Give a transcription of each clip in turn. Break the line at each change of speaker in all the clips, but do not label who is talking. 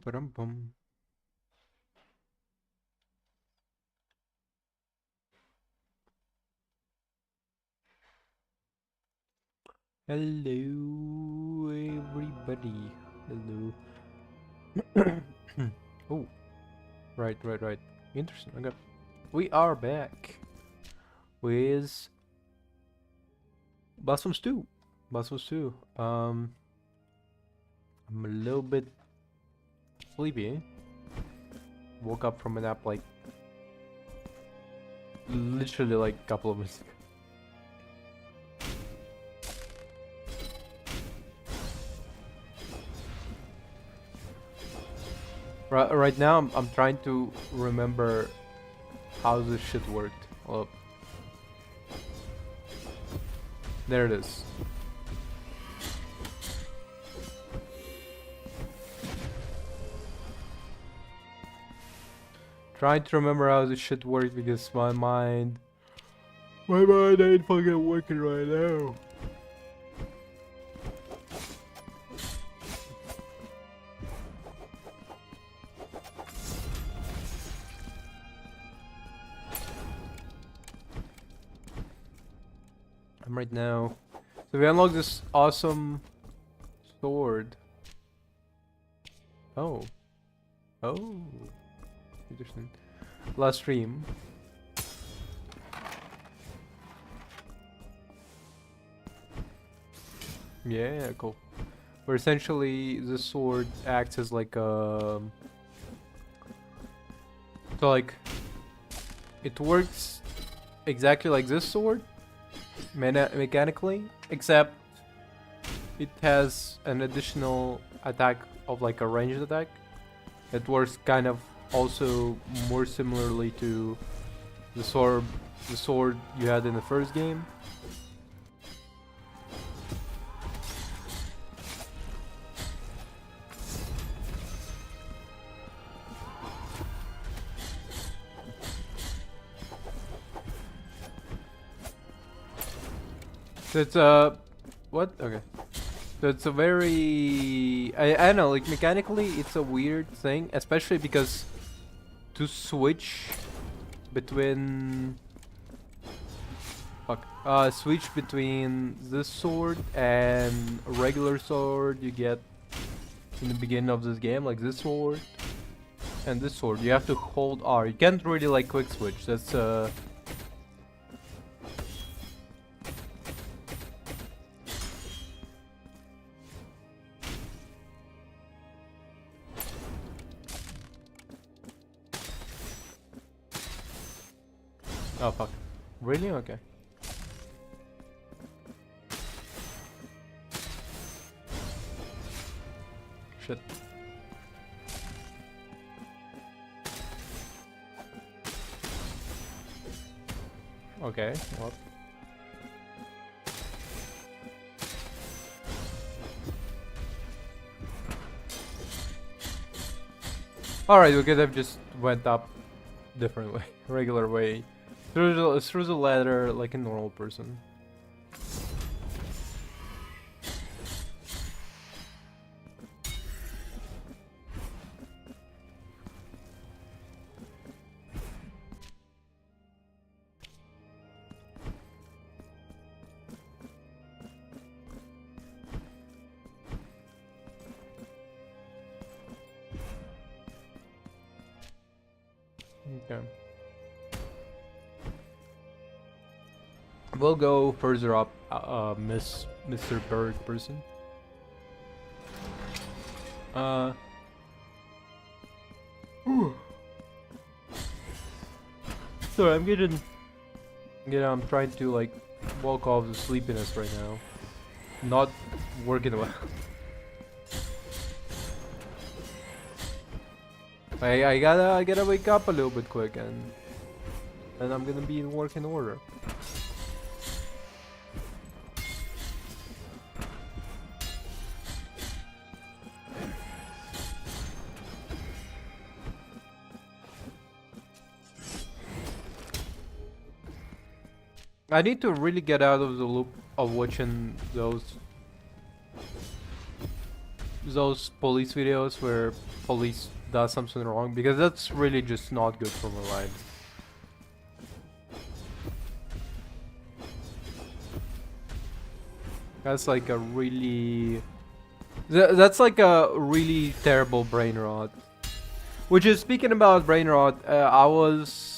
Bum, bum. Hello, everybody. Hello. Oh, right. Interesting. Okay. We are back with Blasphemous 2. Blasphemous 2. I'm a little bit sleepy. Woke up from a nap like literally like a couple of minutes ago. Right now, I'm trying to remember how this shit worked. Well, there it is. Trying to remember how this shit worked because my mind ain't fucking working right now. I'm right now. So we unlock this awesome sword. Oh. Oh. Interesting. Last stream. Yeah, cool. Where essentially the sword acts as like a... So like... It works exactly like this sword. Mechanically. Except... It has an additional attack of like a ranged attack. It works kind of also more similarly to the sword you had in the first game. So it's what? Okay. So it's a very I don't know, like mechanically it's a weird thing, especially because to switch between switch between this sword and a regular sword you get in the beginning of this game, like this sword and this sword, you have to hold R. You can't really like quick switch. That's oh fuck. Really? Okay. Shit. Okay, well. Alright, we could have just went up different way, regular way. Through the ladder like a normal person. Okay. We'll go further up, Mr. Bird person. Sorry, I'm trying to like walk off the sleepiness right now. Not working well. I gotta wake up a little bit quick and I'm gonna be in working order. I need to really get out of the loop of watching those those police videos where police does something wrong, because that's really just not good for my mind. That's like a really... That's like a really terrible brain rot. Which is, speaking about brain rot, I was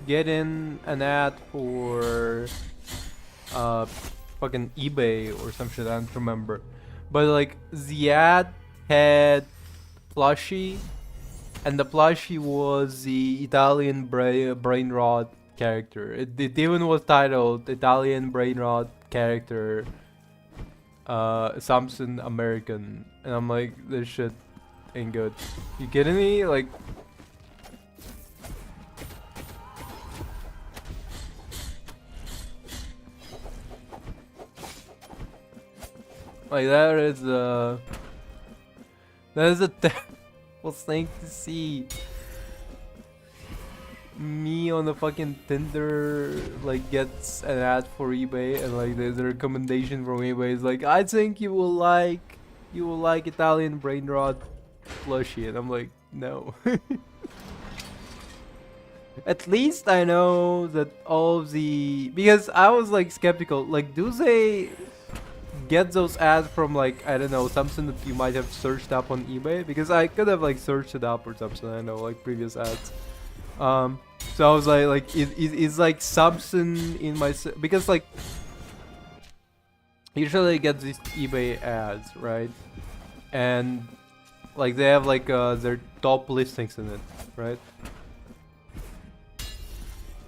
getting an ad for fucking eBay or some shit, I don't remember. But like the ad had plushie, and the plushie was the Italian brain rot character. It even was titled Italian brain rot character Samson American, and I'm like, this shit ain't good. You kidding me? Like, that is a terrible thing to see. Me on the fucking Tinder like gets an ad for eBay, and like the recommendation from eBay is like, I think you will like Italian brain rot plushie, and I'm like, no. At least I know that all of the, because I was like skeptical, like, do they get those ads from like, I don't know, something that you might have searched up on eBay? Because I could have like searched it up or something, I know, like previous ads. So I was like, it's like something in my, because like usually I get these eBay ads, right? And like they have like their top listings in it, right?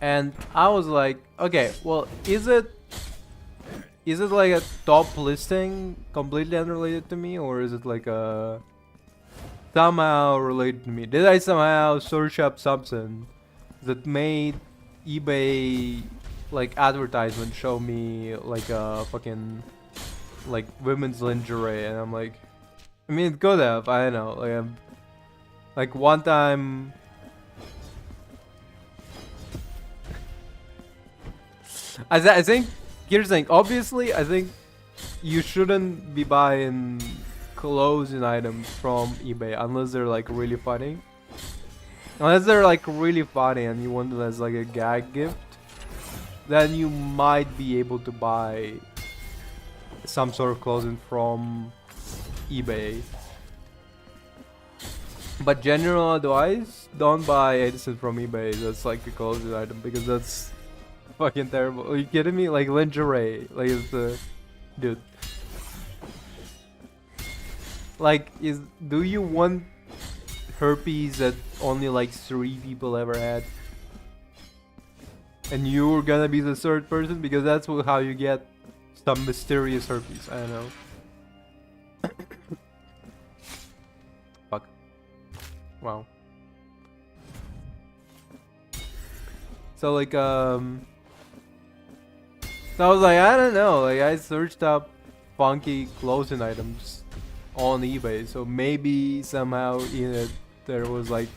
And I was like, okay, well, is it like a top listing completely unrelated to me, or is it like a somehow related to me? Did I somehow search up something that made eBay like advertisement show me like a fucking like women's lingerie? And I'm like, I mean, it could have, I don't know, like one time I think, here's the thing, obviously I think you shouldn't be buying clothing items from eBay unless they're like really funny. Unless they're like really funny and you want it as like a gag gift, then you might be able to buy some sort of clothing from eBay. But general advice, don't buy anything from eBay that's like a clothing item, because that's fucking terrible. Are you kidding me? Like lingerie, like it's the dude. Like, do you want herpes that only like 3 people ever had, and you're gonna be the third person? Because that's how you get some mysterious herpes. I don't know. Fuck. Wow. So like so I was like, I don't know, like I searched up funky clothing items on eBay, so maybe somehow in it there was like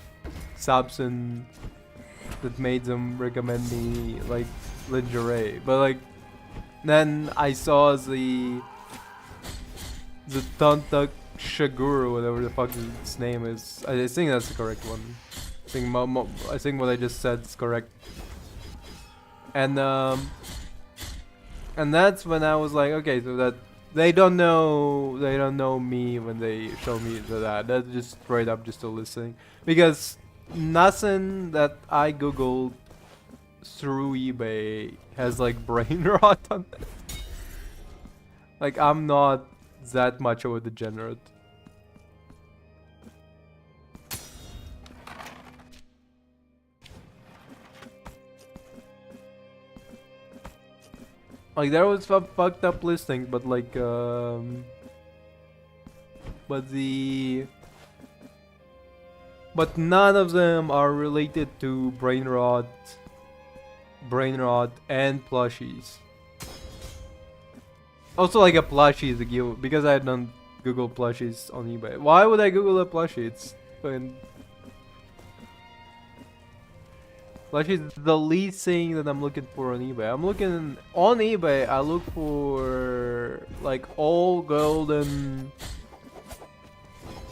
something that made them recommend me like lingerie. But like then I saw the Tontuk Shagur, or whatever the fuck its name is. I think that's the correct one. I think what I just said is correct. And that's when I was like, okay, so that they don't know me when they show me that. That's just straight up just a listing, because nothing that I googled through eBay has like brain rot on it. Like, I'm not that much of a degenerate. Like, there was some fucked up listings, but like but none of them are related to brain rot and plushies. Also, like a plushie is a giveaway, because I don't Google plushies on eBay. Why would I Google a plushie? It's fucking... Flash is the least thing that I'm looking for on eBay. I'm looking on eBay. I look for like all golden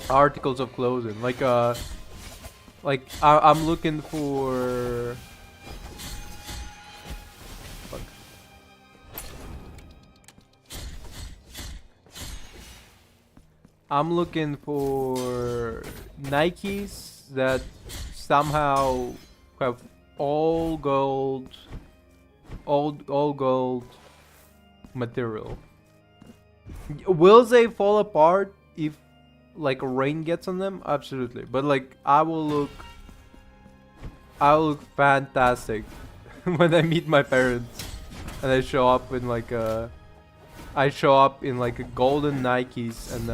articles of clothing. I'm looking for. Fuck. I'm looking for Nikes that somehow have all gold, all gold material. Will they fall apart if like rain gets on them? Absolutely. But like I will look fantastic when I meet my parents and I show up in like a golden Nikes and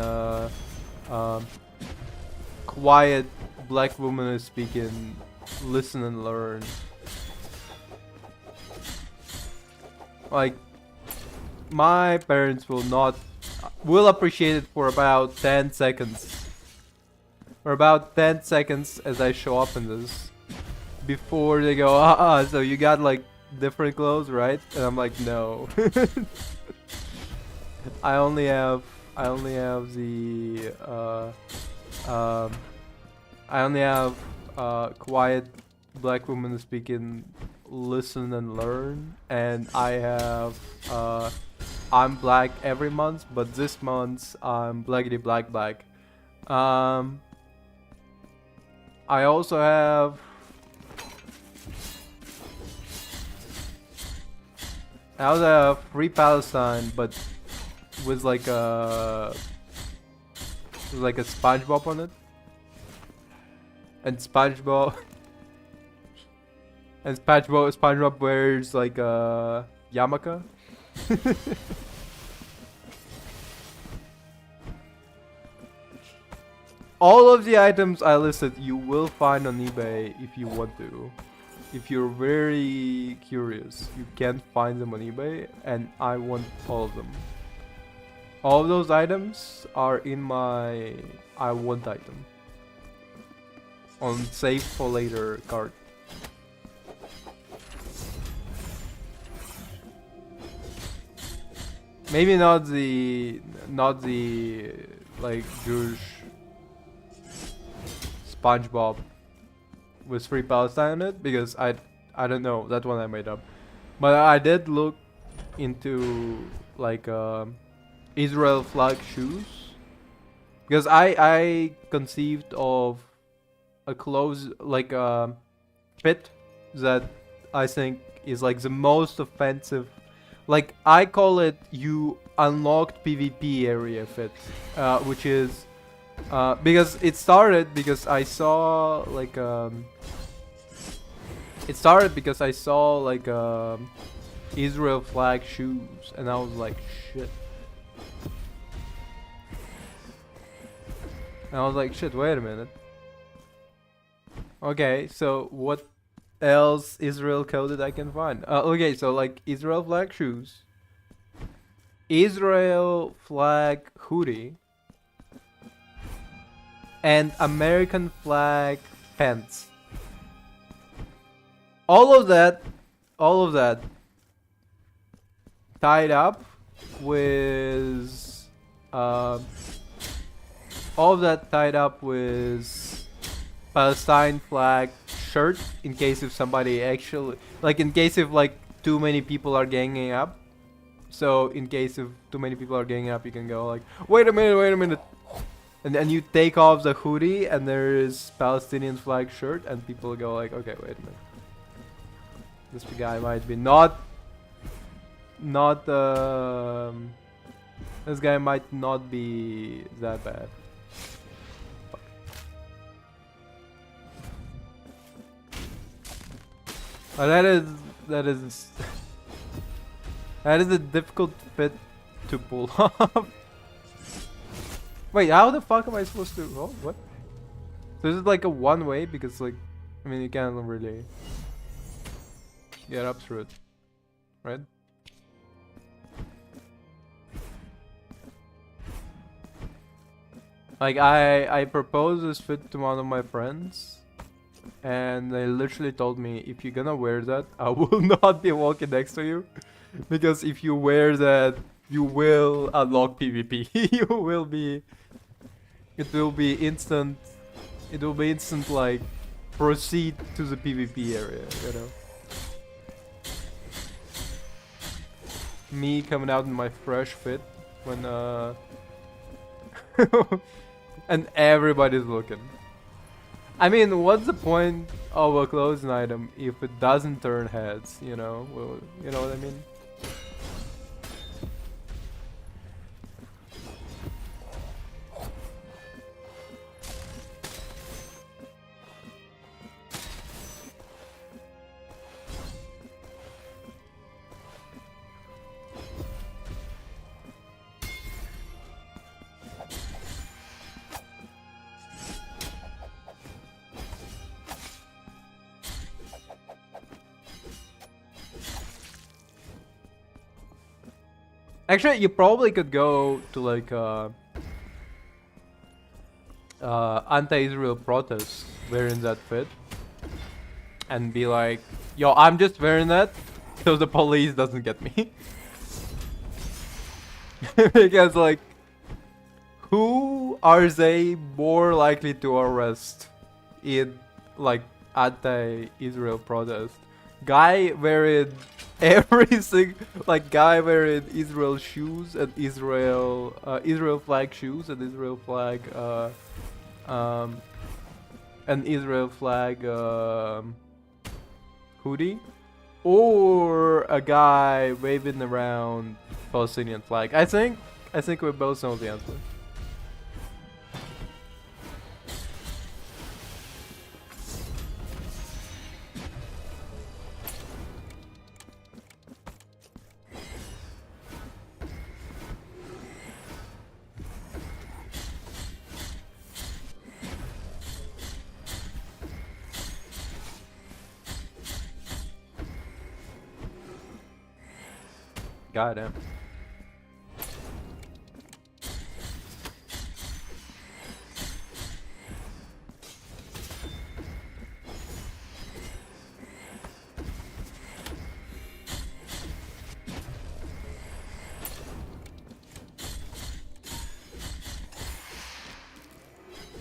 quiet black woman is speaking, listen and learn. Like my parents will appreciate it for about 10 seconds. For about 10 seconds as I show up in this. Before they go, so you got like different clothes, right? And I'm like, no. I only have the quiet black woman speaking, listen and learn, and I have I'm black every month, but this month I'm blackity black. I also have Free Palestine, but with like a SpongeBob on it, and SpongeBob wears like a yarmulke. All of the items I listed you will find on eBay if you want to. If you're very curious, you can find them on eBay, and I want all of them. All of those items are in my I want item on save for later card. Maybe not the like Jewish SpongeBob with Free Palestine on it, because I don't know, that one I made up. But I did look into like Israel flag shoes, because I conceived of a clothes like fit that I think is like the most offensive. Like I call it you unlocked PvP area fit, which is because it started because I saw like Israel flag shoes, and I was like, shit. And I was like, shit, wait a minute. Okay, so what else Israel coded I can find? Okay, so like Israel flag shoes, Israel flag hoodie, and American flag pants. All of that tied up with Palestine flag shirt, in case if somebody actually, like, in case if like too many people are ganging up. So in case if too many people are ganging up, you can go like, wait a minute, and then you take off the hoodie and there is Palestinian flag shirt, and people go like, okay, wait a minute, this guy might be this guy might not be that bad. But that is a difficult fit to pull off. Wait, how the fuck am I supposed to? Oh, what? So is it like a one way? Because like, I mean, you can't really get up through it, right? Like I proposed this fit to one of my friends, and they literally told me, if you're gonna wear that, I will not be walking next to you, because if you wear that, you will unlock PvP. You will be. It will be instant. It will be instant, like, proceed to the PvP area, you know. Me coming out in my fresh fit when and everybody's looking. I mean, what's the point of a clothing item if it doesn't turn heads, you know? Well, you know what I mean? Actually, you probably could go to like anti-Israel protests wearing that fit and be like, yo, I'm just wearing that so the police doesn't get me. Because like, who are they more likely to arrest in like anti-Israel protest? Guy wearing everything, like guy wearing Israel shoes and Israel flag shoes and Israel flag an Israel flag hoodie, or a guy waving around Palestinian flag. I think we both know the answer. Goddamn.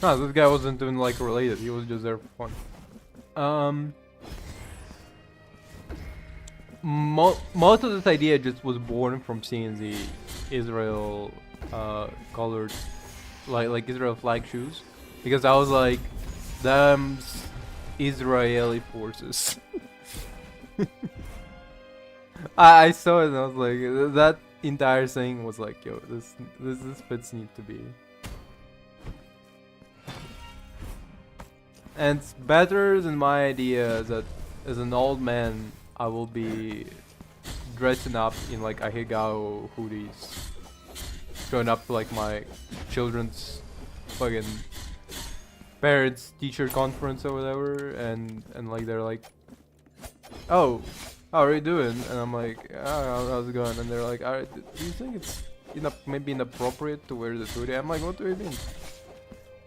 No, this guy wasn't even like related. He was just there for fun. Most of this idea just was born from seeing the Israel colored, like Israel flag shoes, because I was like, them's Israeli forces. I saw it and I was like, that entire thing was like, yo, this fits need to be. And it's better than my idea that as an old man I will be dressing up in like ahegao hoodies, showing up to like my children's fucking parents teacher conference or whatever, and like they're like, oh, how are you doing? And I'm like, oh, how's it going? And they're like, do you think it's maybe inappropriate to wear this hoodie? I'm like, what do you mean?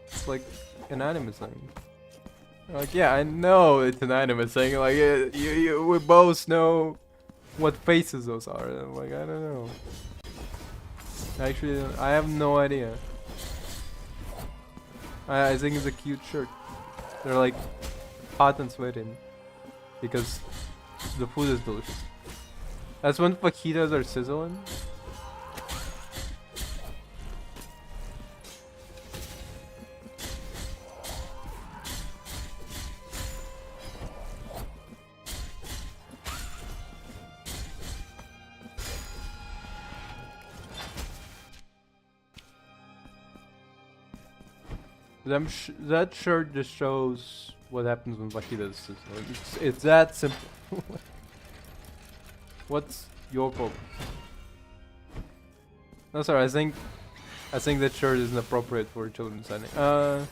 It's like an anime thing. Like, yeah, I know it's an anime thing. Like, we both know what faces those are. And I'm like, I don't know. Actually, I have no idea. I think it's a cute shirt. They're like hot and sweating because the food is delicious. That's when fajitas are sizzling. That shirt just shows what happens when fajitas sizzling. It's that simple. What's your problem? No, sorry. I think that shirt isn't appropriate for children's anime.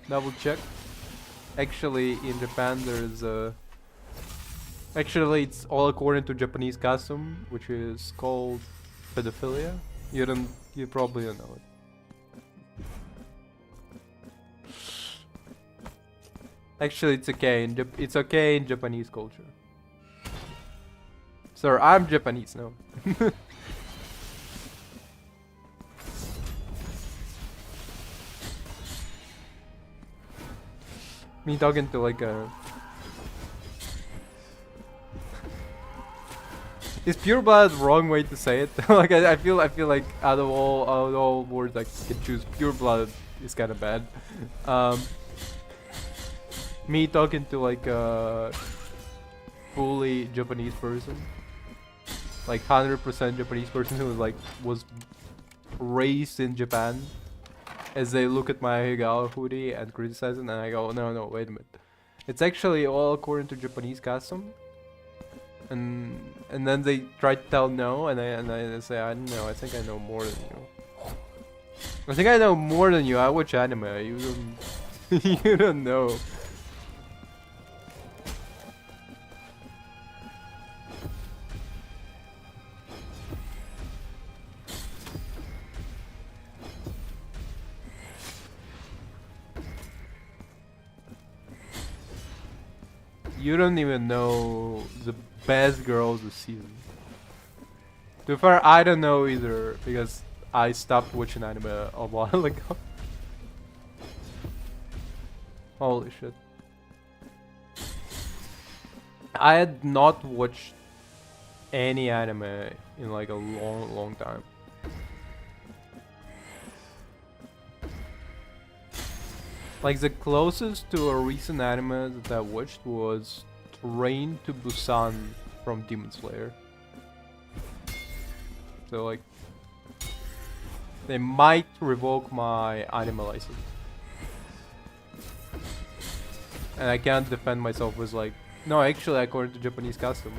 Double check. Actually, in Japan, there's a. Actually, it's all according to Japanese custom, which is called pedophilia. You probably don't know it. Actually, it's okay in it's okay in Japanese culture. Sir, I'm Japanese, no. Me talking to like a... Is pure blood the wrong way to say it? Like I feel like out of all words I could choose, pure blood is kind of bad. Me talking to like a fully Japanese person, like 100% Japanese person who was raised in Japan, as they look at my Higawa hoodie and criticize it, and I go, no, wait a minute, it's actually all according to Japanese custom. And then they try to tell no, and I say, I don't know, I think I know more than you. I think I know more than you. I watch anime. You don't you don't know. You don't even know the best girls this season. To be fair, I don't know either because I stopped watching anime a while ago. Holy shit. I had not watched any anime in like a long time. Like the closest to a recent anime that I watched was Train to Busan from Demon Slayer. So like, they might revoke my anime license. And I can't defend myself with like, no, actually according to Japanese custom.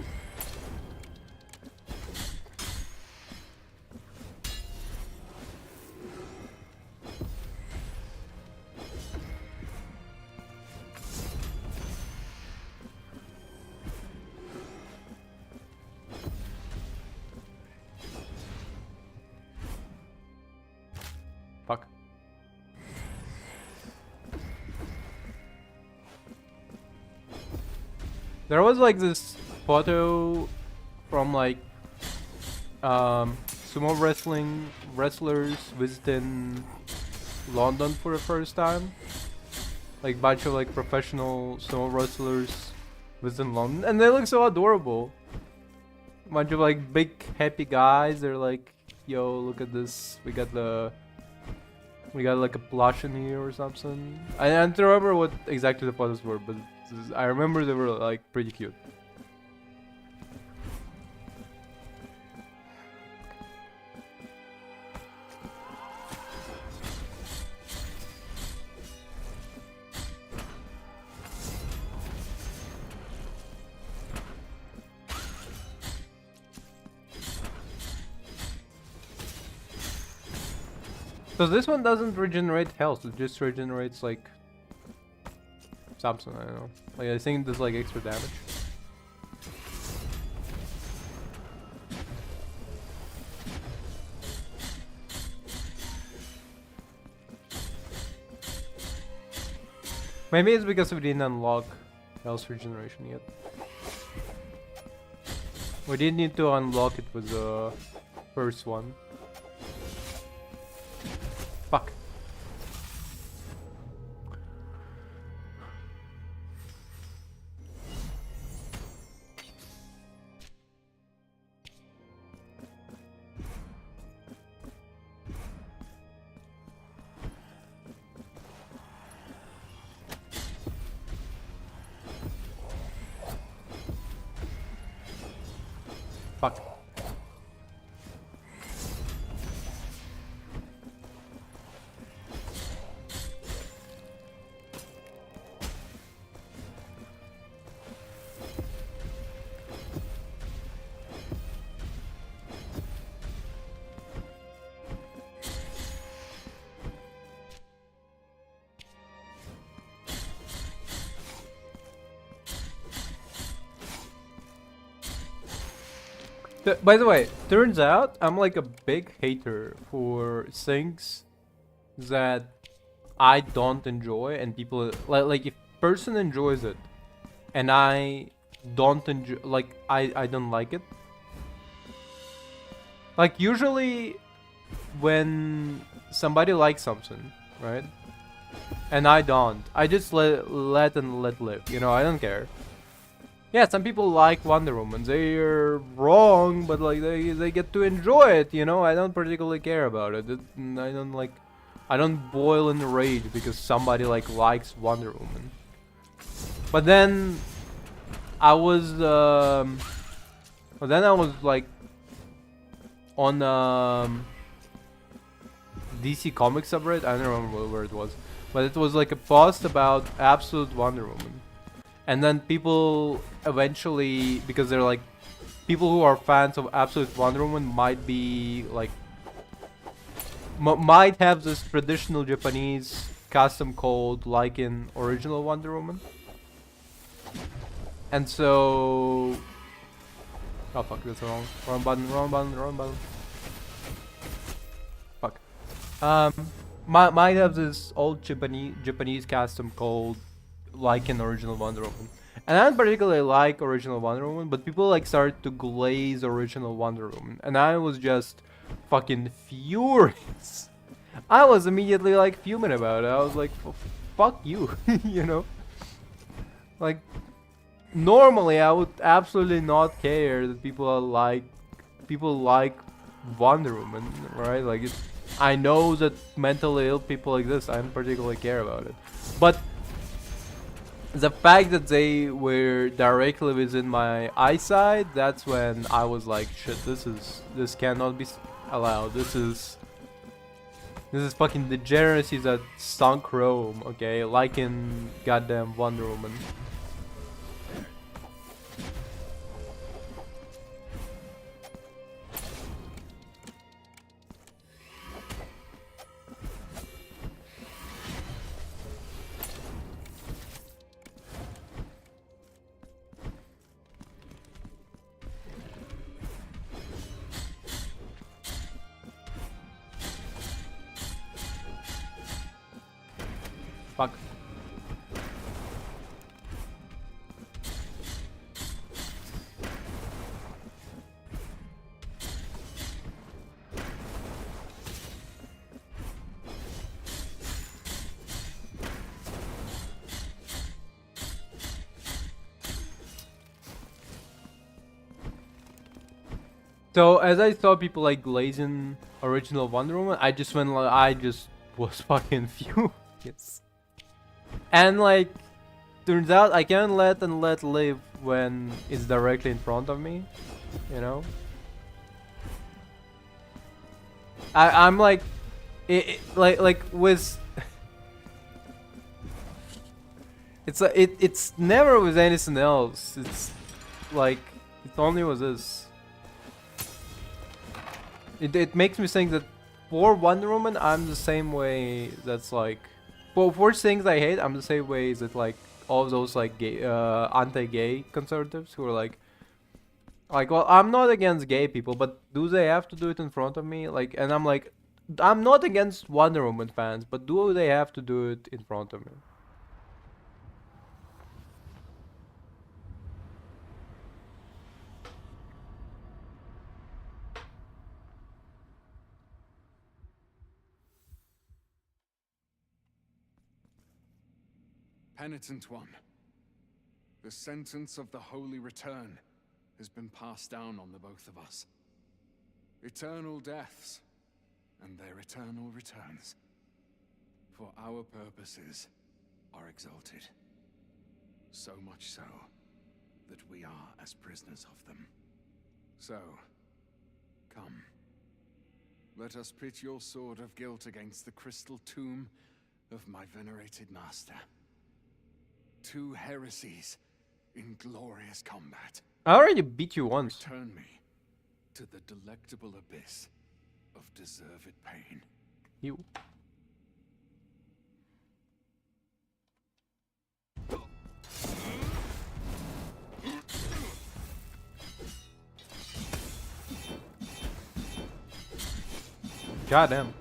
Fuck. There was like this photo from like sumo wrestling wrestlers visiting London for the first time. Like bunch of like professional sumo wrestlers visiting London, and they look so adorable. Bunch of like big happy guys. They're like, yo, look at this. We got like a plush in here or something. I don't remember what exactly the photos were, but I remember they were like pretty cute. So this one doesn't regenerate health, it just regenerates like something, I don't know. Like I think there's like extra damage. Maybe it's because we didn't unlock health regeneration yet. We did need to unlock it with the first one. Fuck. Fuck. By the way, turns out I'm like a big hater for things that I don't enjoy, and people like if person enjoys it, and I don't enjoy, like, I don't like it. Like, usually when somebody likes something, right? And I don't. I just let live. You know, I don't care. Yeah, some people like Wonder Woman. They're wrong, but like they get to enjoy it. You know, I don't particularly care about it. I don't boil in rage because somebody like likes Wonder Woman. But then I was like on DC Comics subreddit. I don't remember where it was, but it was like a post about Absolute Wonder Woman. And then people eventually, because they're like, people who are fans of Absolute Wonder Woman might be like, might have this traditional Japanese custom code like in original Wonder Woman. And so, oh fuck, that's wrong button. Fuck. Might have this old Japanese custom code like in original Wonder Woman. And I don't particularly like original Wonder Woman, but people like started to glaze original Wonder Woman, and I was just fucking furious. I was immediately like fuming about it. I was like, fuck you, you know? Like, normally I would absolutely not care that people like Wonder Woman, right? Like, I know that mentally ill people exist. I don't particularly care about it, but the fact that they were directly within my eyesight, that's when I was like, shit, this cannot be allowed. This is fucking degeneracy that sunk Rome, okay? Like in goddamn Wonder Woman. Fuck. So as I saw people like glazing original Wonder Woman, I just went like, I just was fucking furious. And like, turns out I can let live when it's directly in front of me, you know. I'm like, like with. It's never with anything else. It's like it's only with this. It makes me think that for Wonder Woman, I'm the same way. That's like, well, for things I hate, I'm the same way that like all of those like gay, anti-gay conservatives who are like, well, I'm not against gay people, but do they have to do it in front of me? Like, and I'm like, I'm not against Wonder Woman fans, but do they have to do it in front of me?
Penitent one, the sentence of the Holy Return has been passed down on the both of us. Eternal deaths and their eternal returns. For our purposes are exalted. So much so that we are as prisoners of them. So, come. Let us pit your sword of guilt against the crystal tomb of my venerated master. Two heresies in glorious combat.
I already beat you once.
Return me to the delectable abyss of deserved pain.
You. Goddamn.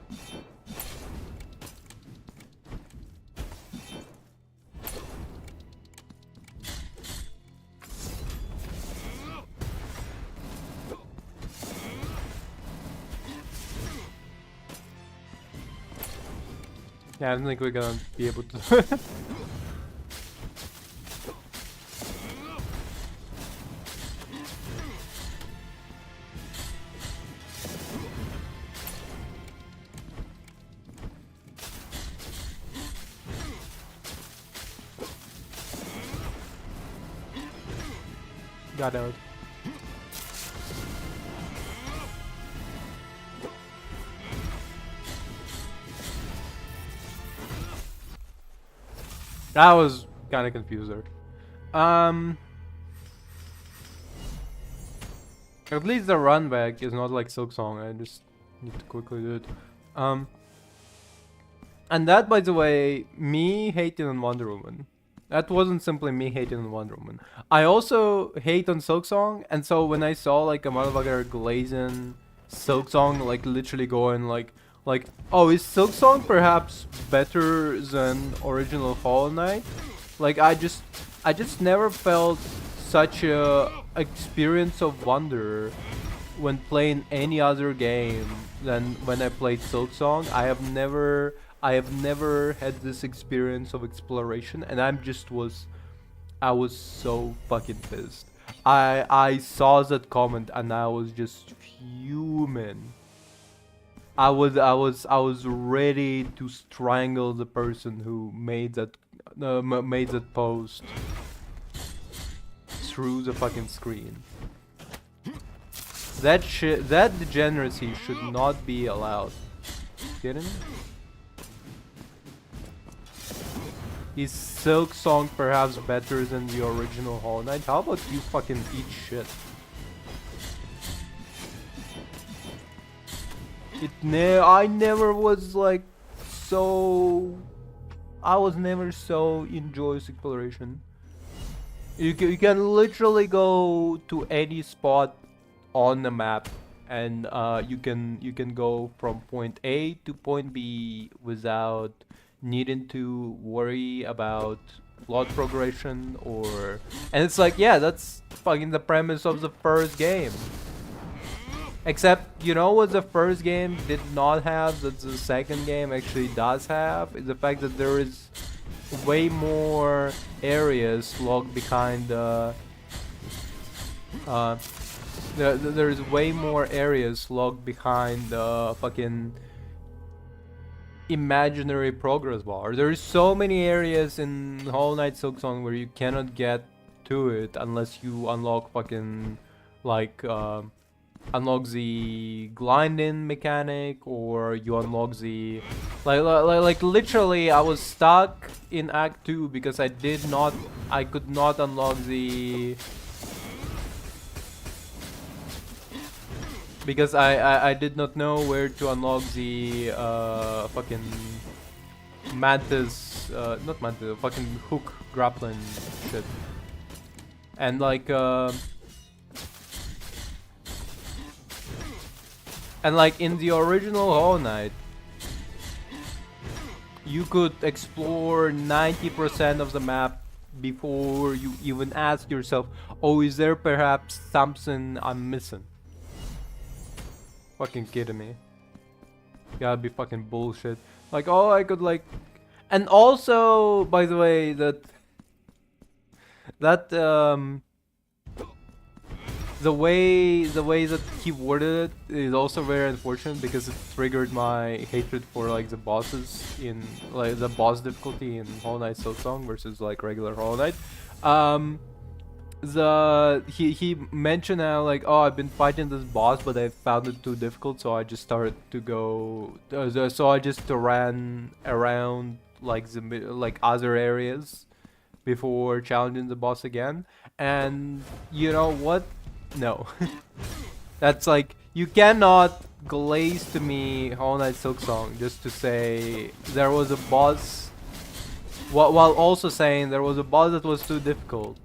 Yeah, I don't think we're gonna be able to. Got out. That was kind of confuser. At least the run back is not like Silk Song. I just need to quickly do it. And that, by the way, me hating on Wonder Woman. That wasn't simply me hating on Wonder Woman. I also hate on Silk Song, and so when I saw like a motherfucker glazing Silk Song, like literally going like, oh, is Silk Song perhaps better than original Hollow Knight? Like I just never felt such a experience of wonder when playing any other game than when I played Silk Song. I have never had this experience of exploration, and I was so fucking pissed. I saw that comment and I was just fuming. I was ready to strangle the person who made that post through the fucking screen. That degeneracy should not be allowed. Kidding me? Is Silk Song perhaps better than the original Hollow Knight? How about you fucking eat shit? I never was like so. I was never so enjoys exploration. You can literally go to any spot on the map, and you can go from point A to point B without needing to worry about plot progression or. And it's like, yeah, that's fucking the premise of the first game. Except, you know what the first game did not have that the second game actually does have? Is the fact that there is way more areas locked behind there's way more areas locked behind the fucking imaginary progress bar. There's so many areas in Hollow Knight Silksong where you cannot get to it unless you unlock fucking like unlock the grinding mechanic, or you unlock the like literally I was stuck in Act 2 because I could not unlock the because I did not know where to unlock the fucking mantis not mantis, fucking hook grappling shit. And like and like in the original Hollow Knight, you could explore 90% of the map before you even ask yourself, oh, is there perhaps something I'm missing? Fucking kidding me. Gotta be fucking bullshit. Like, oh, I could like. And also, by the way, that the way that he worded it is also very unfortunate because it triggered my hatred for like the bosses in like the boss difficulty in Hollow Knight Silksong versus like regular Hollow Knight. He mentioned how like, oh, I've been fighting this boss but I found it too difficult, so I just started to go so I just ran around like the other areas before challenging the boss again. And you know what? No. That's like, you cannot glaze to me Hollow Knight Silksong just to say there was a boss while also saying there was a boss that was too difficult.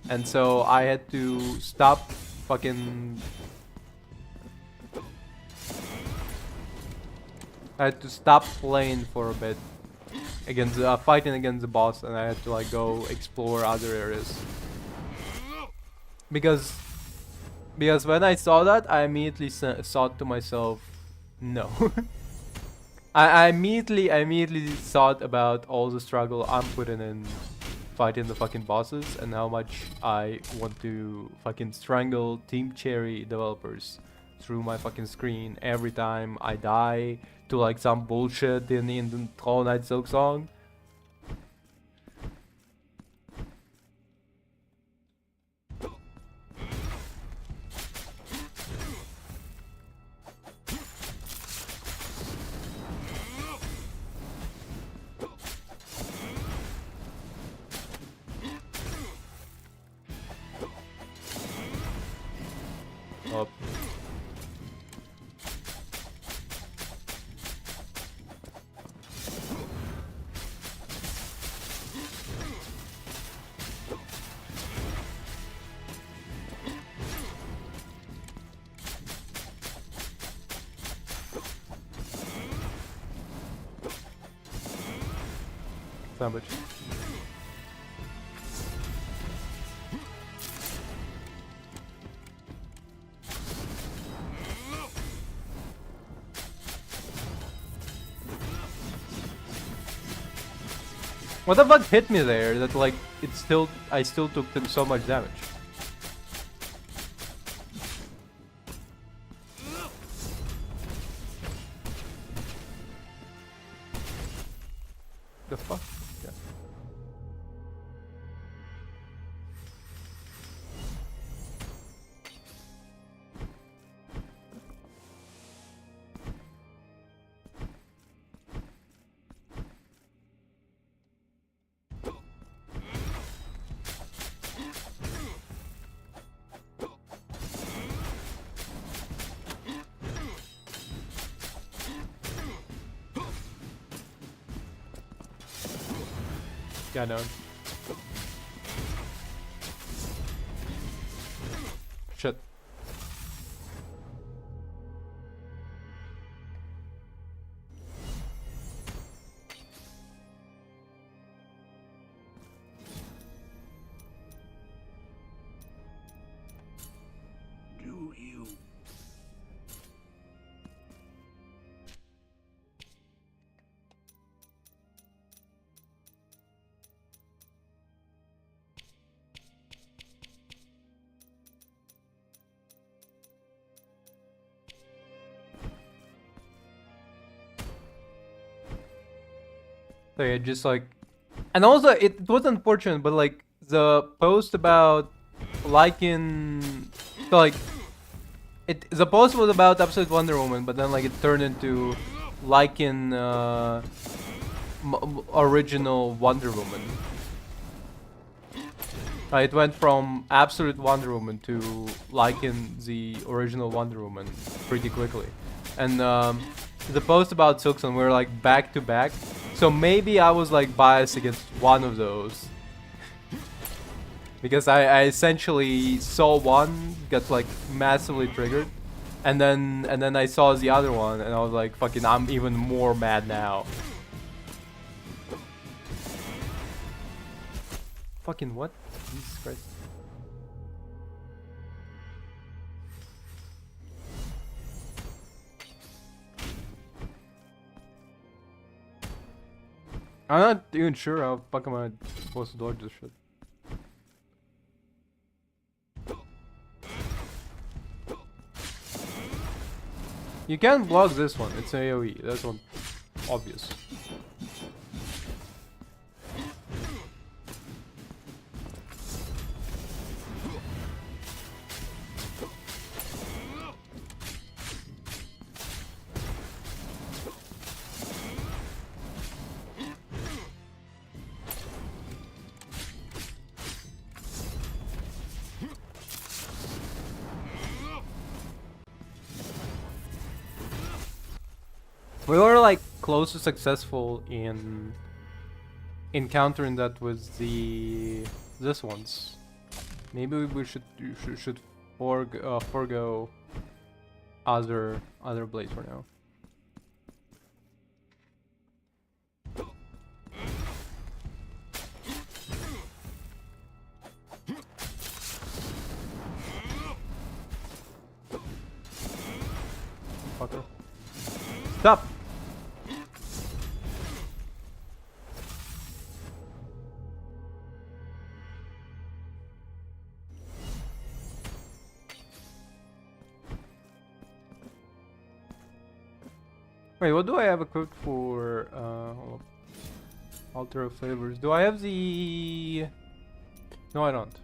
And so I had to stop fucking... I had to stop playing for a bit against fighting against the boss, and I had to like go explore other areas. Because when I saw that, I immediately thought to myself, no. I immediately thought about all the struggle I'm putting in fighting the fucking bosses and how much I want to fucking strangle Team Cherry developers through my fucking screen every time I die to like some bullshit in the Hollow Knight Silk Song. Up. Sandwich. What the fuck hit me there that like I still took so much damage? The fuck? Yeah. Yeah, no. Shit.
Do you?
So yeah, just like, and also it was unfortunate, but like the post about liking, so like, the post was about Absolute Wonder Woman, but then like it turned into liking original Wonder Woman. It went from Absolute Wonder Woman to liking the original Wonder Woman pretty quickly, and the post about Silkson were like back to back. So maybe I was like biased against one of those. Because I essentially saw one get like massively triggered. And then I saw the other one and I was like, fucking, I'm even more mad now. Fucking what? Jesus Christ. I'm not even sure how fuck am I supposed to dodge this shit. You can block this one, it's AoE, that's one obvious. We were like close to successful in encountering that with this ones. Maybe we should forgo other blades for now. Fucker. Stop! Wait, what do I have equipped for hold up. Altar of Favors? Do I have the... No, I don't.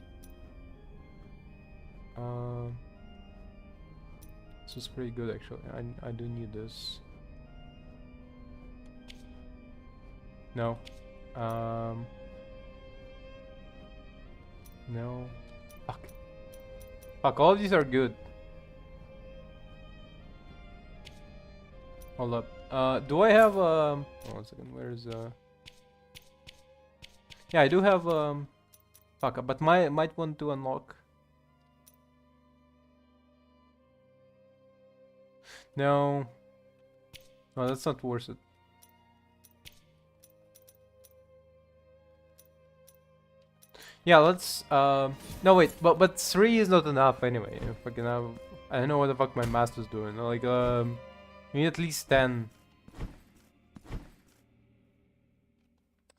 This is pretty good actually. I do need this. No. No. Fuck. Fuck, all of these are good. Hold up. Do I have hold on a second, where's yeah, I do have fuck, but might want to unlock. No. No, that's not worth it. Yeah, let's no wait, but 3 is not enough anyway. Fucking I don't know what the fuck my master's doing. Like you need at least 10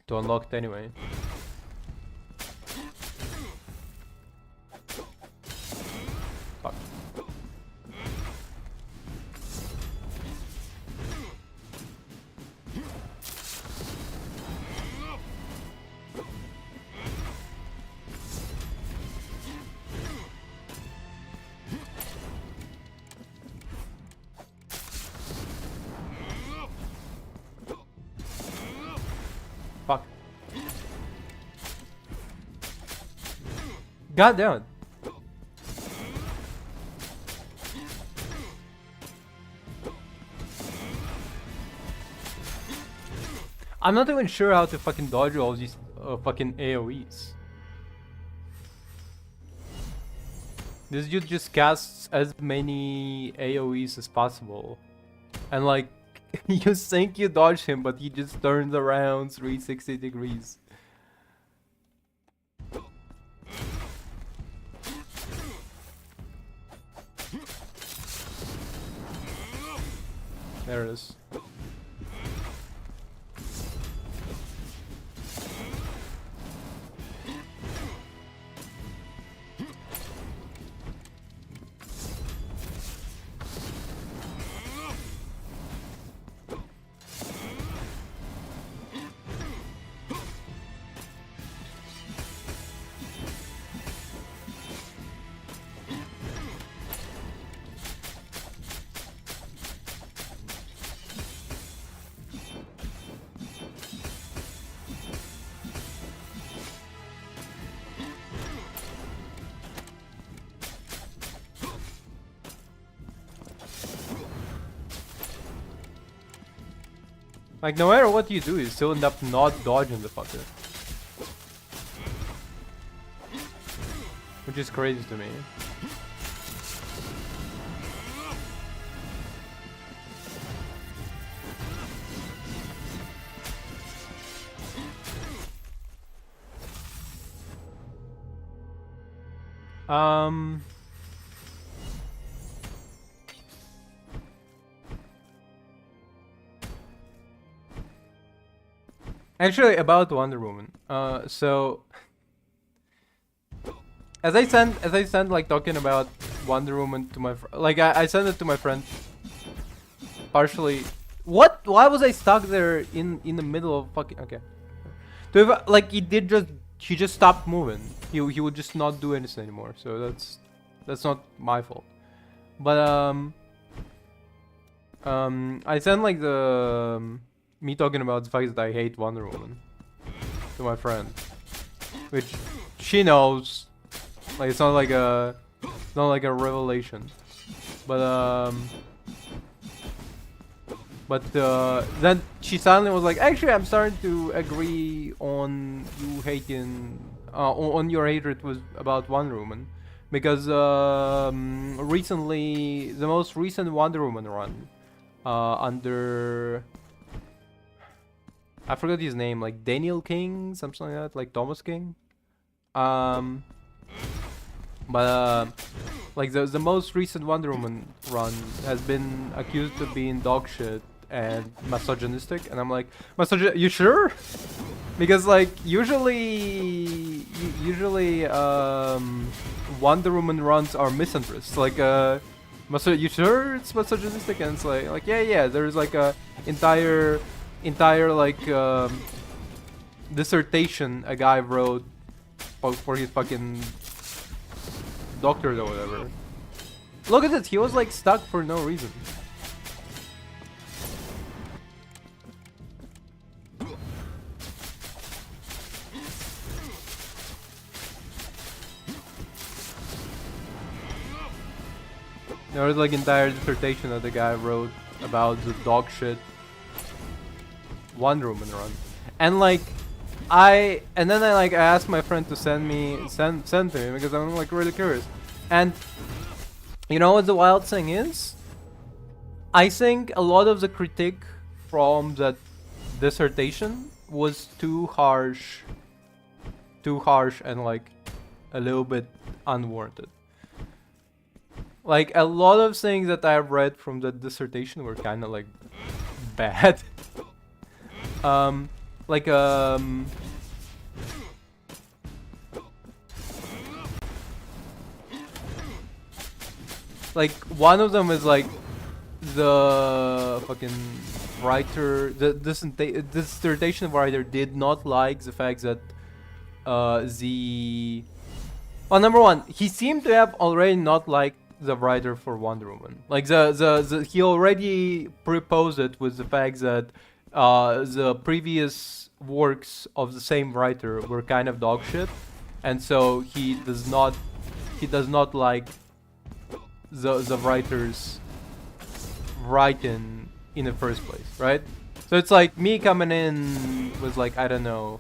to unlock it anyway. Fuck. Fuck. God damn it. I'm not even sure how to fucking dodge all these fucking AoEs. This dude just casts as many AoEs as possible. And like, you think you dodge him, but he just turns around 360 degrees. There it is. Like, no matter what you do, you still end up not dodging the fucker. Which is crazy to me. Actually, about Wonder Woman. So as I sent like talking about Wonder Woman to my like I sent it to my friend. Partially. What? Why was I stuck there in the middle of fucking? Okay. So if, like he just stopped moving. He would just not do anything anymore. So that's not my fault. But I sent like the me talking about the fact that I hate Wonder Woman to my friend, which she knows. Like it's not like a revelation, but then she suddenly was like, actually, I'm starting to agree on you hating, on your hatred was about Wonder Woman, because recently the most recent Wonder Woman run, under. I forgot his name, like Daniel King, something like that, like Thomas King. Like the most recent Wonder Woman run has been accused of being dog shit and misogynistic, and I'm like, you sure? Because like usually Wonder Woman runs are misandrous. Like You sure it's misogynistic? And it's like yeah. There's like a entire like dissertation a guy wrote for his fucking doctorate or whatever. Look at this. He was like stuck for no reason. There was like entire dissertation that the guy wrote about the dog shit Wonder Woman run, and like I asked my friend to send to me because I'm like really curious, and you know what the wild thing is? I think a lot of the critique from that dissertation was too harsh and like a little bit unwarranted. Like a lot of things that I read from the dissertation were kind of like bad. Like one of them is like the fucking writer, the dissertation writer did not like the fact that well, number one, he seemed to have already not liked the writer for Wonder Woman. Like he already proposed it with the fact that the previous works of the same writer were kind of dog shit, and so he does not like the writer's writing in the first place, right? So it's like me coming in with like, I don't know,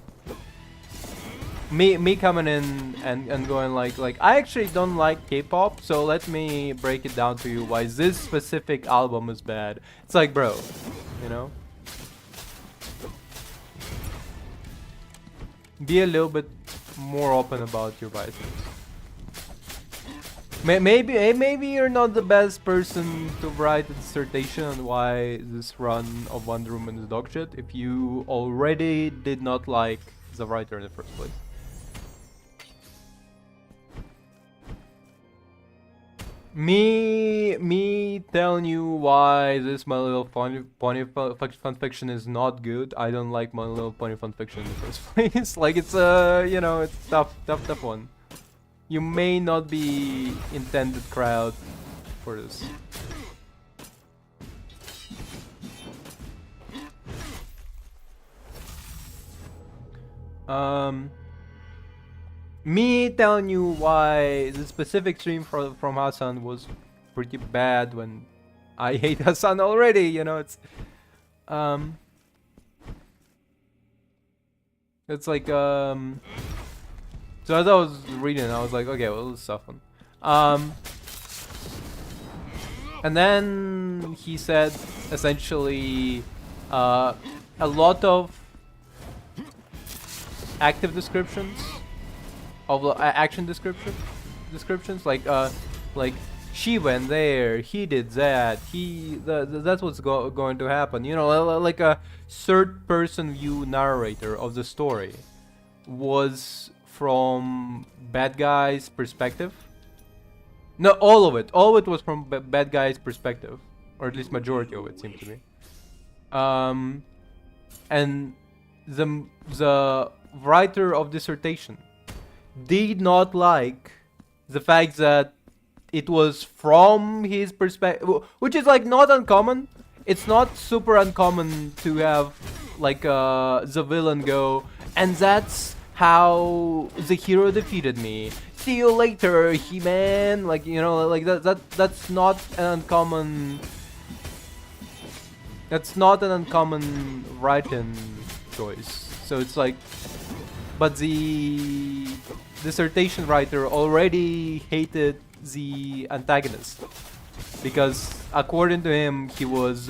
me coming in and going like I actually don't like K-pop, so let me break it down to you why this specific album is bad. It's like, bro, you know, be a little bit more open about your biases. Maybe you're not the best person to write a dissertation on why this run of Wonder Woman is dog shit if you already did not like the writer in the first place. Me telling you why this My Little Pony fanfiction is not good. I don't like My Little Pony fanfiction in the first place. Like it's you know, it's tough one. You may not be intended crowd for this. Me telling you why the specific stream from Hassan was pretty bad when I hate Hassan already, you know, it's like so as I was reading, I was like, okay, well, this is tough one. And then he said essentially a lot of active descriptions of action descriptions like she went there, he did that, that's what's going to happen, you know, like a third person view narrator of the story was from bad guy's perspective. No, all of it was from bad guy's perspective, or at least majority of it seemed to be. And the writer of dissertation did not like the fact that it was from his perspective, which is like not uncommon. It's not super uncommon to have like the villain go, and that's how the hero defeated me. See you later, He-Man. Like, you know, like that's not an uncommon. That's not an uncommon writing choice. So it's like, but the dissertation writer already hated the antagonist because, according to him, he was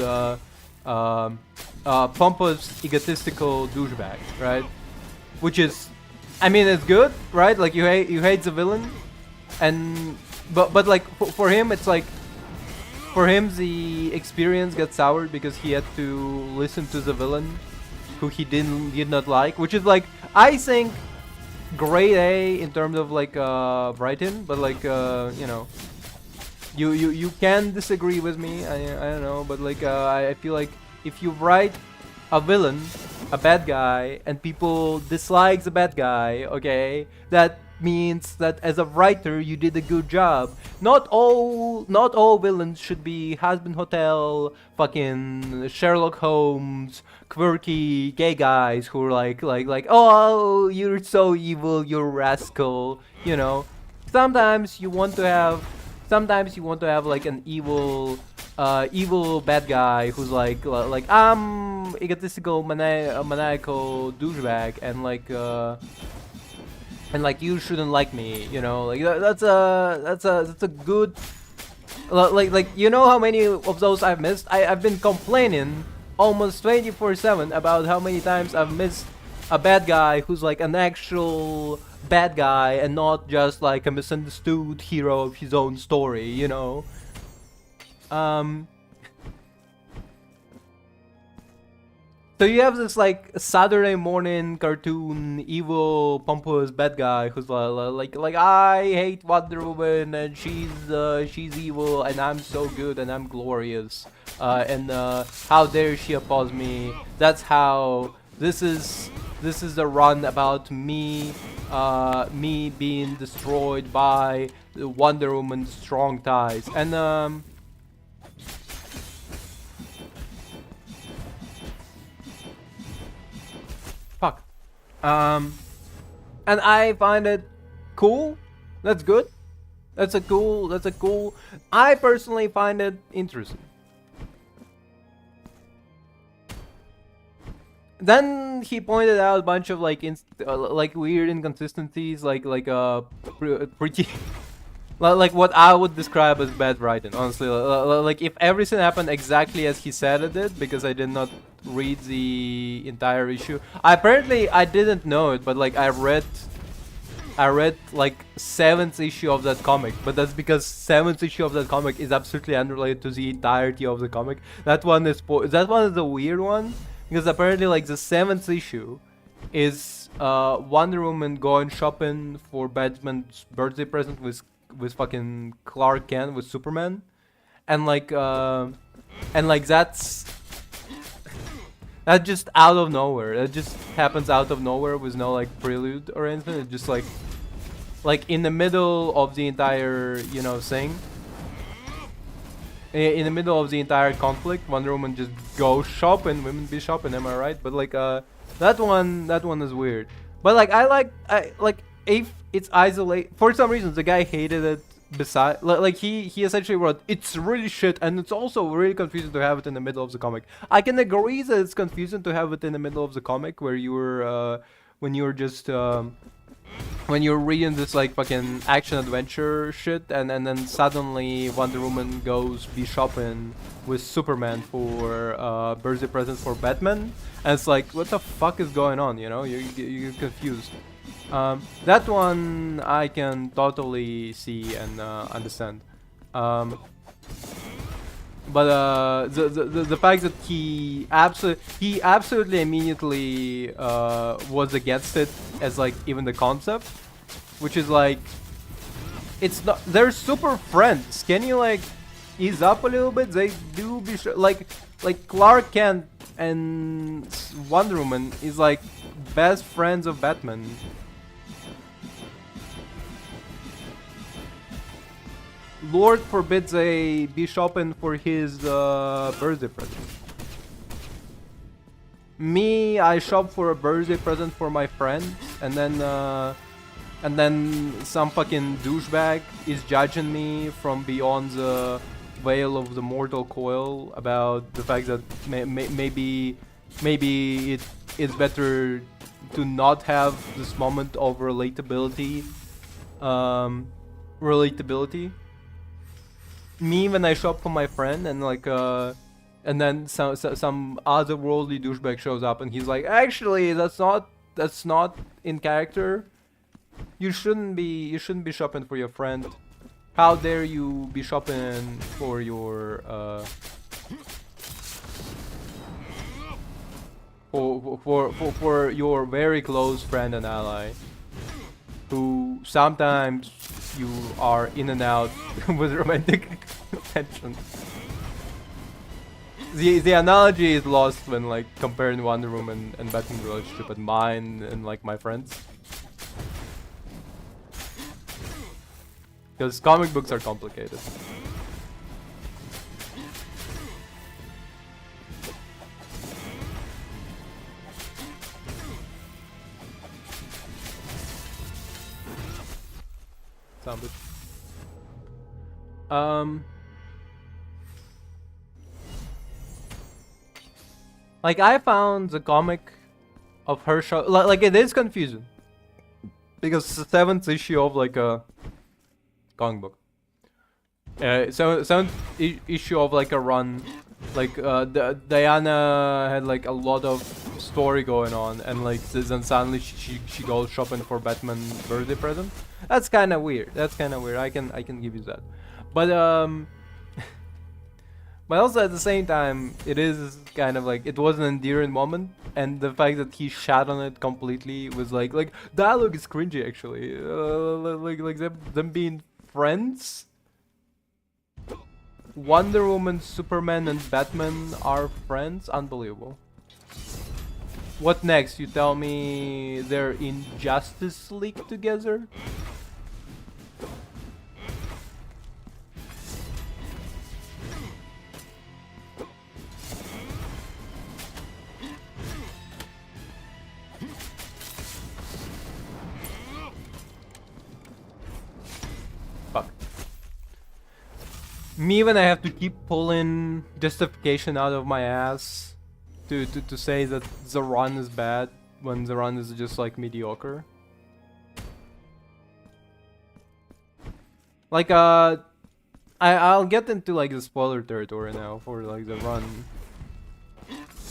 pompous, egotistical douchebag, right? Which is, I mean, it's good, right? Like you hate the villain, and but like for him, it's like, for him the experience got soured because he had to listen to the villain, who he did not like, which is like, I think, grade A in terms of like writing, but like you know, You can disagree with me. I don't know, but like I feel like if you write a villain, a bad guy, and people dislike the bad guy, okay, that means that as a writer you did a good job. Not all villains should be Husband Hotel, fucking Sherlock Holmes, quirky gay guys who are like oh you're so evil, you're rascal, you know. Sometimes you want to have like an evil bad guy who's like I'm egotistical maniacal douchebag and like you shouldn't like me, you know, like that's a good like you know how many of those I've missed. I've been complaining almost 24/7 about how many times I've missed a bad guy who's like an actual bad guy and not just like a misunderstood hero of his own story, you know. So you have this like Saturday morning cartoon evil pompous bad guy who's like I hate Wonder Woman and she's evil and I'm so good and I'm glorious and how dare she oppose me. That's how this is a run about me me being destroyed by Wonder Woman's strong ties and fuck. And I find it cool. That's good. That's a cool. I personally find it interesting. Then he pointed out a bunch of like like weird inconsistencies, pretty like what I would describe as bad writing. Honestly, like if everything happened exactly as he said it did, because I did not read the entire issue. I didn't know it, but like I read like 7th issue of that comic, but that's because 7th issue of that comic is absolutely unrelated to the entirety of the comic. That one is a weird one, because apparently like the 7th issue is Wonder Woman going shopping for Batman's birthday present with fucking Clark Kent, with Superman, and like that's just out of nowhere. That just happens out of nowhere with no like prelude or anything. It's just like in the middle of the entire, you know, thing. In the middle of the entire conflict, Wonder Woman just goes shopping. Women be shopping, am I right? But like that one is weird. But like I like if it's isolated. For some reason, the guy hated it. Beside, like he essentially wrote, it's really shit, and it's also really confusing to have it in the middle of the comic. I can agree that it's confusing to have it in the middle of the comic, where you were when you're reading this like fucking action adventure shit, and then suddenly Wonder Woman goes be shopping with Superman for birthday present for Batman, and it's like, what the fuck is going on? You know, you get confused. That one I can totally see and understand. But the fact that he absolutely immediately was against it as like even the concept, which is like, it's not, they're super friends. Can you like ease up a little bit? They do be like Clark Kent and Wonder Woman is like best friends of Batman. Lord forbids they be shopping for his birthday present. Me, I shop for a birthday present for my friend, and then some fucking douchebag is judging me from beyond the veil of the mortal coil about the fact that maybe it is better to not have this moment of relatability. Me, when I shop for my friend, and like and then some otherworldly douchebag shows up and he's like, actually that's not in character. You shouldn't be shopping for your friend. How dare you be shopping for your for your very close friend and ally, who sometimes you are in and out with romantic tension. The analogy is lost when like comparing Wonder Woman and Batman's relationship and mine and like my friends. Because comic books are complicated. Sounded. Like I found the comic of her show, like it is confusing because it's the 7th issue of like a comic book. Seventh issue of like a run, like Diana had like a lot of story going on, and like then suddenly she goes shopping for Batman's birthday present. That's kind of weird. I can give you that, but but also at the same time, it is kind of like it was an endearing moment, and the fact that he shat on it completely was like dialogue is cringy actually. Like them being friends. Wonder Woman, Superman, and Batman are friends. Unbelievable. What next? You tell me they're in Justice League together? Fuck. Me when I have to keep pulling justification out of my ass to say that the run is bad when the run is just like mediocre. Like I'll get into like the spoiler territory now for like the run.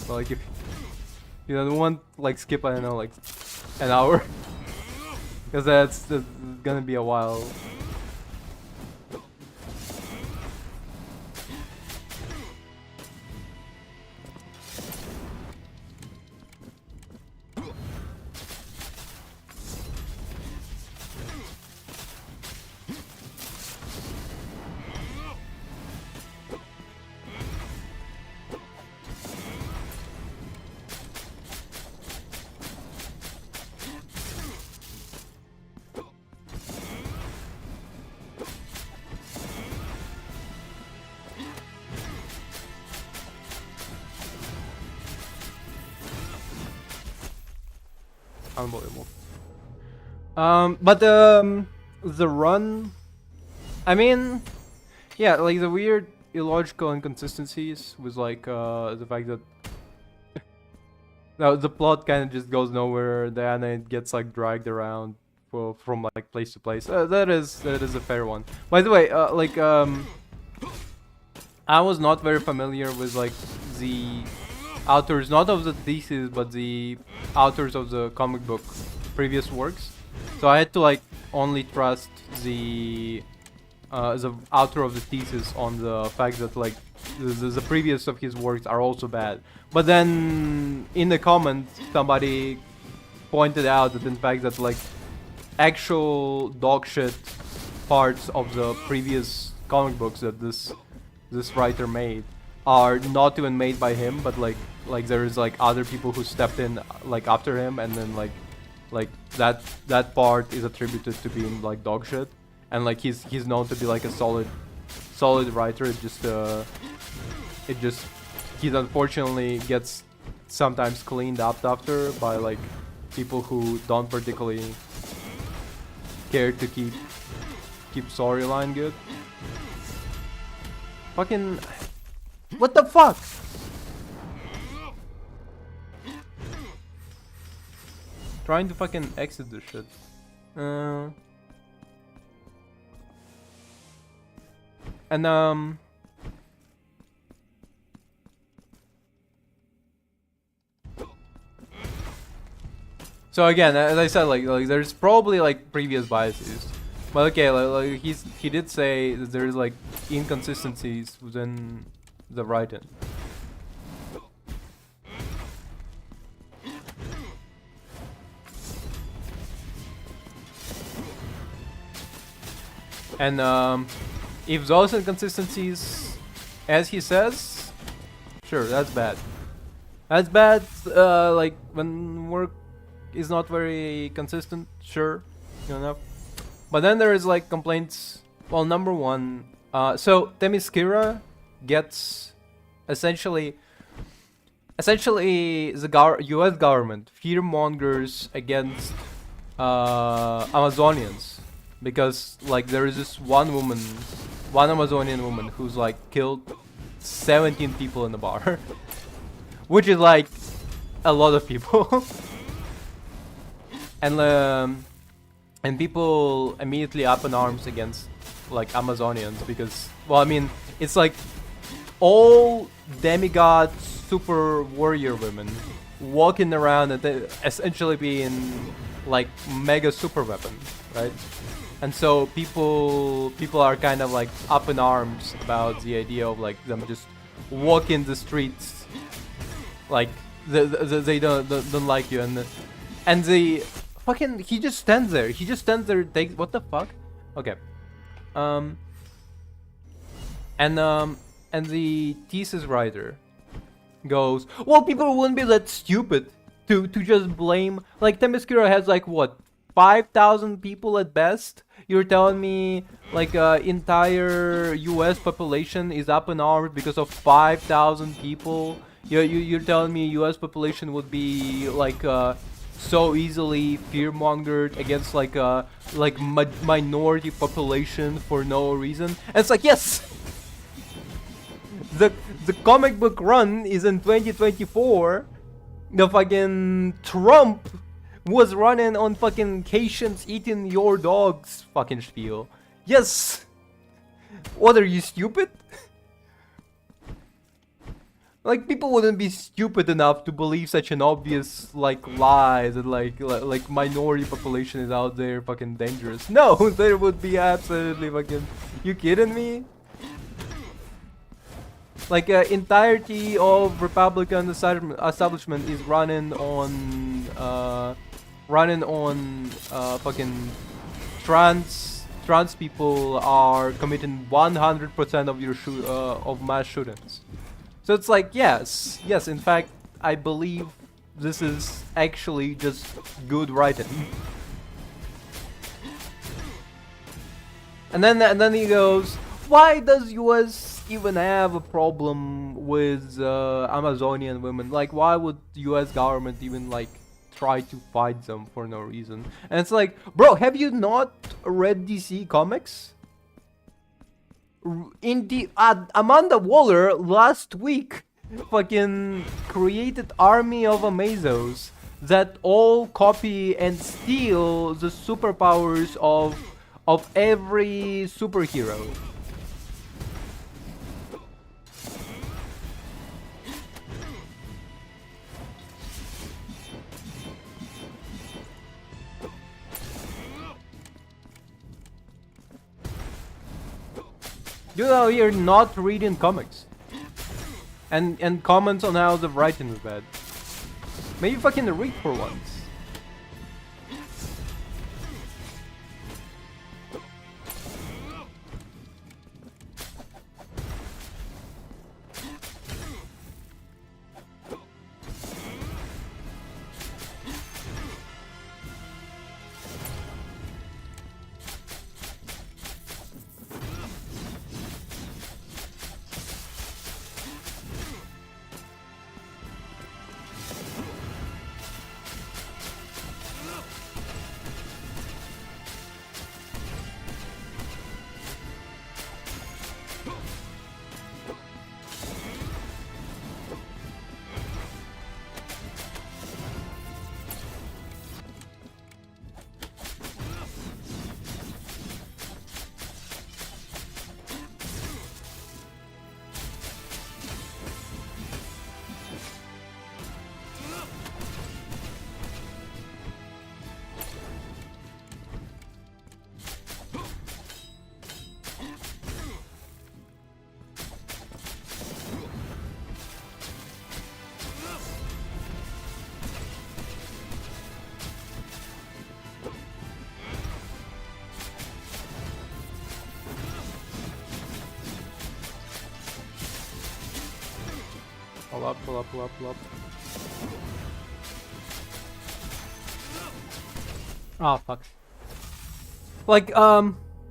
But like if you don't want like skip, I don't know, like an hour. Because that's gonna be a while. Unbelievable. But the run, I mean, yeah, like the weird illogical inconsistencies was like the fact that the plot kind of just goes nowhere. Diana gets like dragged around from like place to place. That is a fair one. By the way, I was not very familiar with like the authors, not of the thesis, but the authors of the comic book previous works. So I had to like only trust the author of the thesis on the fact that like the previous of his works are also bad. But then in the comments, somebody pointed out that in fact that like actual dog shit parts of the previous comic books that this writer made are not even made by him, but like there's like other people who stepped in like after him, and then like that part is attributed to being like dog shit, and like he's known to be like a solid writer. It just he unfortunately gets sometimes cleaned up after by like people who don't particularly care to keep storyline good. Fucking what the fuck? Trying to fucking exit this shit. And so again, as I said, like there's probably like previous biases, but okay, like he did say that there's like inconsistencies within the writing. And if those inconsistencies, as he says, sure, that's bad. That's bad. Like when work is not very consistent, sure, good enough. But then there is like complaints. Well, number one, so Themyscira gets essentially the U.S. government fearmongers against Amazonians because like there is this one Amazonian woman who's like killed 17 people in the bar, which is like a lot of people, and people immediately up in arms against like Amazonians because, well, I mean, it's like all demigod super warrior women walking around and they essentially being like mega super weapon, right? And so people are kind of like up in arms about the idea of like them just walking the streets, like they don't like you, and the fucking he just stands there. Takes what the fuck? Okay, and the thesis writer goes, well, people wouldn't be that stupid to just blame. Like Themyscira has like what, 5,000 people at best. You're telling me like entire U.S. population is up in arms because of 5,000 people? You're telling me U.S. population would be like so easily fearmongered against like minority population for no reason? And it's like, yes. The comic book run is in 2024. The fucking Trump was running on fucking Haitians eating your dogs fucking spiel. Yes. What, are you stupid? Like, people wouldn't be stupid enough to believe such an obvious like lie that like minority population is out there fucking dangerous. No, there would be absolutely fucking. You kidding me? Like entirety of Republican establishment is running on fucking trans people are committing 100% of your of mass shootings. So it's like, yes, in fact, I believe this is actually just good writing. And then he goes, why does US even have a problem with Amazonian women? Like, why would US government even like try to fight them for no reason? And it's like, bro, have you not read DC comics? In the Amanda Waller last week fucking created army of Amazos that all copy and steal the superpowers of every superhero. You know, you're not reading comics. And comments on how the writing is bad. Maybe fucking read for once. pull up, pull up, pull up. Oh fuck. Like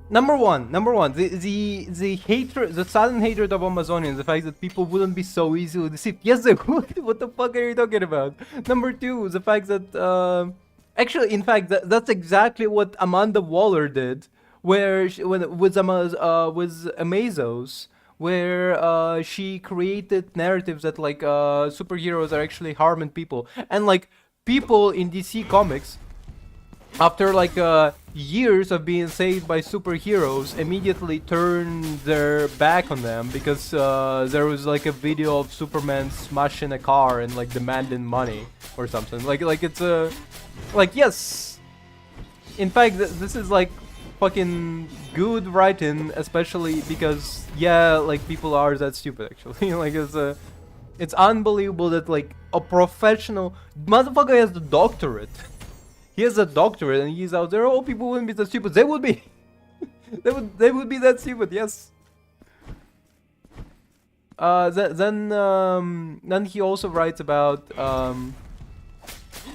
number one, the hatred, the sudden hatred of Amazonians, the fact that people wouldn't be so easily deceived. Yes, they would. What the fuck are you talking about? Number two, the fact that actually, in fact, that's exactly what Amanda Waller did, where with Amazos, where she created narratives that like superheroes are actually harming people, and like people in DC Comics after like years of being saved by superheroes immediately turn their back on them because there was like a video of Superman smashing a car and like demanding money or something. Like it's a like yes. In fact, this is like fucking good writing, especially because yeah, like people are that stupid actually. Like it's unbelievable that like a professional motherfucker has a doctorate. He has a doctorate and he's out there. Oh, people wouldn't be that stupid. They would be. They would be that stupid. Yes. Then he also writes about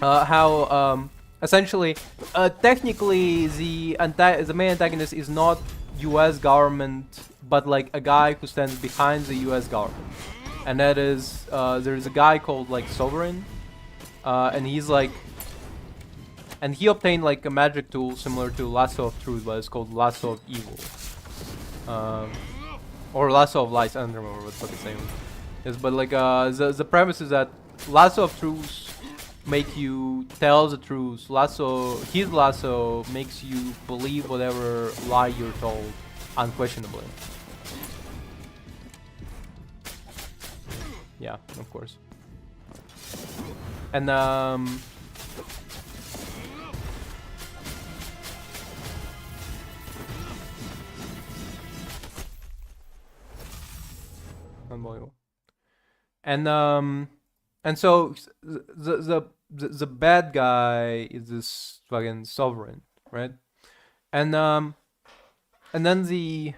how essentially technically the main antagonist is not U.S. government, but like a guy who stands behind the U.S. government, and that is there's a guy called like Sovereign, and he's like. And he obtained like a magic tool similar to Lasso of Truth, but it's called Lasso of Evil. Or Lasso of Lies, I don't remember what the fuck it's saying. Yes, but like the premise is that Lasso of Truth make you tell the truth. His lasso makes you believe whatever lie you're told, unquestionably. Yeah, of course. And unbelievable. And so the bad guy is this fucking Sovereign, right? And then the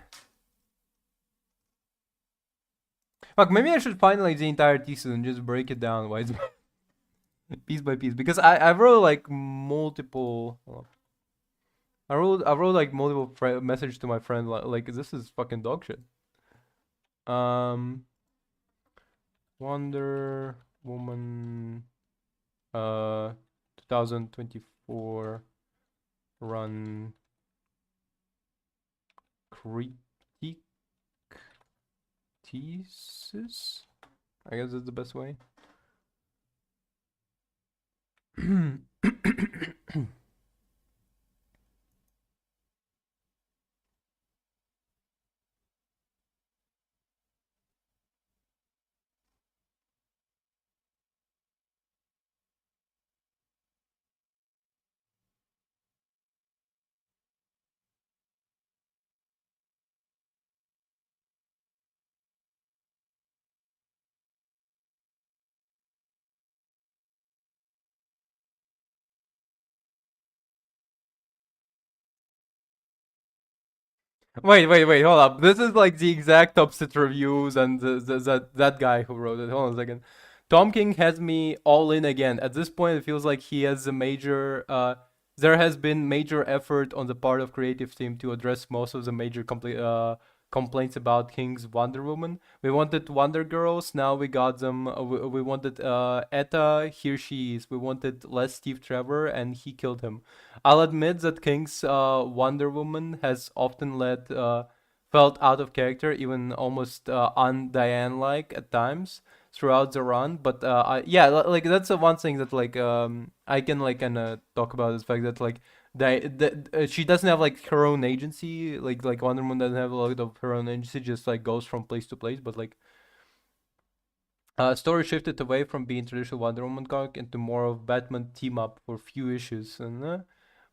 fuck, maybe I should find like the entire thesis and just break it down piece by piece, because I wrote like multiple. I wrote like multiple messages to my friend like this is fucking dog shit. Wonder Woman 2024 run critique thesis. I guess that's the best way. Wait, hold up. This is like the exact opposite reviews and that guy who wrote it. Hold on a second. Tom King has me all in again. At this point, it feels like he has a major. There has been major effort on the part of creative team to address most of the major complaints about King's Wonder Woman. We wanted Wonder Girls, now we got them. We wanted Etta, here she is. We wanted less Steve Trevor, and he killed him. I'll admit that King's Wonder Woman has often felt out of character, even almost un-Diane-like at times throughout the run. But yeah, like that's the one thing that like I can like kind of talk about is the fact that like she doesn't have like her own agency. Like Wonder Woman doesn't have a lot of her own agency. Just like goes from place to place. But like story shifted away from being traditional Wonder Woman comic into more of Batman team up for few issues. And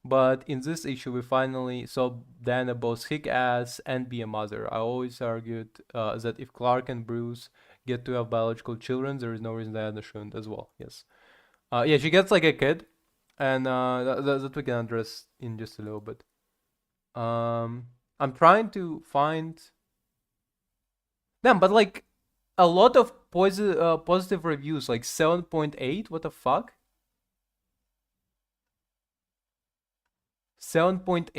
but in this issue, we finally saw Diana both kick ass and be a mother. I always argued that if Clark and Bruce get to have biological children, there is no reason Diana shouldn't as well. Yes. Yeah, she gets like a kid, and that we can address in just a little bit. I'm trying to find them, but like, a lot of positive reviews, like 7.8. What the fuck? 7.8.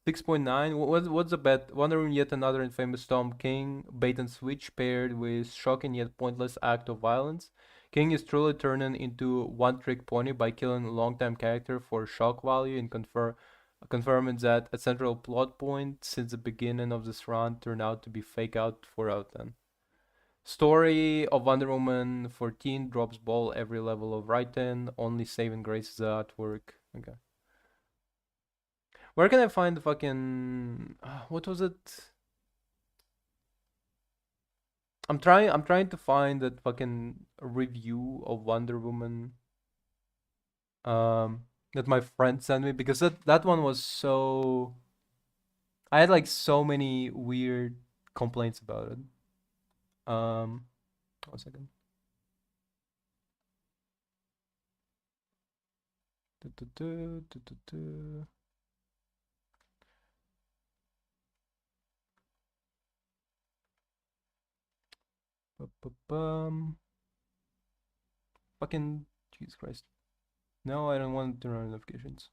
6.9. What's the bet? Wonder Woman, yet another infamous Tom King bait and switch paired with shocking yet pointless act of violence. King is truly turning into one-trick pony by killing a long-time character for shock value and confirming that a central plot point since the beginning of this run turned out to be fake out 4 out of 10. Story of Wonder Woman 14 drops ball every level of writing. Only saving grace is the artwork. Okay. Where can I find the fucking what was it? I'm trying to find that fucking review of Wonder Woman that my friend sent me, because that one was so, I had like so many weird complaints about it. Um 1 second. Du-du-du. Ba-ba-bum. Fucking Jesus Christ. No, I don't want to turn on notifications.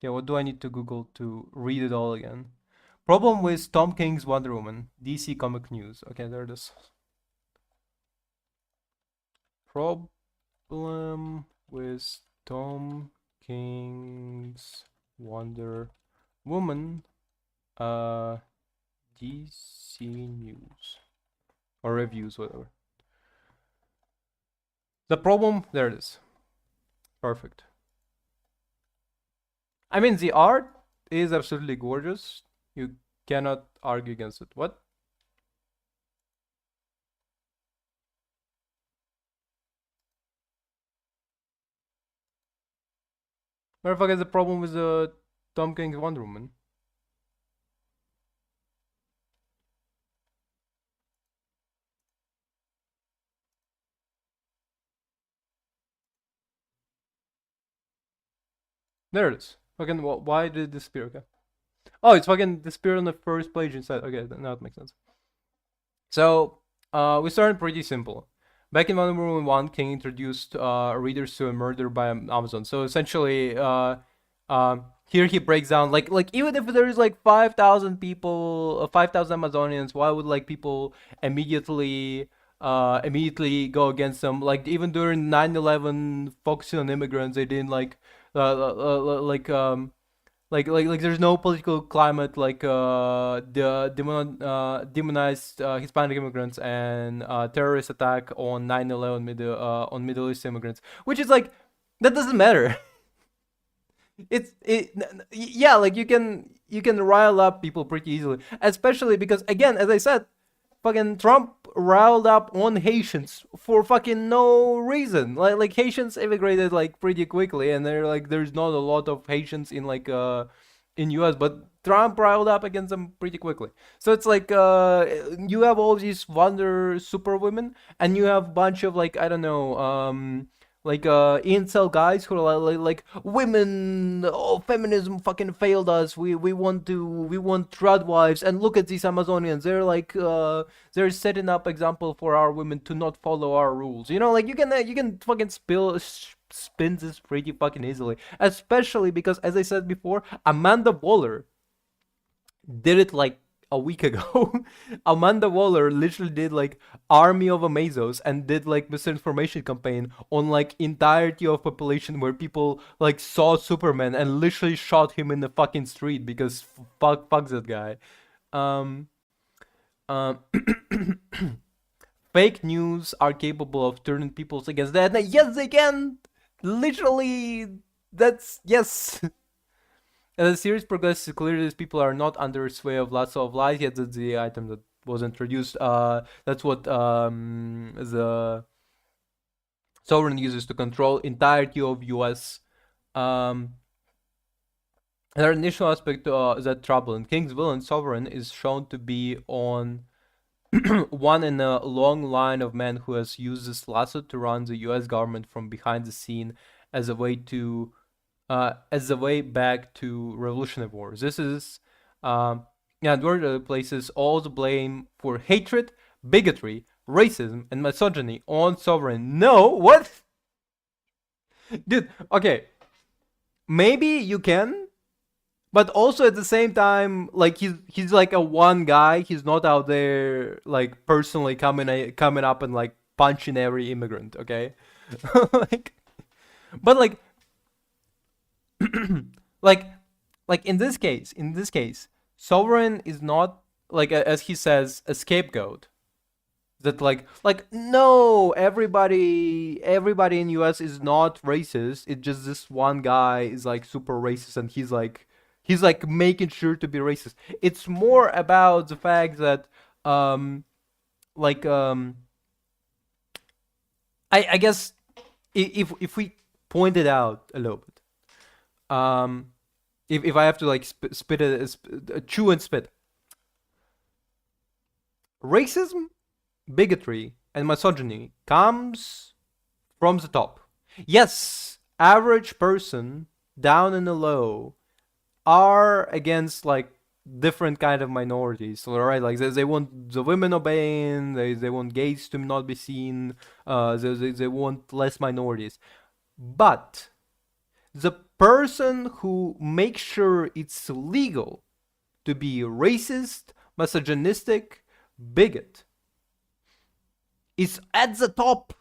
Yeah, what do I need to Google to read it all again? Problem with Tom King's Wonder Woman. DC Comic News. Okay, there it is. Problem with Tom King's Wonder Woman. DC News. Or reviews, whatever. The problem, there it is. Perfect. I mean, the art is absolutely gorgeous. You cannot argue against it. What? Where the fuck is the problem with the Tom King's Wonder Woman? There it is. Fucking, why did it disappear? Okay. Oh, it's fucking disappeared on the first page inside. Okay, now it makes sense. So, we started pretty simple. Back in Wonder Woman 1, King introduced readers to a murder by Amazon. So essentially, here he breaks down, like even if there's like 5,000 people, 5,000 Amazonians, why would like people immediately go against them? Like even during 9/11, focusing on immigrants, they didn't like there's no political climate like demonized Hispanic immigrants and terrorist attack on 9/11 on Middle East immigrants, which is like, that doesn't matter. Yeah, like you can rile up people pretty easily, especially because, again, as I said, fucking Trump riled up on Haitians for fucking no reason. Like Haitians immigrated like pretty quickly, and they're like, there's not a lot of Haitians in like in US, but Trump riled up against them pretty quickly. So it's like you have all these wonder super women, and you have a bunch of like, I don't know, like incel guys who are like women, oh, feminism fucking failed us, we want trad wives, and look at these Amazonians, they're like they're setting up example for our women to not follow our rules, like you can fucking spin this pretty fucking easily, especially because, as I said before, Amanda Waller did it like a week ago. Amanda Waller literally did like Army of Amazos and did like misinformation campaign on like entirety of population, where people like saw Superman and literally shot him in the fucking street because fuck that guy. Um, um, Fake news are capable of turning people against that. Yes, they can. Literally, that's yes. As the series progresses, it's clear these people are not under sway of lots of lies. Yet that's the item that was introduced. That's what the sovereign uses to control entirety of US. Another initial aspect that trouble in King's villain Sovereign is shown to be on one in a long line of men who has used this lasso to run the US government from behind the scene as a way to as a way back to Revolutionary Wars. This is, yeah, Edward places all the blame for hatred, bigotry, racism, and misogyny on Sovereign. No, what? Dude, okay, maybe you can, but also at the same time, like he's like a one guy. He's not out there like personally coming up and like punching every immigrant. Okay, like, but like like in this case, Sovereign is not like as he says a scapegoat. That like no, everybody in US is not racist. It's just this one guy is like super racist and he's like making sure to be racist. It's more about the fact that um like I guess if we point it out a little bit, if I have to like spit it, chew and spit, racism, bigotry, and misogyny comes from the top. Yes, average person down in the low are against like different kind of minorities. So right, like they want the women obeying, they want gays to not be seen, they want less minorities. But the person who makes sure it's legal to be racist, misogynistic, bigot is at the top.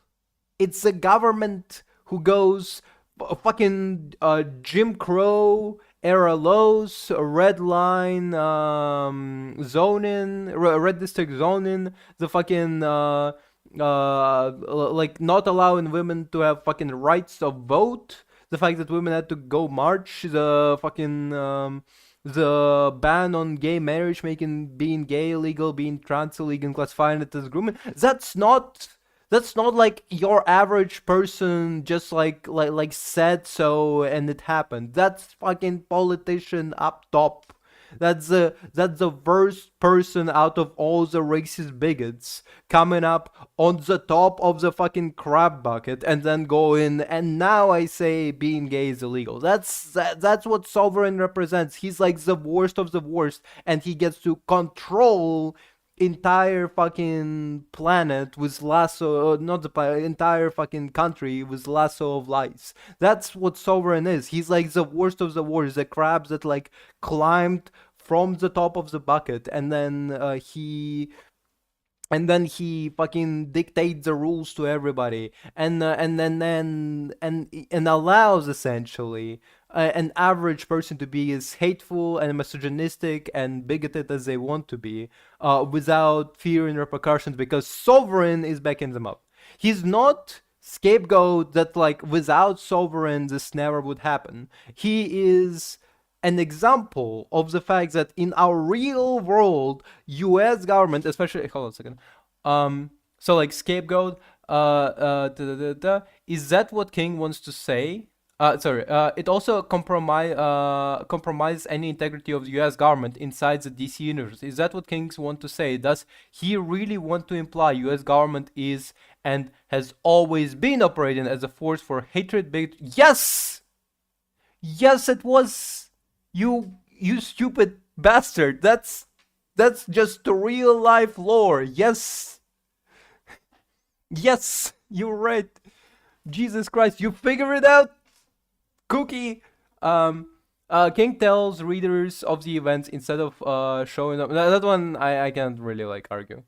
It's the government who goes fucking Jim Crow era lows, red line zoning, red district zoning, the fucking like not allowing women to have fucking rights of vote, the fact that women had to go march, the fucking the ban on gay marriage, making being gay illegal, being trans illegal, and classifying it as grooming. That's not like your average person just like said so and it happened. That's fucking politician up top. That's the worst person out of all the racist bigots coming up on the top of the fucking crab bucket and then going and now I say being gay is illegal. That's what Sovereign represents. He's like the worst of the worst and he gets to control entire fucking planet with lasso, not the entire fucking country with lasso of lice. That's what Sovereign is. He's like the worst of the worst, the crabs that like climbed from the top of the bucket and then he fucking dictates the rules to everybody and allows essentially an average person to be as hateful and misogynistic and bigoted as they want to be without fearing repercussions because Sovereign is backing them up. He's not scapegoat that like without Sovereign this never would happen. He is an example of the fact that in our real world, U.S. government, especially hold on a second, so like scapegoat, is that what King wants to say? Sorry, it also compromises any integrity of the U.S. government inside the DC universe. Is that what Kings want to say? Does he really want to imply U.S. government is and has always been operating as a force for hatred? Yes, yes, it was. You stupid bastard. That's just the real life lore. Yes. Yes, you're right. Jesus Christ, you figure it out, Cookie. King tells readers of the events instead of showing up. That one I can't really like argue.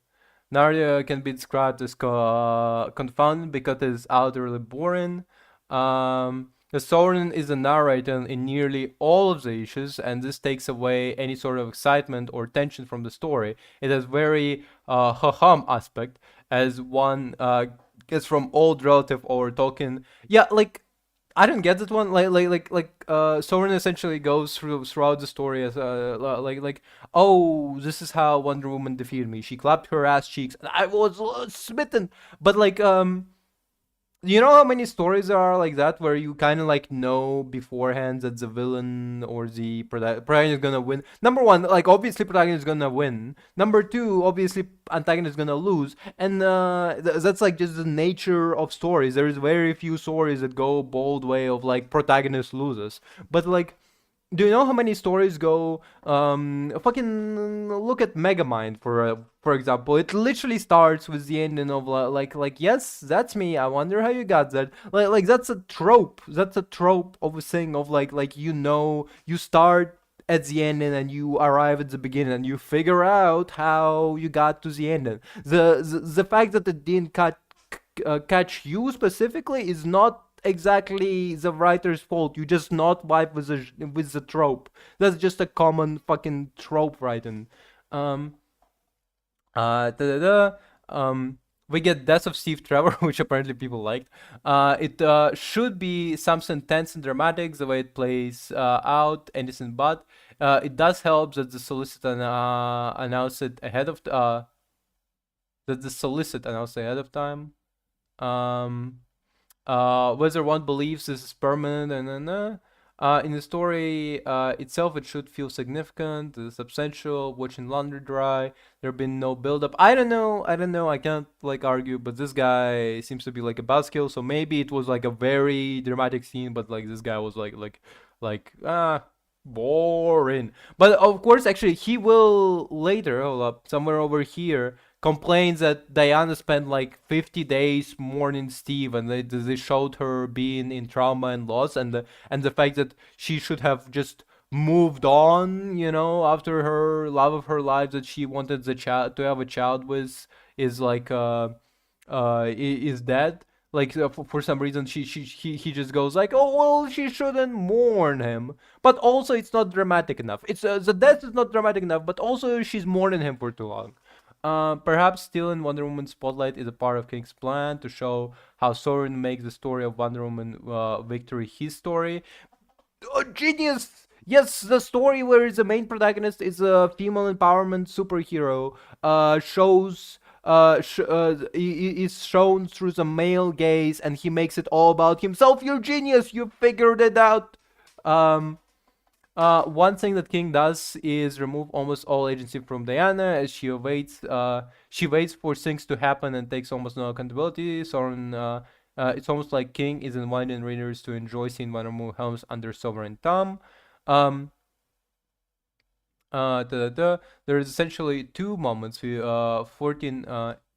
Narnia can be described as confounding because it's utterly boring. The Sovereign is the narrator in nearly all of the issues, and this takes away any sort of excitement or tension from the story. It has very ha-hum aspect, as one gets from old relative or Tolkien. Yeah, like I don't get that one. Soren essentially goes throughout the story as oh, this is how Wonder Woman defeated me. She clapped her ass cheeks, and I was smitten. But You know how many stories there are like that where you kind of like know beforehand that the villain or the protagonist is gonna win. Number one, like obviously protagonist is gonna win. Number two, obviously antagonist is gonna lose, and that's like just the nature of stories. There is very few stories that go bold way of like protagonist loses, but like do you know how many stories go? Fucking look at Megamind for example. It literally starts with the ending of like yes, that's me. I wonder how you got that. Like that's a trope. That's a trope of a thing of like you know you start at the ending and you arrive at the beginning and you figure out how you got to the ending. The fact that it didn't catch you specifically is not exactly the writer's fault. You just not vibe with the trope. That's just a common fucking trope writing. Um, da, da, da. We get Death of Steve Trevor, which apparently people liked. It should be something tense and dramatic, the way it plays out, innocent, but it does help that the solicit announced it ahead of time. Um, whether one believes this is permanent and in the story itself, it should feel significant, substantial, watching laundry dry. There been no build up. I don't know. I can't like argue, but this guy seems to be like a buzzkill. So maybe it was like a very dramatic scene, but like this guy was like boring. But of course, actually, he will later. Hold up, somewhere over here complains that Diana spent like 50 days mourning Steve, and they showed her being in trauma and loss, and the fact that she should have just moved on, after her love of her life that she wanted the child to have a child with is like is dead. Like for some reason he just goes like, oh well, she shouldn't mourn him, but also it's not dramatic enough. It's the death is not dramatic enough, but also she's mourning him for too long. Perhaps stealing Wonder Woman's spotlight is a part of King's plan to show how Soren makes the story of Wonder Woman victory his story. Oh, genius! Yes, the story where the main protagonist is a female empowerment superhero shows is shown through the male gaze, and he makes it all about himself. You're genius. You figured it out. Um, one thing that King does is remove almost all agency from Diana as she awaits. She waits for things to happen and takes almost no accountability. Soren, it's almost like King is inviting readers to enjoy seeing Wonder Woman helms under sovereign thumb. Um, There is essentially two moments, 14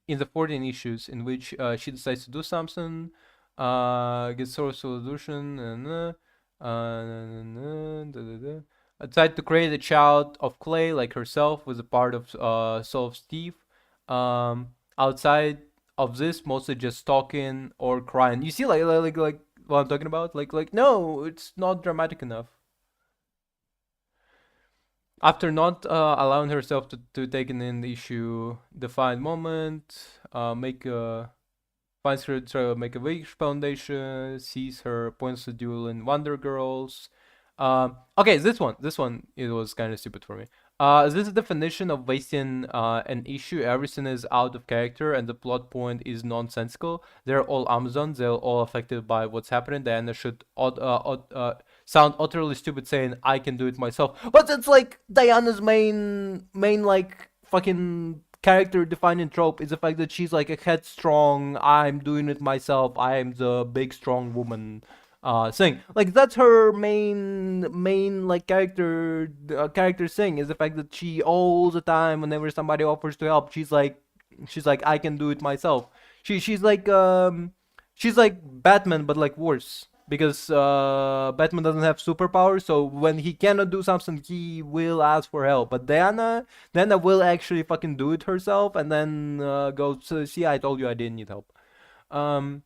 in the 14 issues in which she decides to do something, gets sort of solution, and tried to create a child of clay like herself was a part of Soul of Steve. Outside of this, mostly just talking or crying. You see, like what I'm talking about? Like no, it's not dramatic enough. After not allowing herself to take in the issue, defined moment, finds her to make a weak foundation, sees her points to duel in Wonder Girls. Okay, this one, it was kind of stupid for me. This definition of wasting an issue, everything is out of character and the plot point is nonsensical. They're all Amazons, they're all affected by what's happening. Diana should sound utterly stupid saying I can do it myself. But it's like Diana's main like fucking character defining trope is the fact that she's like a headstrong, I'm doing it myself, I am the big strong woman thing. Like that's her main like character thing is the fact that she all the time whenever somebody offers to help, she's like I can do it myself. She's like Batman but like worse because Batman doesn't have superpowers, so when he cannot do something, he will ask for help. But Diana will actually fucking do it herself, and then go. So see, I told you I didn't need help. Um,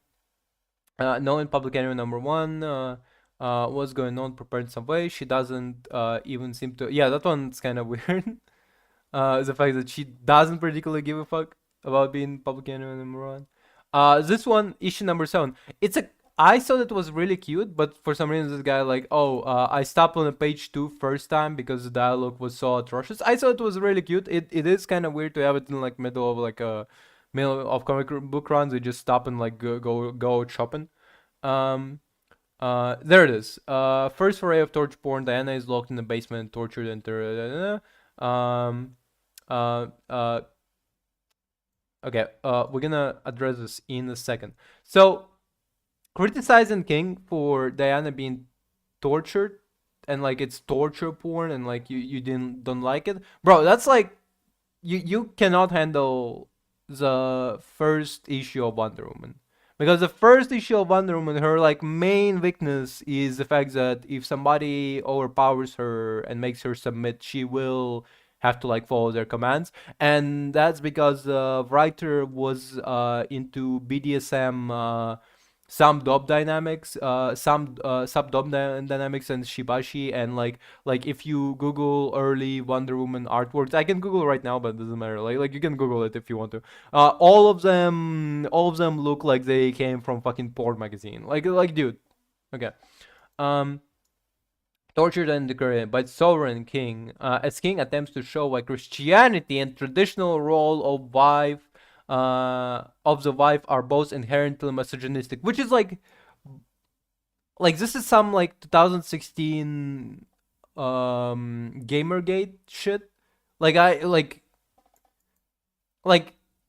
Knowing public enemy number one, what's going on, prepared in some way. She doesn't even seem to. Yeah, that one's kind of weird. The fact that she doesn't particularly give a fuck about being public enemy number one. This one, issue number 7. I thought it was really cute, but for some reason this guy like, oh, I stopped on the page 2 first time because the dialogue was so atrocious. I thought it was really cute. It is kind of weird to have it in like middle of like a middle of comic book runs, they just stop and like go shopping. Um, there it is. First foray of Torchborn. Diana is locked in the basement, tortured, and uh, uh, okay. We're gonna address this in a second. So, criticizing King for Diana being tortured and like it's torture porn and like you don't like it, bro. That's like you cannot handle the first issue of Wonder Woman. Because the first issue of Wonder Woman, her like main weakness is the fact that if somebody overpowers her and makes her submit, she will have to like follow their commands, and that's because the writer was into BDSM, some dub dynamics, some sub dub dynamics and shibashi, and like if you Google early Wonder Woman artworks, I can Google right now, but it doesn't matter. Like you can Google it if you want to. All of them look like they came from fucking porn magazine. Like dude, okay. Um, tortured and degraded by sovereign king, as king attempts to show why Christianity and traditional role of the wife are both inherently misogynistic, which is like this is some like 2016 Gamergate shit. Like I like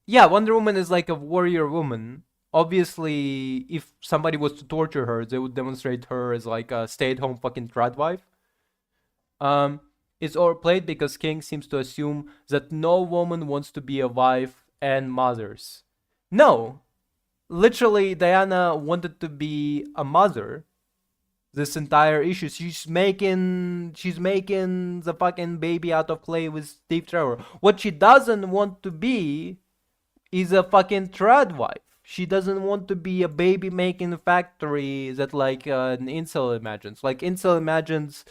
yeah, Wonder Woman is like a warrior woman. Obviously, if somebody was to torture her, they would demonstrate her as like a stay-at-home fucking trad wife. Um, it's overplayed because King seems to assume that no woman wants to be a wife and mothers. No, literally, Diana wanted to be a mother. This entire issue, she's making the fucking baby out of clay with Steve Trevor. What she doesn't want to be is a fucking trad wife. She doesn't want to be a baby making factory that like an incel imagines. Like incel imagines,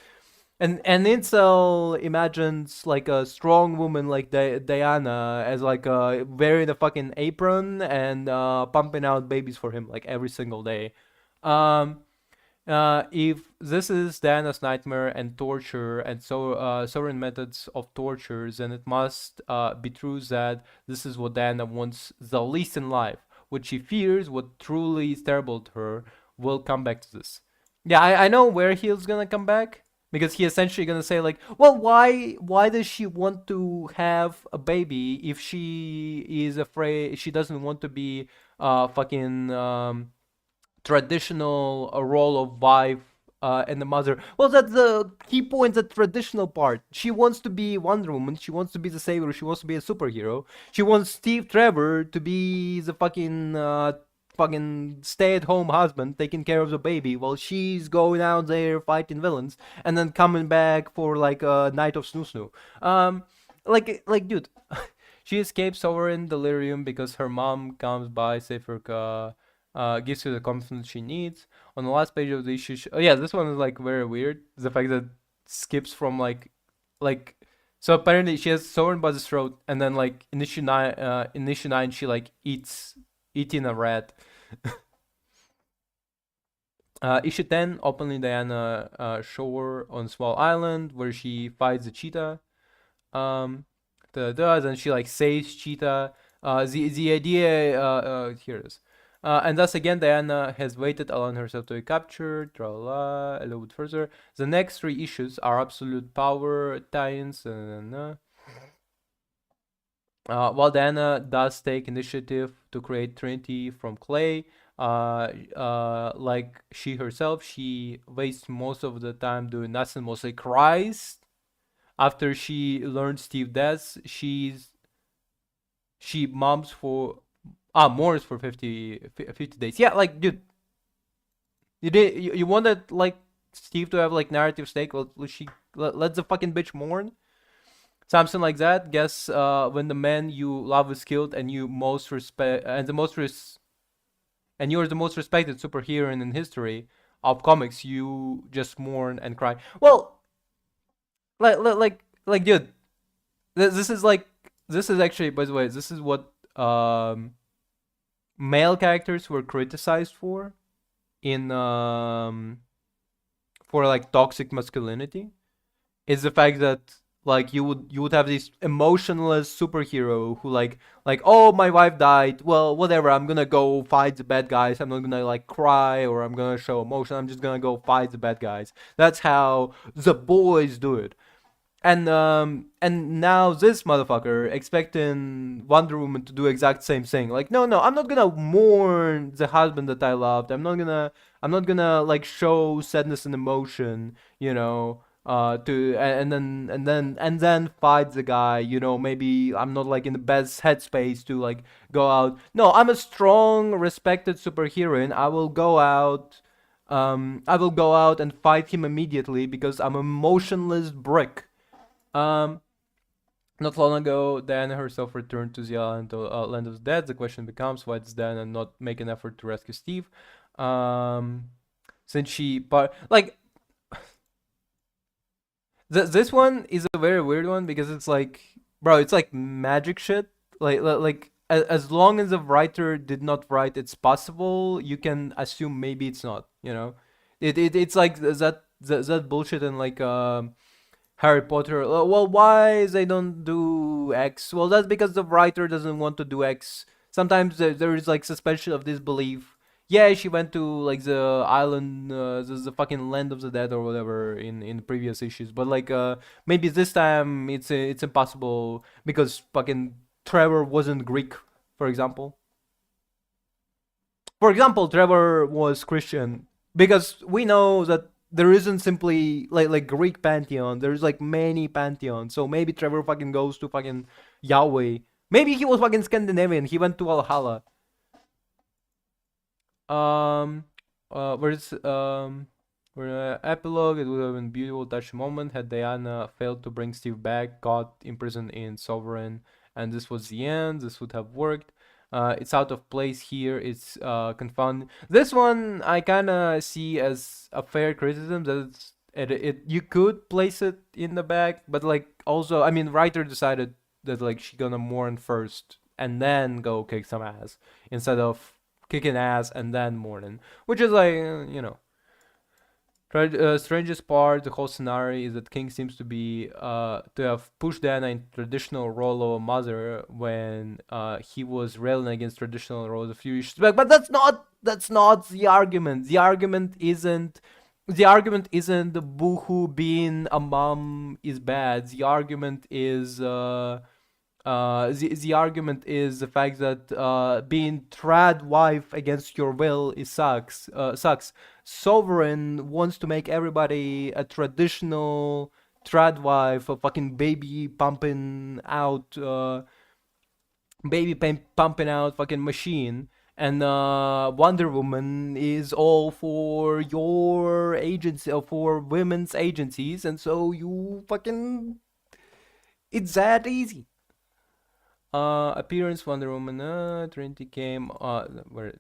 and incel imagines like a strong woman like Diana as like wearing a fucking apron and pumping out babies for him like every single day. Um, if this is Diana's nightmare and torture and so sovereign methods of torture, then it must be true that this is what Diana wants the least in life. What she fears, what truly is terrible to her, will come back to this. Yeah, I know where he's gonna come back because he essentially gonna say like, well, why does she want to have a baby if she is afraid she doesn't want to be fucking traditional role of wife and the mother. Well, that's the key point, the traditional part. She wants to be Wonder Woman. She wants to be the savior. She wants to be a superhero. She wants Steve Trevor to be the fucking stay-at-home husband taking care of the baby while she's going out there fighting villains and then coming back for like a night of snoo snoo. Like dude, she escapes over in delirium because her mom comes by, saves her gives her the confidence she needs. On the last page of the issue, oh yeah, this one is like very weird. The fact that skips from like so apparently she has Soren by the throat, and then like in issue 9 she like eating a rat. Issue 10, openly Diana shore on small island where she fights the cheetah. Then she like saves cheetah. The idea here it is. And thus again, Diana has waited, allowing herself to be captured. Tra la, a little bit further. The next 3 issues are absolute power tie-ins. While Diana does take initiative to create Trinity from clay, like she herself, she wastes most of the time doing nothing, mostly cries. After she learns Steve deaths, she moms for mourns for 50 days. Yeah, like dude, you wanted like Steve to have like narrative stake. Let the fucking bitch mourn. Something like that. Guess when the man you love is killed and you most respect and and you're the most respected superhero in history of comics, you just mourn and cry. Well, dude, this is like this is actually, by the way, this is what male characters were criticized in for like toxic masculinity, is the fact that Like you would have this emotionless superhero who like, oh, my wife died, well, whatever, I'm gonna go fight the bad guys, I'm not gonna like cry or I'm gonna show emotion, I'm just gonna go fight the bad guys. That's how the boys do it. And now this motherfucker expecting Wonder Woman to do exact same thing. Like, no, I'm not gonna mourn the husband that I loved. I'm not gonna like show sadness and emotion, to and then fight the guy. Maybe I'm not like in the best headspace to like go out. No, I'm a strong, respected superhero. I will go out and fight him immediately because I'm a motionless brick. um, Not long ago, Diana herself returned to the land of the dead. The question becomes, why does Diana not make an effort to rescue Steve? Um, since she, but like this one is a very weird one because it's like, bro, it's like magic shit. Like as long as the writer did not write it's possible, you can assume maybe it's not. It's like that bullshit and like Harry Potter. Well, why they don't do X? Well, that's because the writer doesn't want to do X. Sometimes there is like suspension of disbelief. Yeah, she went to like the island, the fucking land of the dead or whatever in previous issues. But like, maybe this time it's impossible because fucking Trevor wasn't Greek, for example. For example, Trevor was Christian because we know that there isn't simply like Greek pantheon. There's like many pantheons. So maybe Trevor fucking goes to fucking Yahweh. Maybe he was fucking Scandinavian. He went to Valhalla. Um, where's for epilogue, it would have been a beautiful touching moment had Diana failed to bring Steve back, got imprisoned in Sovereign, and this was the end. This would have worked. It's out of place here. It's confounding. This one I kind of see as a fair criticism that you could place it in the back, but like also, I mean, writer decided that like she gonna mourn first and then go kick some ass instead of kicking ass and then mourning, which is like strangest part, the whole scenario is that King seems to have pushed Diana in traditional role of a mother when he was railing against traditional roles a few issues back. But that's not the argument. The argument isn't the boohoo being a mom is bad. The argument is the fact that being trad wife against your will is sucks. Sovereign wants to make everybody a traditional trad wife, a fucking pumping out fucking machine. And Wonder Woman is all for your agency, for women's agencies, and so you fucking, it's that easy. Appearance Wonder Woman. Trinity came. Where?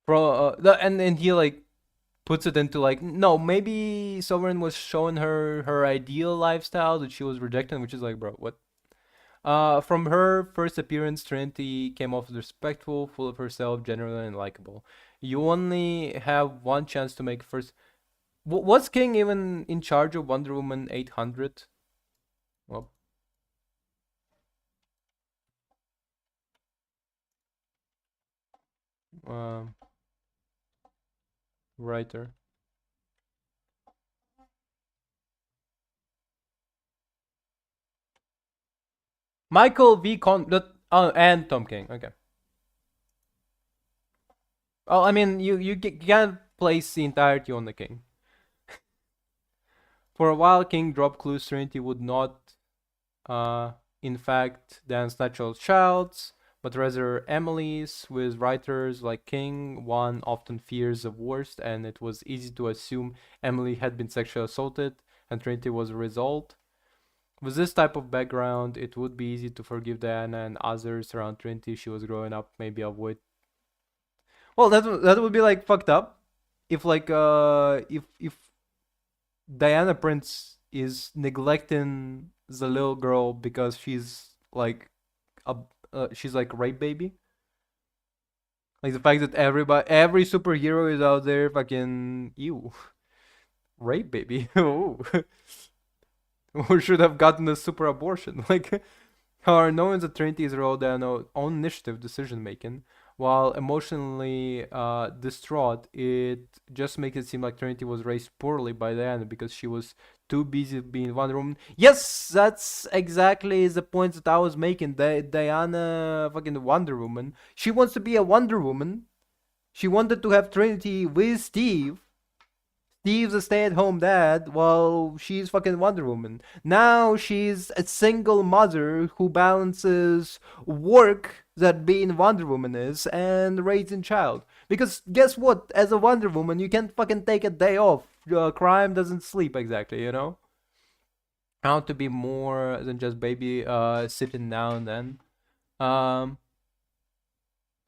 And he like puts it into like, no, maybe Sovereign was showing her ideal lifestyle that she was rejecting, which is like, bro, what? From her first appearance, Trinity came off as respectful, full of herself, generally and likable. You only have one chance to make first. Was King even in charge of Wonder Woman 800? Well, um, writer. Michael V. And Tom King. Okay. Well, I mean, you can't place the entirety on the King. For a while, King dropped clues Trinity would not, in fact, dance natural childs, but rather Emily's. With writers like King, one often fears the worst, and it was easy to assume Emily had been sexually assaulted, and Trinity was a result. With this type of background, it would be easy to forgive Diana and others around Trinity. She was growing up, maybe avoid. Well, that would be like fucked up, if like if Diana Prince is neglecting the little girl because a she's like rape baby. Like the fact that every superhero is out there fucking, ew, rape baby. Ooh. or should have gotten a super abortion. Like, our knowing that Trinity is role their own initiative decision making, while emotionally distraught, it just makes it seem like Trinity was raised poorly by Diana because she was too busy being Wonder Woman. Yes, that's exactly the point that I was making. Diana, fucking Wonder Woman, she wants to be a Wonder Woman. She wanted to have Trinity with Steve. Steve's a stay-at-home dad while she's fucking Wonder Woman. Now she's a single mother who balances work that being Wonder Woman is and raising child. Because guess what? As a Wonder Woman, you can't fucking take a day off. Crime doesn't sleep exactly, you know? How to be more than just baby sitting now and then. Um,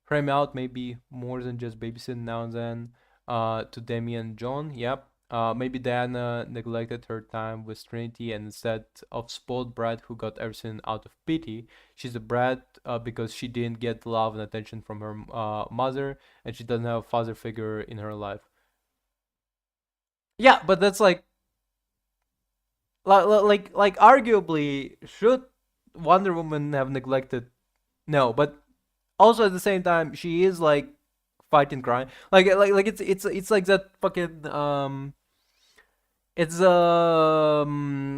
Frame out maybe more than just babysitting now and then. To Demi and John, yep. Maybe Diana neglected her time with Trinity, and instead of spoiled brat who got everything out of pity, she's a brat because she didn't get love and attention from her mother, and she doesn't have a father figure in her life. Yeah, but that's like arguably should Wonder Woman have neglected? No, but also at the same time she is like fighting crime. Like it's like that fucking it's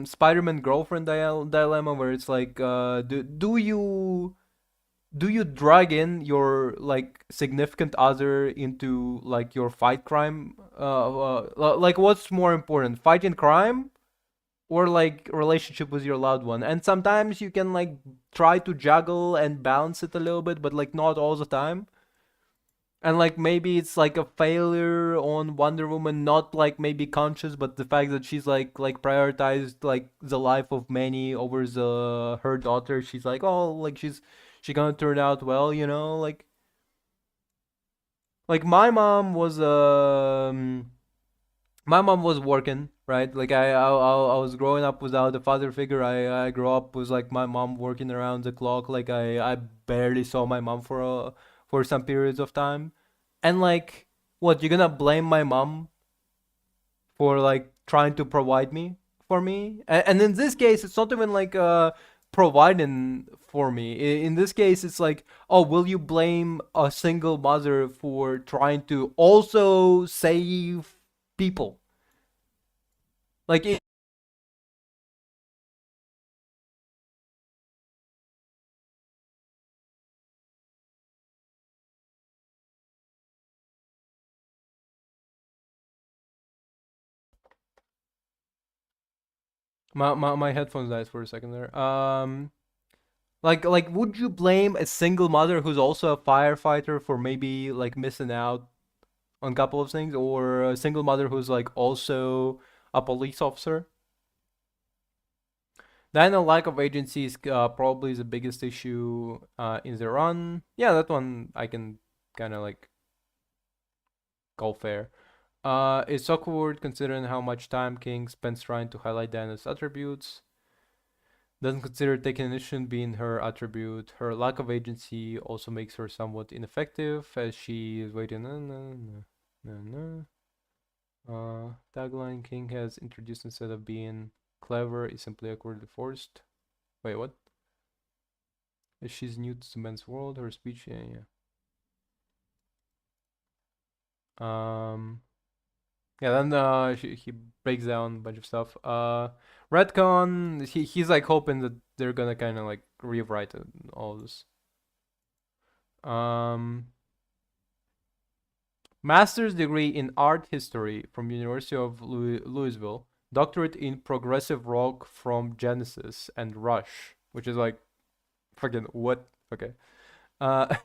Spider-Man girlfriend dilemma where it's like do you drag in your like significant other into like your fight crime like what's more important, fighting crime or like relationship with your loved one? And sometimes you can like try to juggle and balance it a little bit, but like not all the time. And like maybe it's like a failure on Wonder Woman, not like maybe conscious, but the fact that she's like prioritized like the life of many over the her daughter. She's like, oh, like she gonna turn out well, you know, like my mom was working, right? Like I was growing up without a father figure. I grew up with like my mom working around the clock. Like I barely saw my mom for some periods of time. And like, what, you're gonna blame my mom for like trying to provide me for me? And in this case, it's not even like providing for me. In this case, it's like, oh, will you blame a single mother for trying to also save people? Like my headphones died for a second there. Like would you blame a single mother who's also a firefighter for maybe like missing out on a couple of things, or a single mother who's like also a police officer? Then a lack of agency is probably the biggest issue in the run. Yeah, that one I can kind of like go fair. It's awkward considering how much time King spends trying to highlight Diana's attributes. Doesn't consider taking initiative being her attribute. Her lack of agency also makes her somewhat ineffective as she is waiting. Tagline King has introduced instead of being clever is simply awkwardly forced. Wait, what? She's new to the men's world. Her speech, yeah, yeah. Yeah, then he breaks down a bunch of stuff. Redcon, he's like hoping that they're gonna kind of like rewrite all this. Um, Master's degree in art history from University of Louisville. Doctorate in progressive rock from Genesis and Rush, which is like fucking what? Okay. Uh,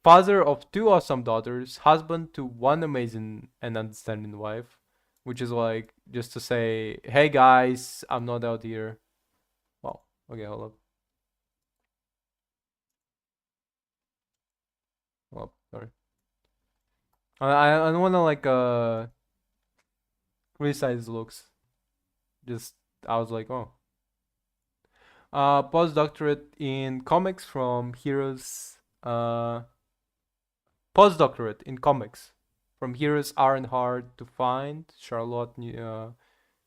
Father of two awesome daughters, husband to one amazing and understanding wife, which is like just to say, hey guys, I'm not out here. Well, okay, hold up. Hold up, sorry. I don't wanna like criticize looks. Just I was like, oh. Postdoctorate in comics from Heroes postdoctorate in comics from Heroes Aren't Hard to Find, Charlotte, New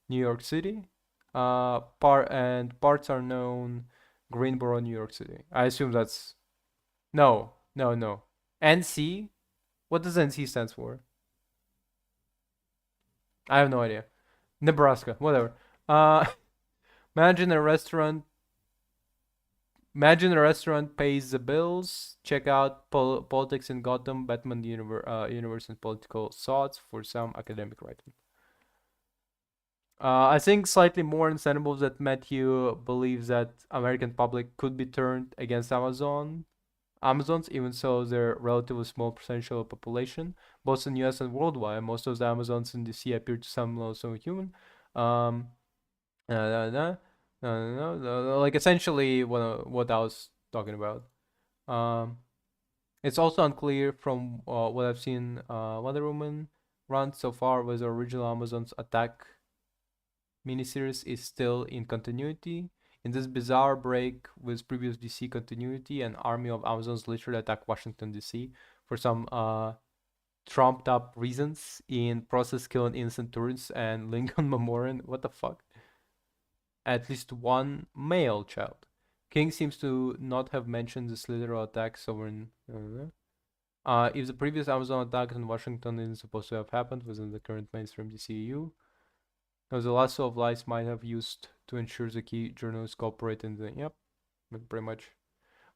York City. Parts are known. Greenboro, New York City. I assume that's no. NC. What does NC stands for? I have no idea. Nebraska. Whatever. Uh, imagine a restaurant. Imagine a restaurant pays the bills. Check out politics in Gotham, Batman the universe, and political thoughts for some academic writing. I think slightly more understandable that Matthew believes that American public could be turned against Amazons, even so they're relatively small percentage of the population, both in US and worldwide. Most of the Amazons in DC appear to some also human. Um, like essentially what I was talking about. Um, it's also unclear from what I've seen Wonder Woman run so far whether the original Amazons attack miniseries is still in continuity. In this bizarre break with previous DC continuity, an army of Amazons literally attack Washington DC for some trumped up reasons, in process killing innocent tourists and Lincoln Memorial. What the fuck? At least one male child. King seems to not have mentioned this literal attack sovereign. If the previous Amazon attack in Washington isn't supposed to have happened within the current mainstream DCU, the lasso of lies might have used to ensure the key journalists cooperate in the pretty much.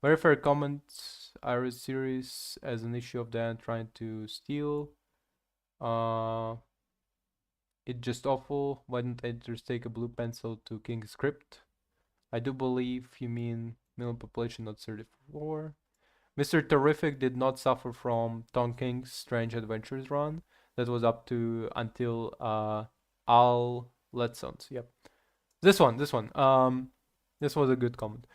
Very fair comments. Iris series as an issue of Dan trying to steal. It's just awful. Why didn't editors take a blue pencil to King's script? I do believe you mean million population, not 34. Mr. Terrific did not suffer from Tom King's Strange Adventures run. That was up to until Al Letsons. Yep. This one. This was a good comment.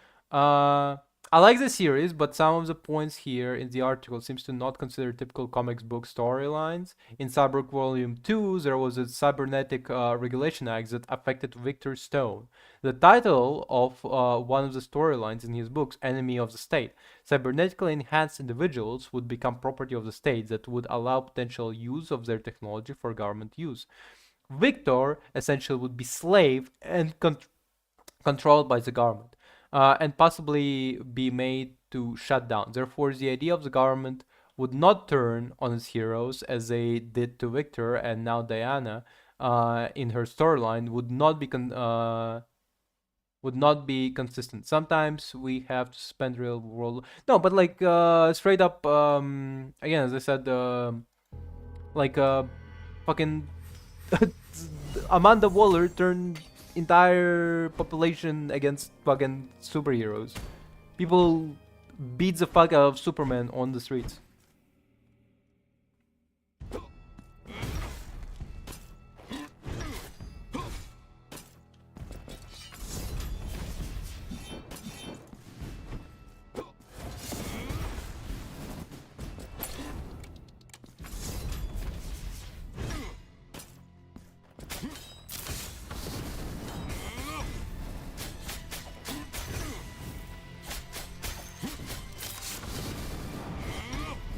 I like the series, but some of the points here in the article seems to not consider typical comics book storylines. In Cyborg Volume 2, there was a Cybernetic Regulation Act that affected Victor Stone. The title of one of the storylines in his books, Enemy of the State. Cybernetically enhanced individuals would become property of the state that would allow potential use of their technology for government use. Victor essentially would be slave and controlled by the government, and possibly be made to shut down. Therefore, the idea of the government would not turn on its heroes as they did to Victor, and now Diana in her storyline would not be consistent. Sometimes we have to spend real world. No, but like straight up, again, as I said, like fucking Amanda Waller turned entire population against fucking superheroes. People beat the fuck out of Superman on the streets.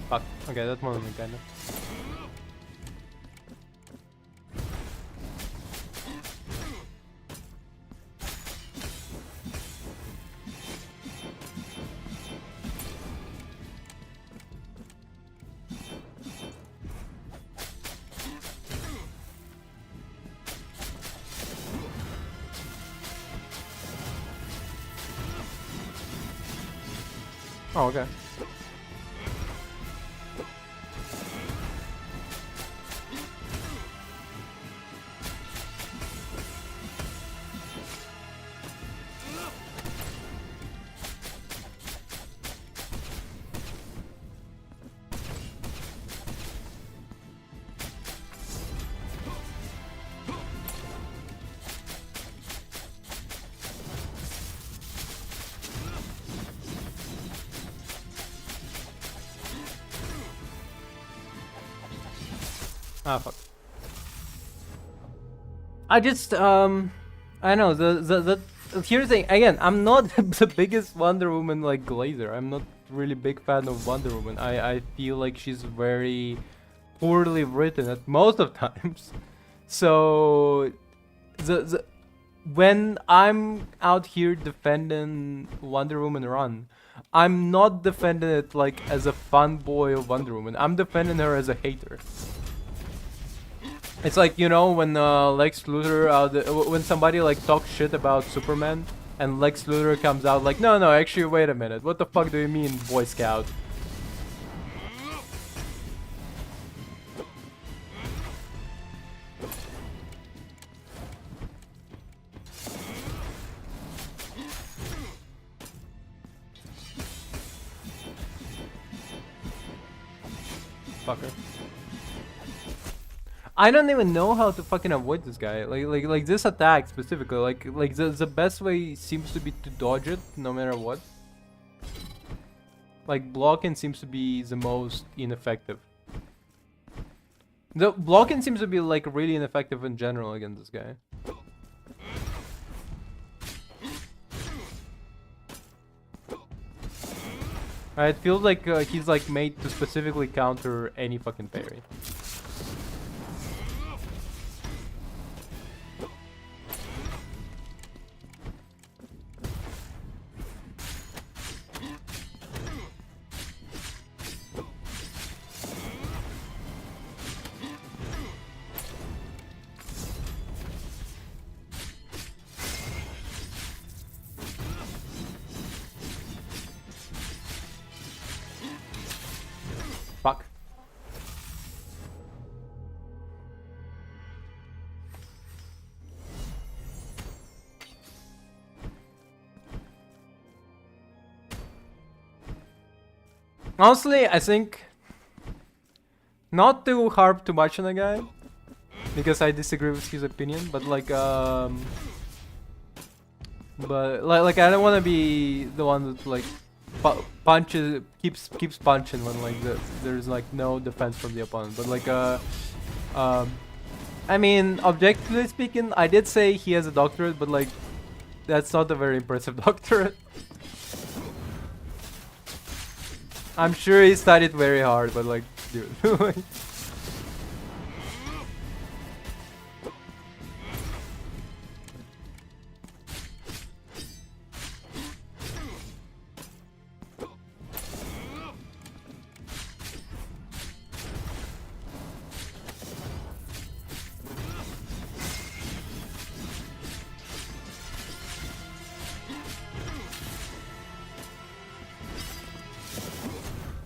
Fuck. Okay, that's more than kind of. Oh, okay. Ah, fuck. I just I know the here's the thing. Again, I'm not the biggest Wonder Woman like glazer. I'm not really big fan of Wonder Woman. I feel like she's very poorly written at most of times. So the when I'm out here defending Wonder Woman Run, I'm not defending it like as a fanboy of Wonder Woman. I'm defending her as a hater. It's like, you know, when Lex Luthor, when somebody like talks shit about Superman, and Lex Luthor comes out like, no, actually, wait a minute. What the fuck do you mean, Boy Scout? Fucker. I don't even know how to fucking avoid this guy. Like this attack specifically. Like the best way seems to be to dodge it, no matter what. Like blocking seems to be the most ineffective. The blocking seems to be like really ineffective in general against this guy. It feels like he's like made to specifically counter any fucking parry. Fuck. Honestly, I think not to harp too much on the guy, because I disagree with his opinion, but like I don't want to be the one that like punches keeps punching when like there's like no defense from the opponent. But like I mean, objectively speaking, I did say he has a doctorate, but like that's not a very impressive doctorate. I'm sure he studied very hard, but like, dude.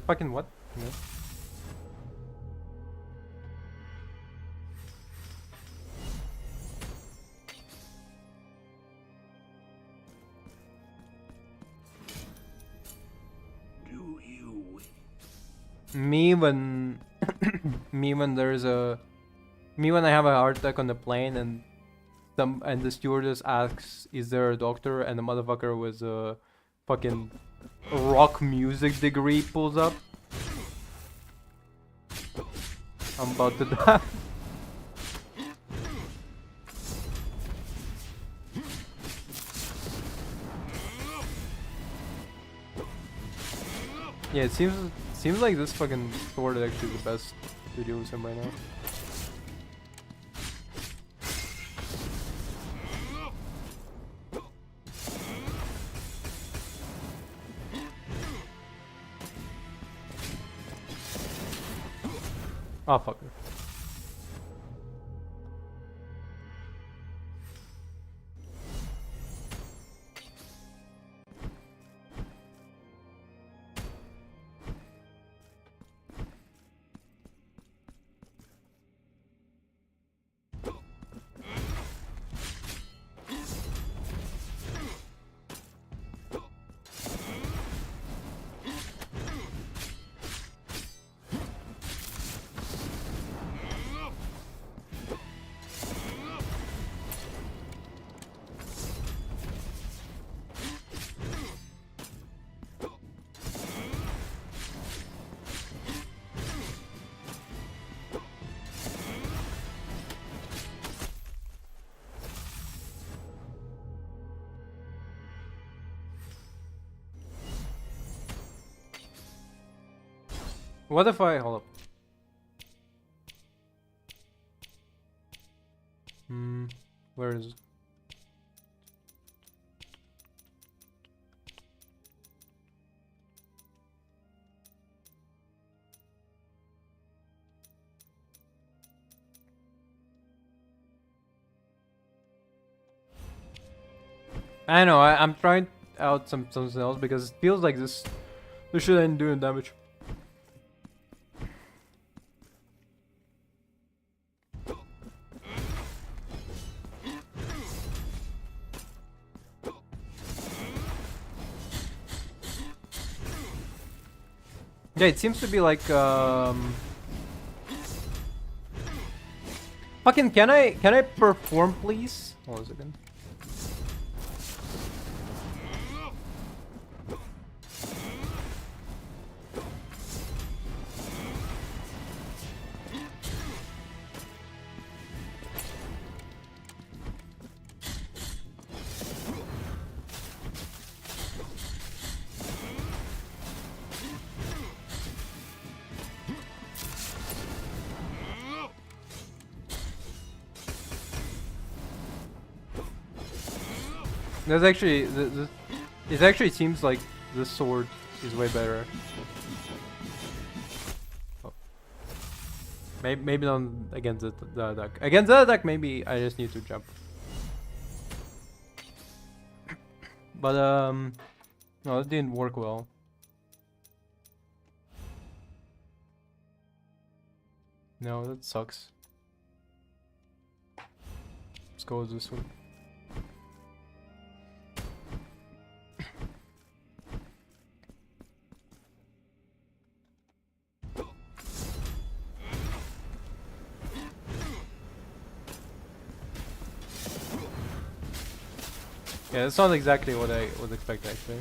Fucking what? No.
Do you?
Me when me when there's a me when I have a heart attack on the plane and the stewardess asks, "Is there a doctor?" and the motherfucker with a fucking rock music degree pulls up. I'm about to die. Yeah, it seems like this fucking sword is actually the best to deal with him right now. Oh, fucker. What if I hold up? Where is it? I know, I'm trying out something else because it feels like this shouldn't do damage. Yeah, it seems to be like fucking can I perform please? Hold on a second. There's actually it actually seems like this sword is way better. Oh. Maybe not against the attack. Against the attack, maybe I just need to jump. But no, it didn't work well. No, that sucks. Let's go with this one. Yeah, that's not exactly what I would expect actually.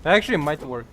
That actually might work.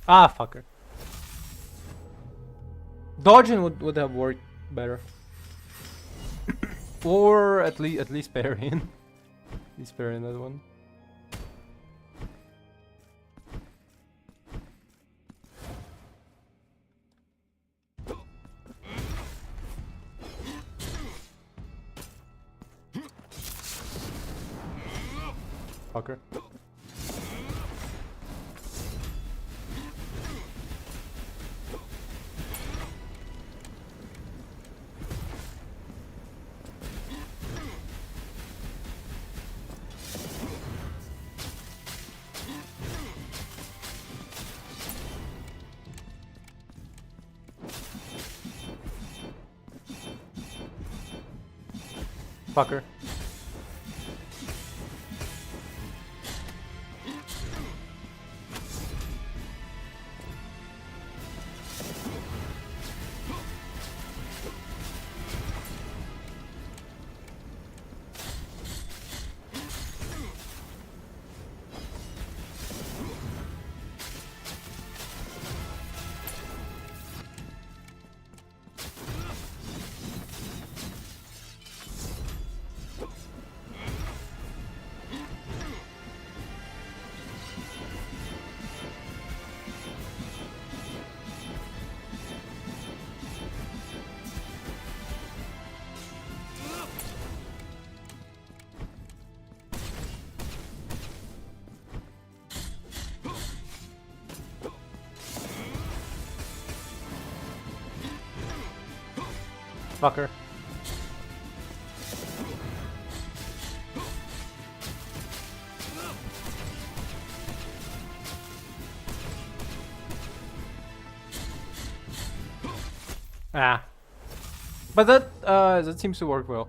Ah, fucker. Dodging would have worked better. Or at least parrying. At least parrying that one. Fucker. Fucker. Fucker. Ah. But that seems to work well.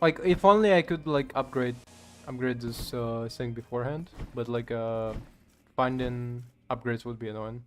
Like if only I could like upgrade this thing beforehand, but like finding upgrades would be annoying.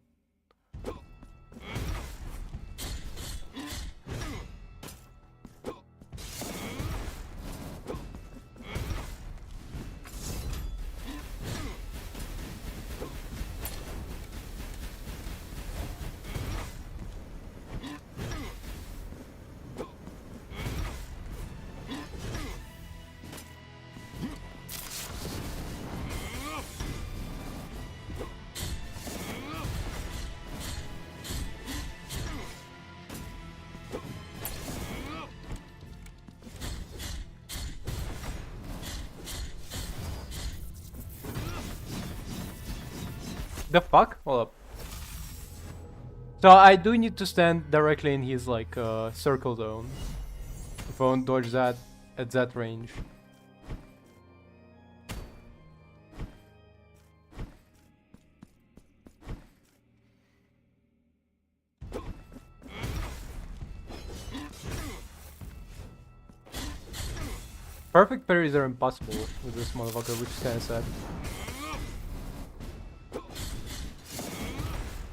The fuck? Hold up. So I do need to stand directly in his like circle zone. If I won't dodge that at that range. Perfect parries are impossible with this motherfucker, which is kinda sad.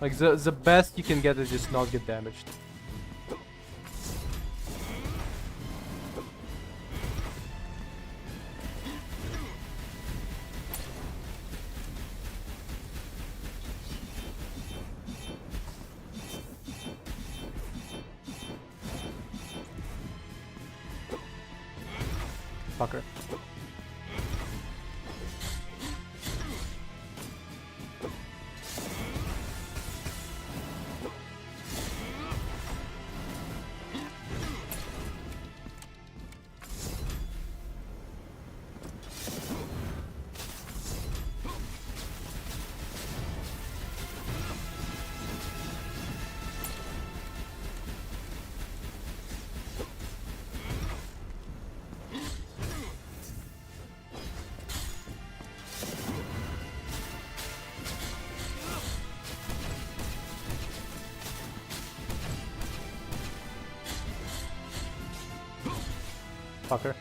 Like the best you can get is just not get damaged. Fucker. Fucker.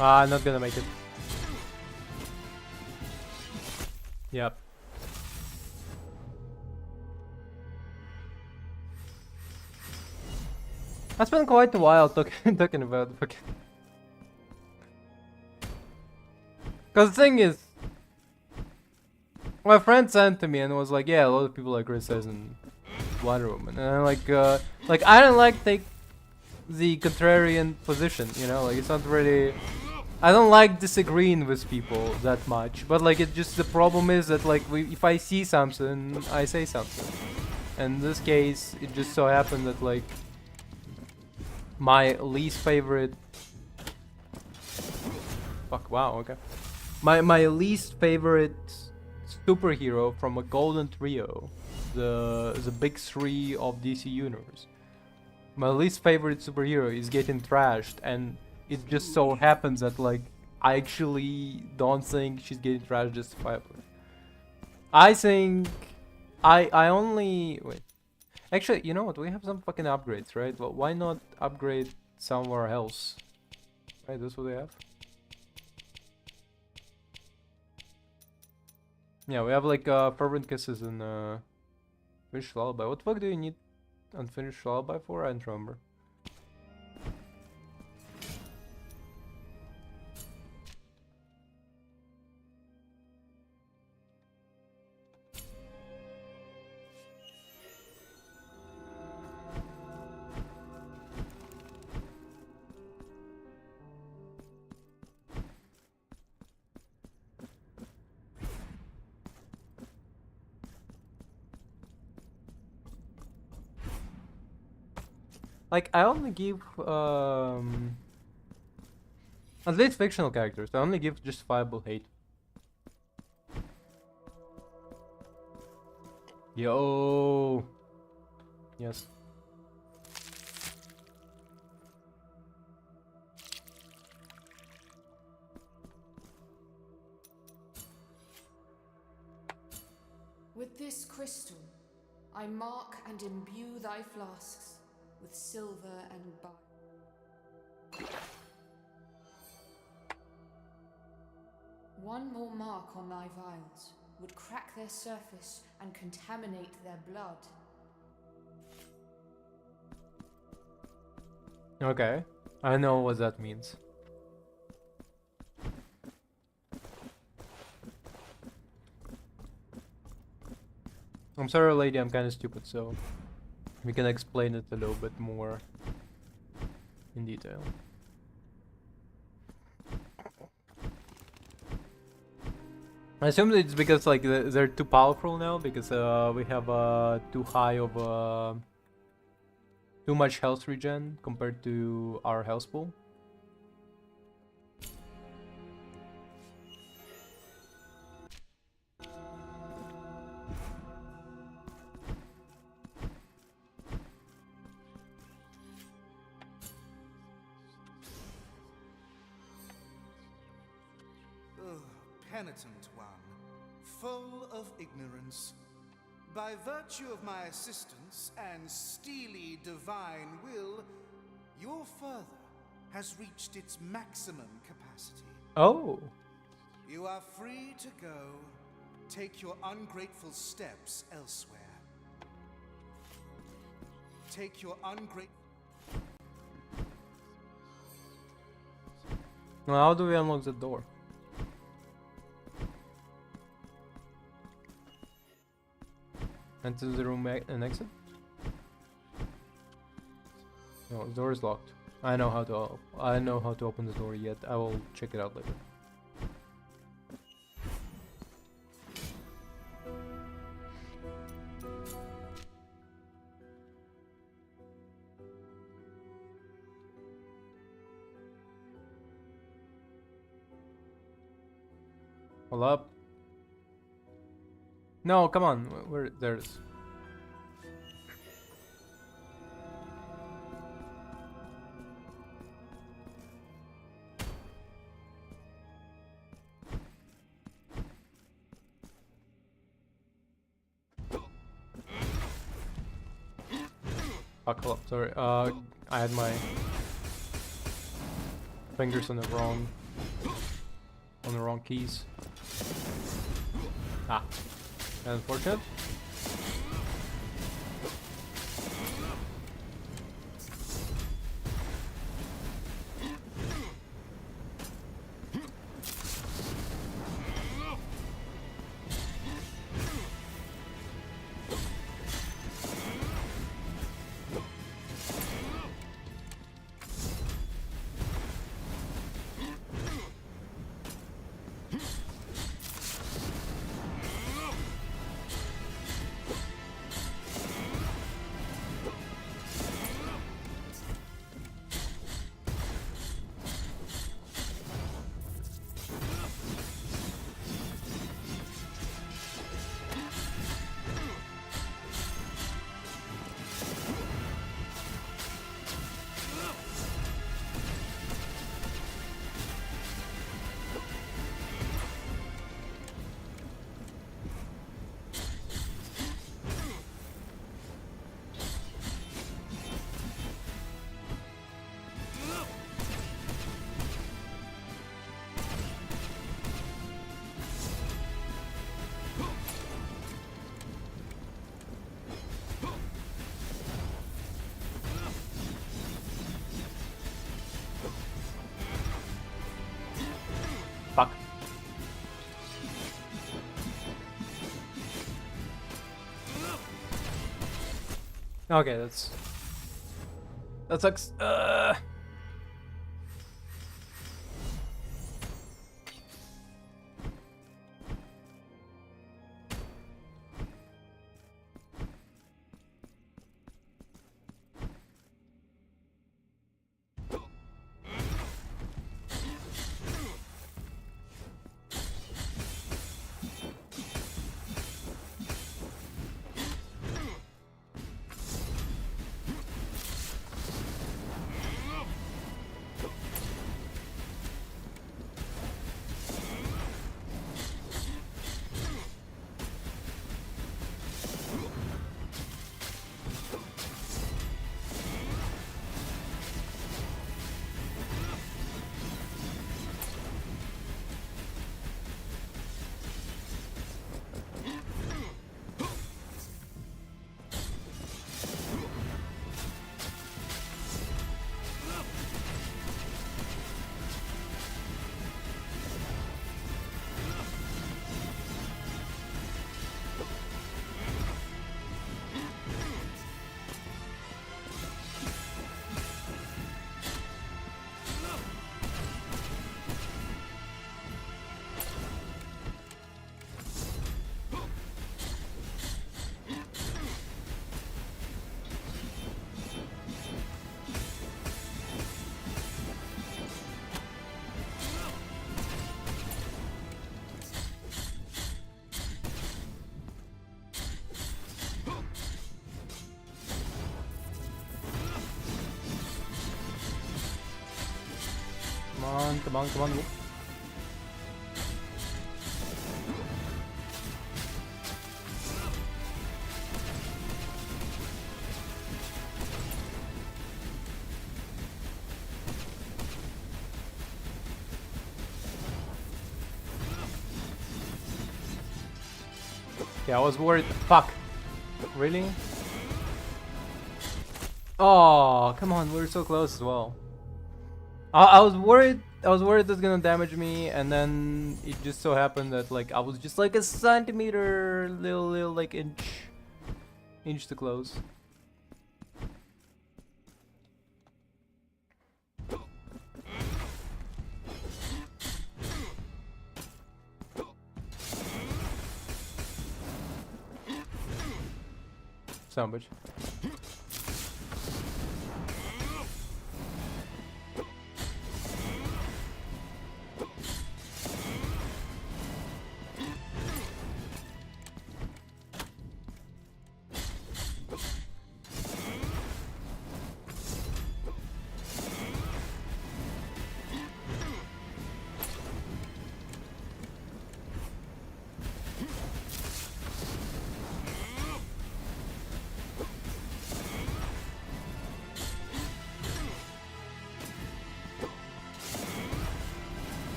Ah, not gonna make it. Yep. I spent quite a while talking about fucking. Cause the thing is, my friend sent to me and was like, "Yeah, a lot of people are criticizing Wonder Woman," and I'm like I don't like take the contrarian position, you know, like it's not really. I don't like disagreeing with people that much, but like it just the problem is that like if I see something, I say something. And in this case, it just so happened that like my least favorite. Fuck! Wow. Okay. My least favorite superhero from a golden trio, the big three of DC Universe. My least favorite superhero is getting trashed, and it just so happens that like I actually don't think she's getting trashed justifiably. I think I only wait. Actually, you know what? We have some fucking upgrades, right? Well, why not upgrade somewhere else? Right, that's what they have. Yeah, we have like fervent kisses and finished lullaby. What the fuck do you need unfinished lullaby for? I don't remember. Like, I only give, at least fictional characters, I only give justifiable hate. Yo! Yes.
With this crystal, I mark and imbue thy flasks with silver and bile. One more mark on thy vials would crack their surface and contaminate their blood.
Okay. I know what that means. I'm sorry, lady, I'm kinda stupid, so we can explain it a little bit more in detail. I assume it's because like they're too powerful now, because we have too high of too much health regen compared to our health pool.
Penitent one, full of ignorance. By virtue of my assistance and steely divine will, your further has reached its maximum capacity.
Oh.
You are free to go. Take your ungrateful steps elsewhere. Take your ungrateful...
Well, how do we unlock the door? Enter the room and exit? No, the door is locked. I know how to open the door yet. I will check it out later. Hold up. No, come on. Where there's. Buckle up, sorry. I had my fingers on the wrong keys. Ah, unfortunate. Fuck. Okay, that sucks. on, come on, come on. Whoop. Yeah, I was worried. Fuck. Really? Oh, come on, we're so close as well. I was worried. I was worried that's gonna damage me, and then it just so happened that like I was just like a centimeter, little like inch too close. Son of a bitch.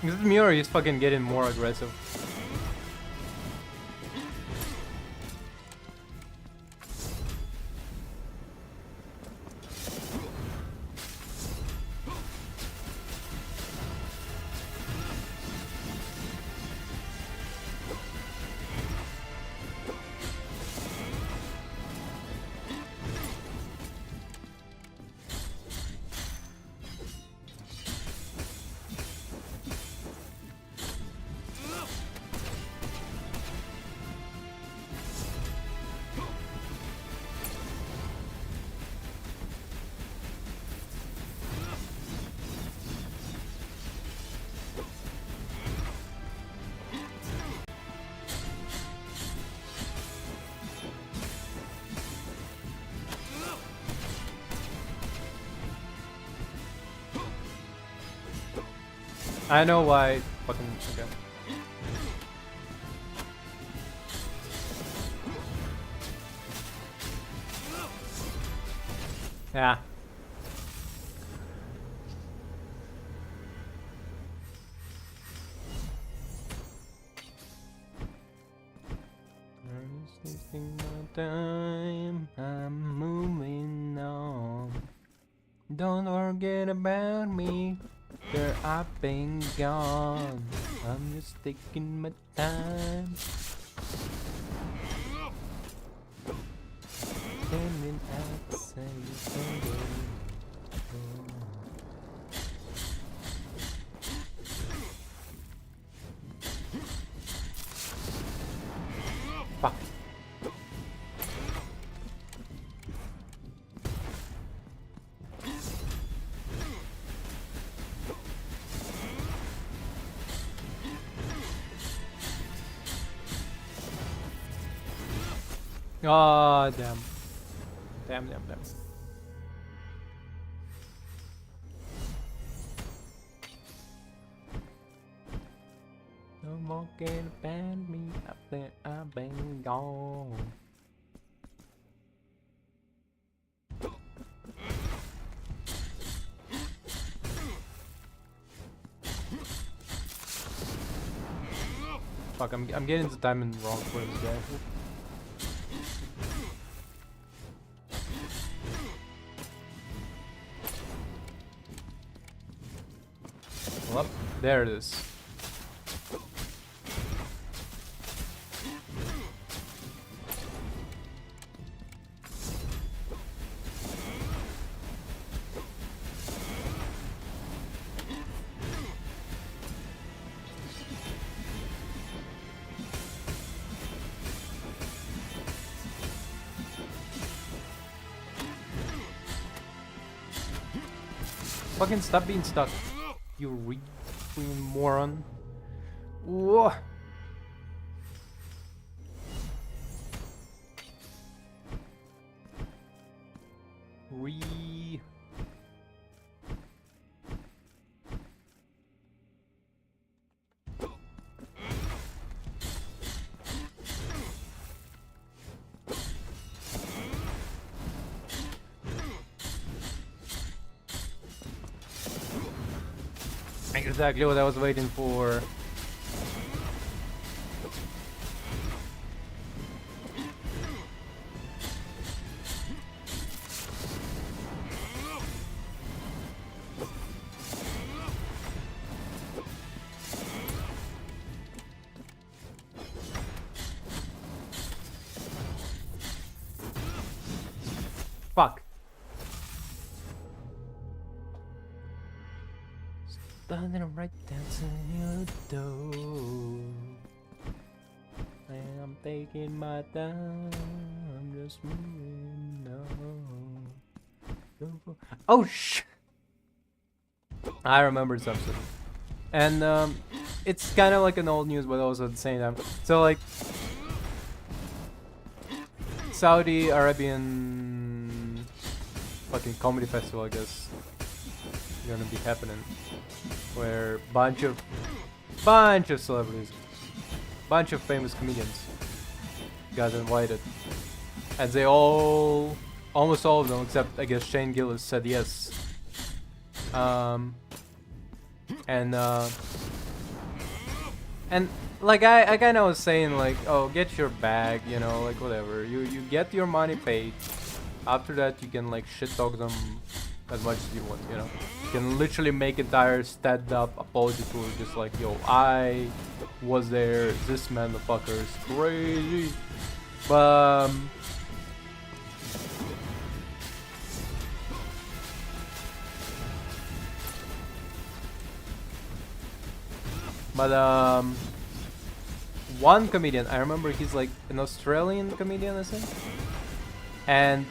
This Miura is fucking getting more aggressive. I know why. Fucking okay. Yeah. I'm wasting my time. I'm moving on. Don't forget about me. There I've been gone. I'm just taking my time. Standing outside the door. Fuck. Oh, damn. Damn. Don't forget about me. Up there, I've been gone. Fuck, I'm getting the timing wrong for this guy. Well, there it is. Fucking stop being stuck, you freaking moron. Whoa. Exactly what I was waiting for. Fuck. Standing right dancing your door. And I'm taking my time. I'm just moving on. Oh sh! I remember this episode. And it's kind of like an old news, but also at the same time. So like, Saudi Arabian fucking comedy festival, I guess, gonna be happening, where bunch of celebrities, bunch of famous comedians got invited, and they almost all of them, except I guess Shane Gillis said yes. And like I kind of was saying, like, oh, get your bag, you know, like whatever. You get your money paid. After that, you can like shit talk them as much as you want, you know. You can literally make entire stand-up apology tour, just like, yo, I was there. This motherfucker is crazy. But one comedian, I remember he's like an Australian comedian, I think, and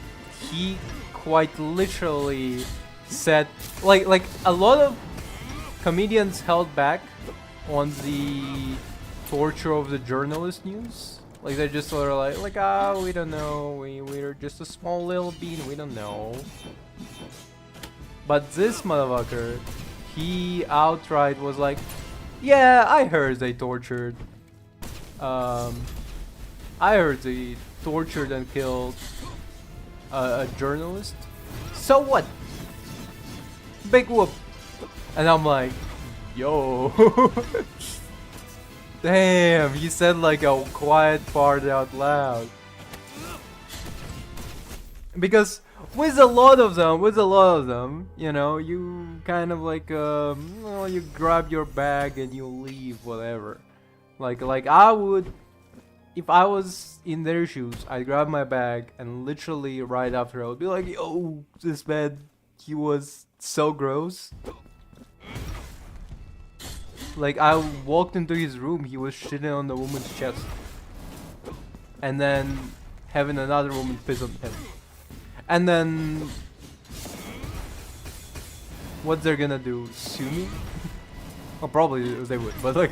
he quite literally said, like a lot of comedians held back on the torture of the journalist news. Like they're just sort of like we don't know, we're just a small little bean, we don't know. But this motherfucker, he outright was like, yeah, I heard they tortured. I heard they tortured and killed a journalist. So what? Big whoop. And I'm like, yo. Damn, he said like a quiet part out loud. Because with a lot of them, you know, you kind of like, well, you grab your bag and you leave, whatever. Like I would, if I was in their shoes, I'd grab my bag and literally right after I would be like, yo, this man, he was so gross. Like I walked into his room, he was shitting on the woman's chest. And then having another woman piss on him. And then what they're gonna do? Sue me? Well, probably they would, but like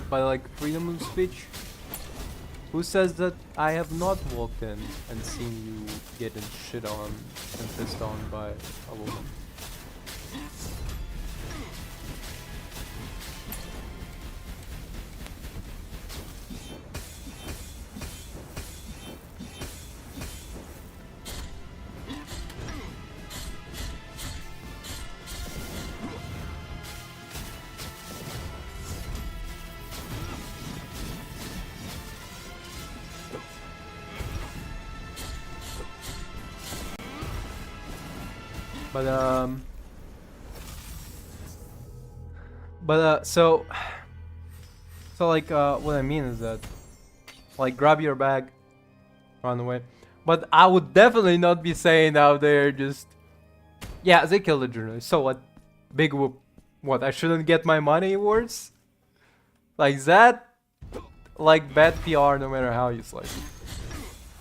by like freedom of speech. Who says that I have not walked in and seen you getting shit on and pissed on by a woman? So like what I mean is that, like, grab your bag, run away. But I would definitely not be saying out there just, yeah, they killed the journalist, so what? Big whoop. What, I shouldn't get my money awards? Like that, like bad PR no matter how you slice it.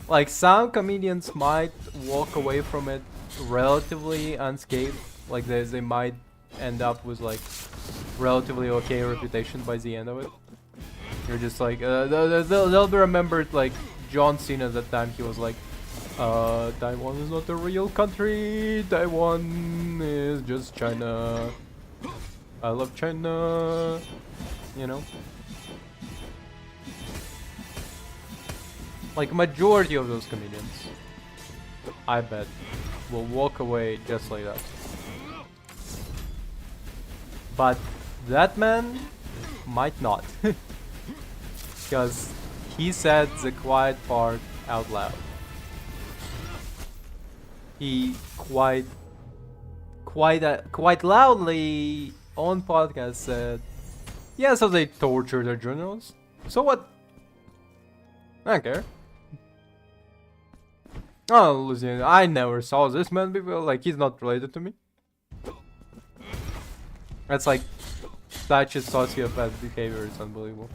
Like some comedians might walk away from it relatively unscathed, like they might end up with like relatively okay reputation by the end of it. You're just like they'll be remembered like John Cena at that time. He was like, Taiwan is not a real country, Taiwan is just China, I love China, you know. Like majority of those comedians. I bet, will walk away just like that. But that man might not. Because he said the quiet part out loud. He quite loudly on podcast said, yeah, so they torture their journalists. So what? I don't care. Oh, Lucian, I never saw this man before. Like, he's not related to me. That's like such a sociopath behavior. It's unbelievable.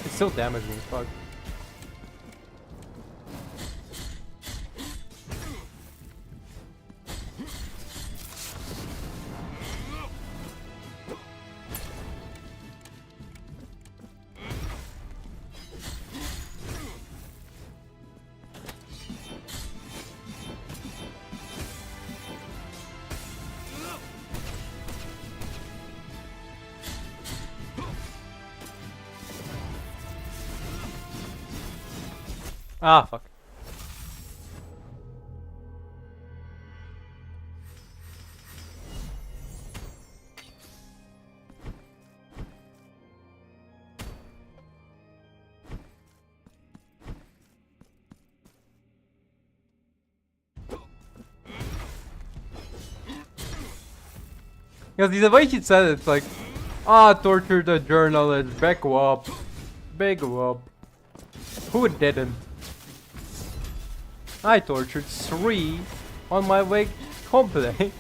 It's still damaging as fuck. Ah, fuck. Because the way he said it's like, torture the journalist, big whoop. Big whoop. Who didn't? I tortured 3 on my way home today.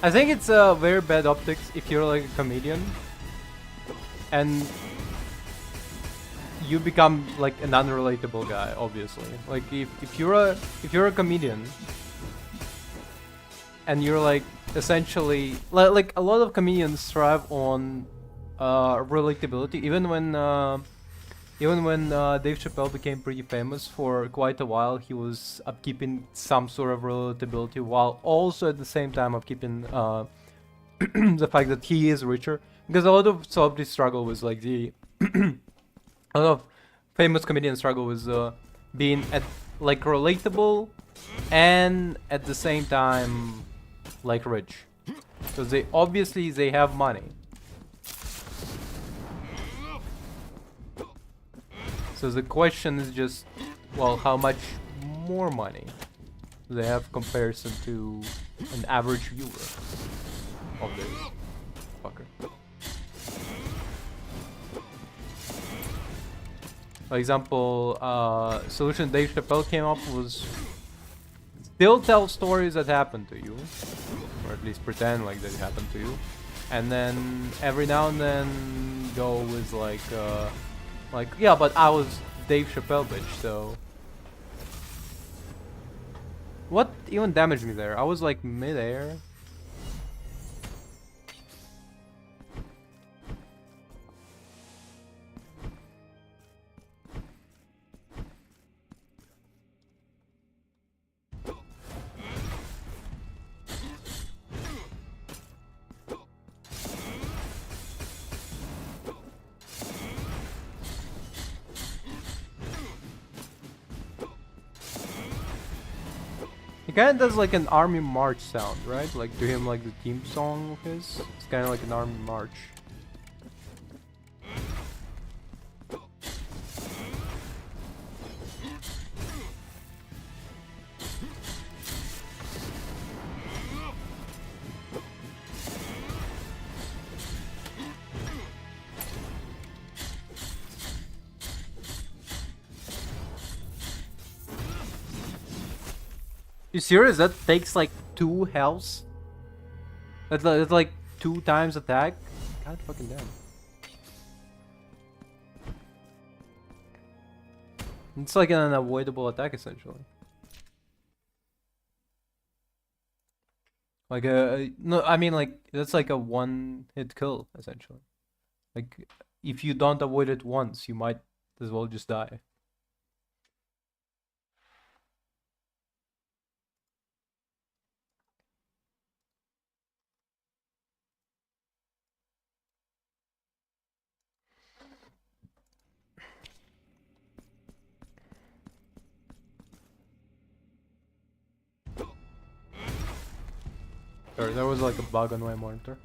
I think it's very bad optics if you're like a comedian and you become like an unrelatable guy, obviously. Like if you're a comedian and you're like essentially like a lot of comedians thrive on relatability. Even when Dave Chappelle became pretty famous, for quite a while he was upkeeping some sort of relatability, while also at the same time upkeeping the fact that he is richer. Because a lot of celebrities struggle with like the a lot of famous comedians struggle with being at like relatable and at the same time like rich, because they obviously they have money. So the question is just, well, how much more money do they have comparison to an average viewer of this fucker? For example, solution Dave Chappelle came up was still tell stories that happened to you, or at least pretend like they happened to you, and then every now and then go with like, yeah, but I was Dave Chappelle, bitch, so... What even damaged me there? I was like mid-air. He kind of does like an army march sound, right? Like to him, like the theme song of his. It's kind of like an army march. You serious? That takes like 2 health? That's like 2 times attack? God fucking damn. It's like an unavoidable attack essentially. Like no, I mean like that's like a 1-hit kill essentially. Like if you don't avoid it once, you might as well just die. Sorry, there was like a bug on my monitor.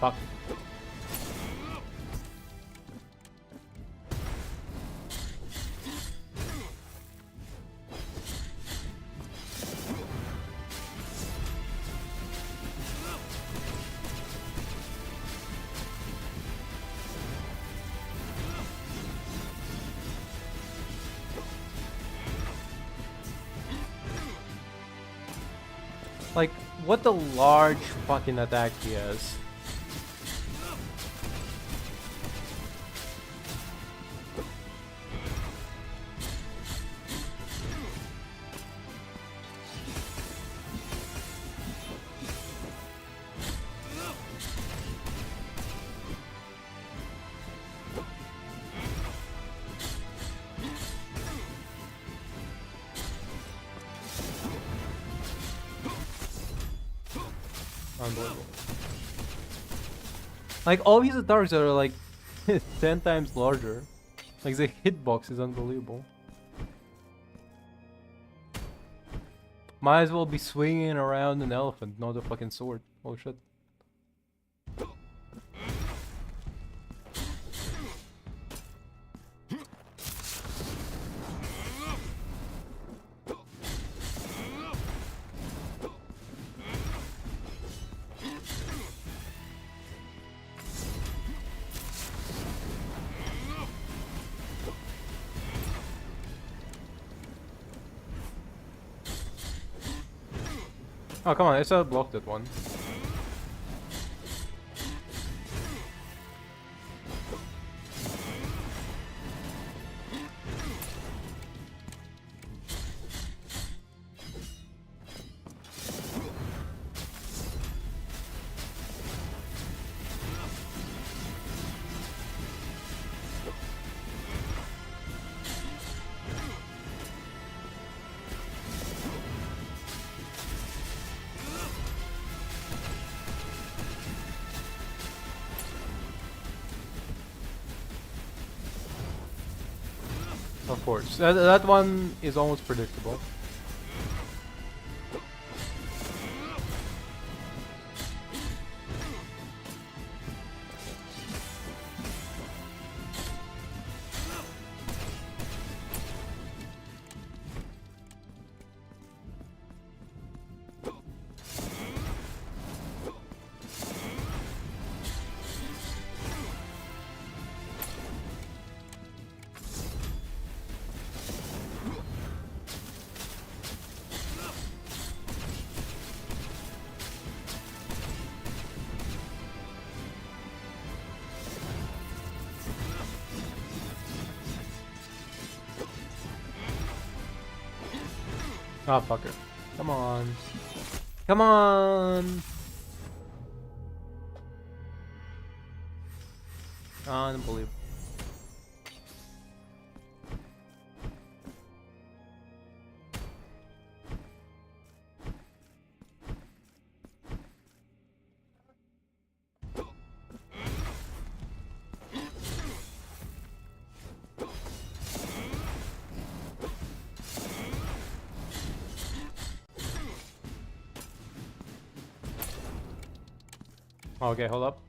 Fuck. Like, what a large fucking attack he has. Unbelievable. Like, all these attacks are like 10 times larger. Like, the hitbox is unbelievable. Might as well be swinging around an elephant, not a fucking sword. Oh shit. Oh, come on, I still blocked that one. Of course. That one is almost predictable. Ah, fucker. Come on. Come on! Unbelievable. Okay, hold up.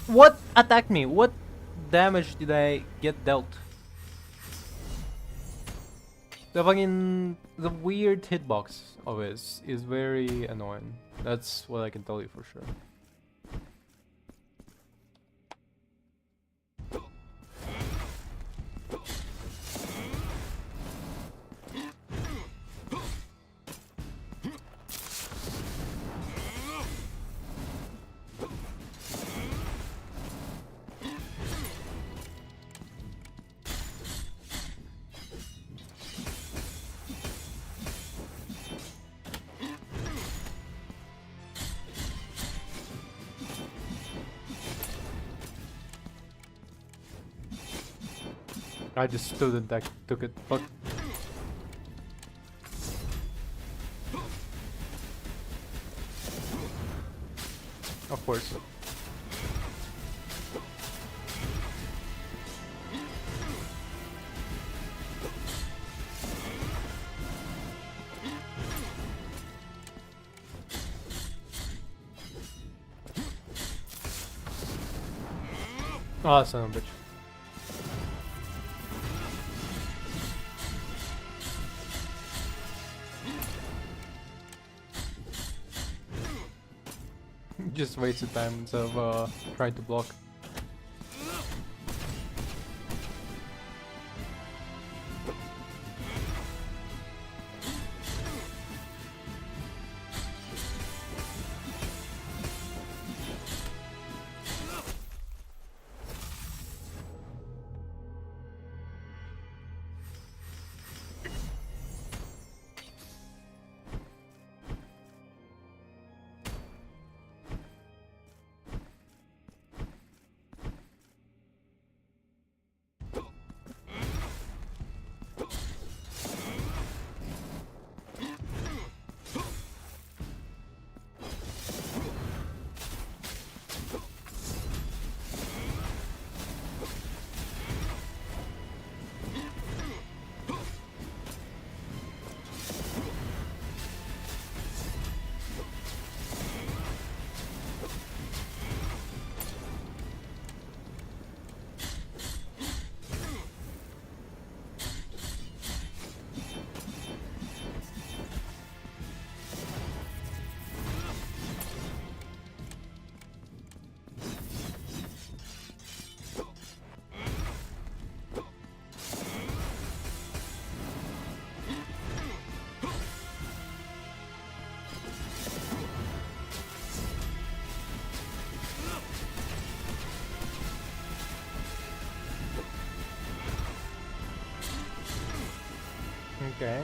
What attacked me? What damage did I get dealt? The weird hitbox of it is very annoying. That's what I can tell you for sure. I just stood and took it. Fuck. Of course. Oh, son of a bitch. Just wasted time instead of trying to block. Okay.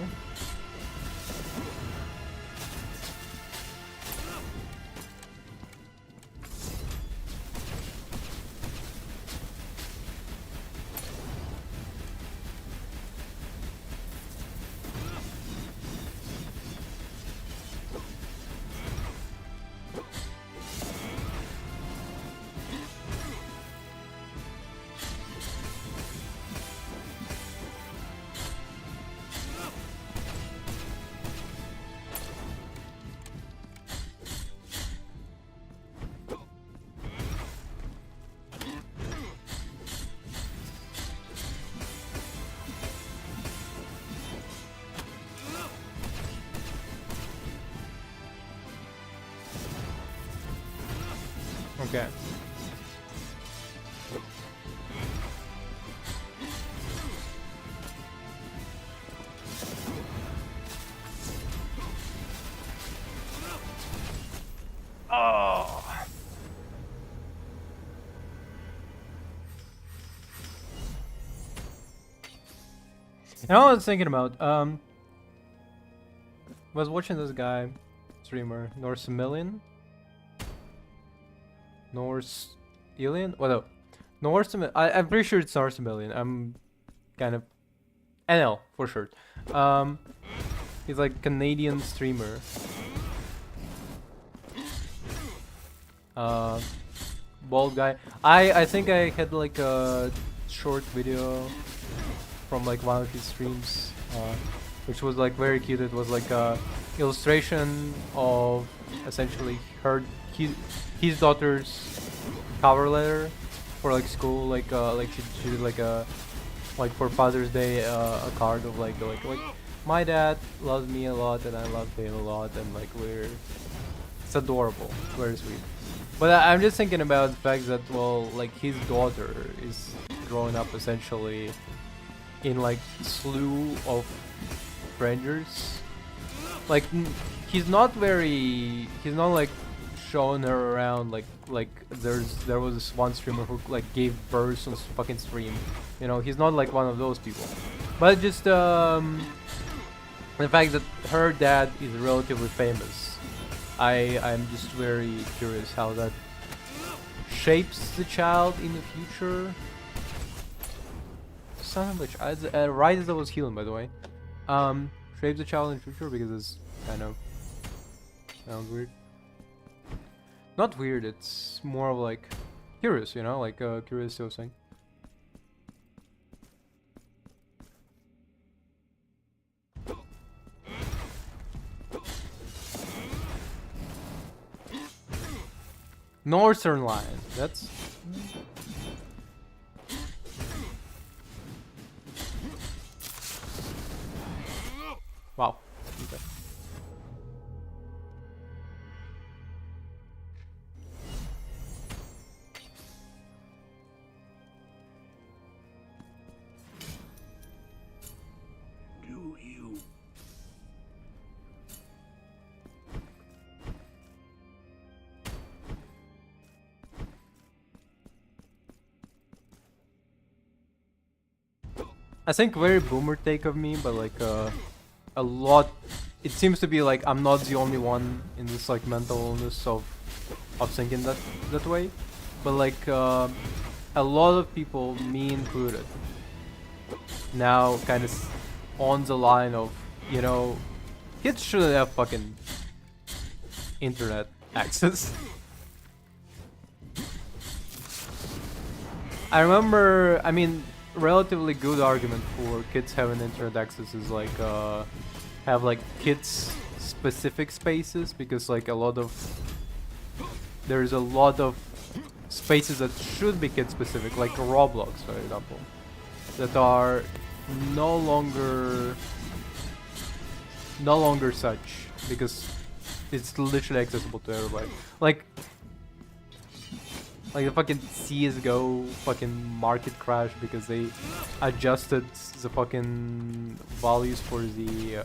Okay. Oh. You know what I was thinking about? Was watching this guy, streamer, Norse Alien? What up? I'm pretty sure it's Norse Million. I'm kind of NL for sure. He's like Canadian streamer. Bald guy. I think I had like a short video from like one of his streams, which was like very cute. It was like a illustration of essentially his daughter's cover letter for like school, like she did like a like for Father's Day a card of like my dad loves me a lot and I love him a lot, and like it's adorable, very sweet. But I'm just thinking about the fact that, well, like his daughter is growing up essentially in like slew of strangers. Like he's not like showing her around like there was this one streamer who like gave birth on fucking stream. You know, he's not like one of those people. But just the fact that her dad is relatively famous, I'm just very curious how that shapes the child in the future. son of a bitch. Right as I was healing, by the way. Shape the child in the future because it's kind of sounds weird. Not weird, it's more of like curious, you know, like curious to saying. Northern Lion, that's... Wow. Okay.
Do you?
I think very boomer take of me, but like a lot. It seems to be like I'm not the only one in this like mental illness of thinking that way, but like a lot of people, me included, now kind of on the line of, you know, kids shouldn't have fucking internet access. I remember, I mean, relatively good argument for kids having internet access is like have like kids specific spaces, because like there's a lot of spaces that should be kid specific, like Roblox for example, that are no longer such, because it's literally accessible to everybody. Like the fucking CSGO fucking market crash because they adjusted the fucking values for the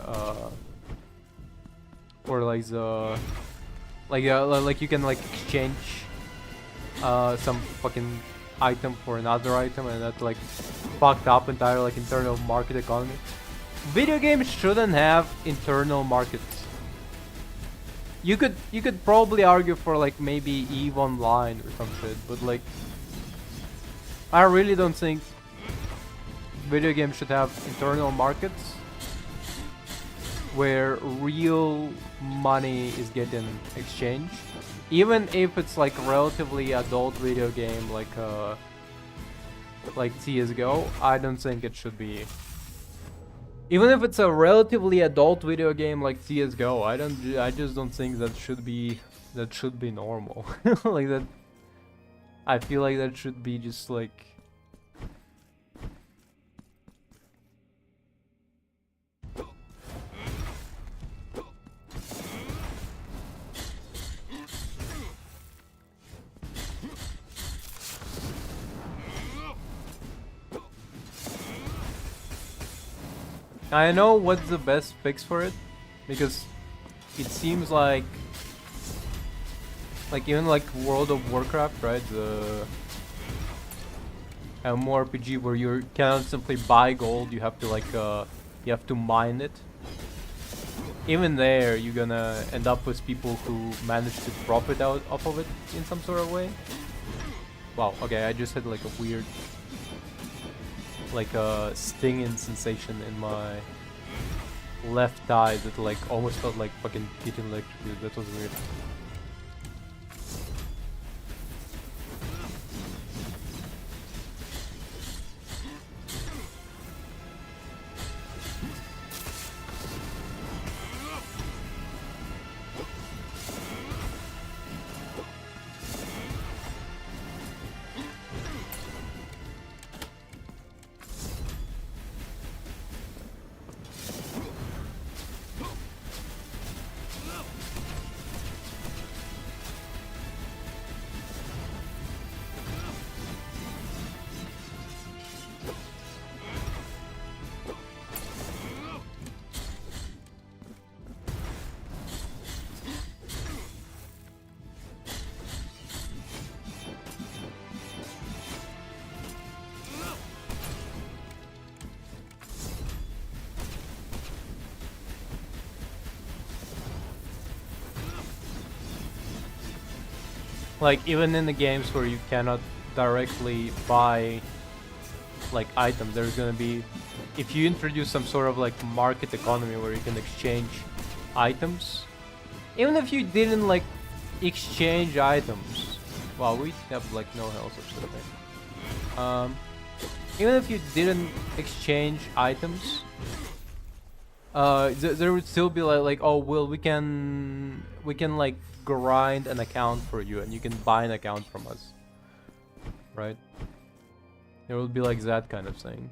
for like the like you can like exchange some fucking item for another item, and that like fucked up entire like internal market economy. Video games shouldn't have internal markets. You could probably argue for like maybe EVE Online or some shit, but like I really don't think video games should have internal markets where real money is getting exchanged, even if it's like relatively adult video game like CS:GO. I don't think it should be. Even if it's a relatively adult video game like CS:GO, I just don't think that should be normal. Like that, I feel like that should be just like... I know what's the best fix for it, because it seems like even like World of Warcraft, right? The MMORPG where you cannot simply buy gold, you have to like you have to mine it. Even there, you're gonna end up with people who manage to profit out off of it in some sort of way. Wow. Okay, I just had like a weird, like a stinging sensation in my left thigh that like almost felt like fucking getting electrocuted. That was weird. Like even in the games where you cannot directly buy like items. There's gonna be, if you introduce some sort of like market economy where you can exchange items, even if you didn't like exchange items. Well, we have like no health or something. Even if you didn't exchange items, there would still be like, oh well, we can like grind an account for you, and you can buy an account from us, right? There will be like that kind of thing.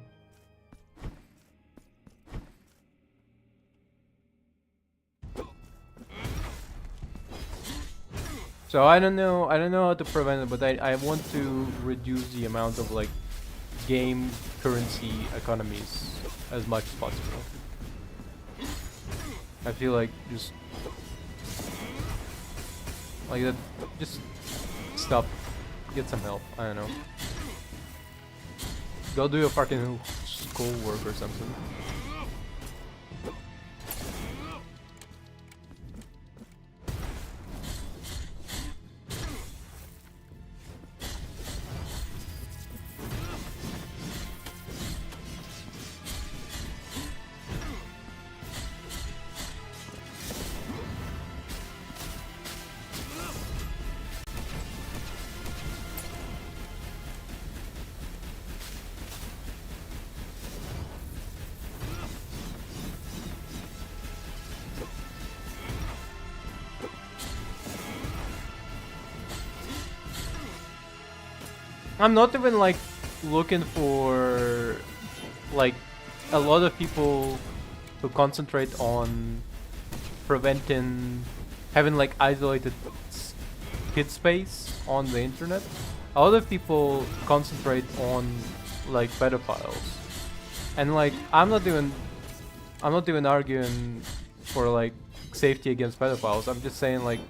So I don't know how to prevent it, but I want to reduce the amount of like game currency economies as much as possible. I feel like just like that, just stop, get some help. I don't know. Go do your fucking schoolwork or something. I'm not even like looking for like a lot of people who concentrate on preventing having like isolated kid space on the internet. A lot of people concentrate on like pedophiles, and like I'm not even arguing for like safety against pedophiles. I'm just saying like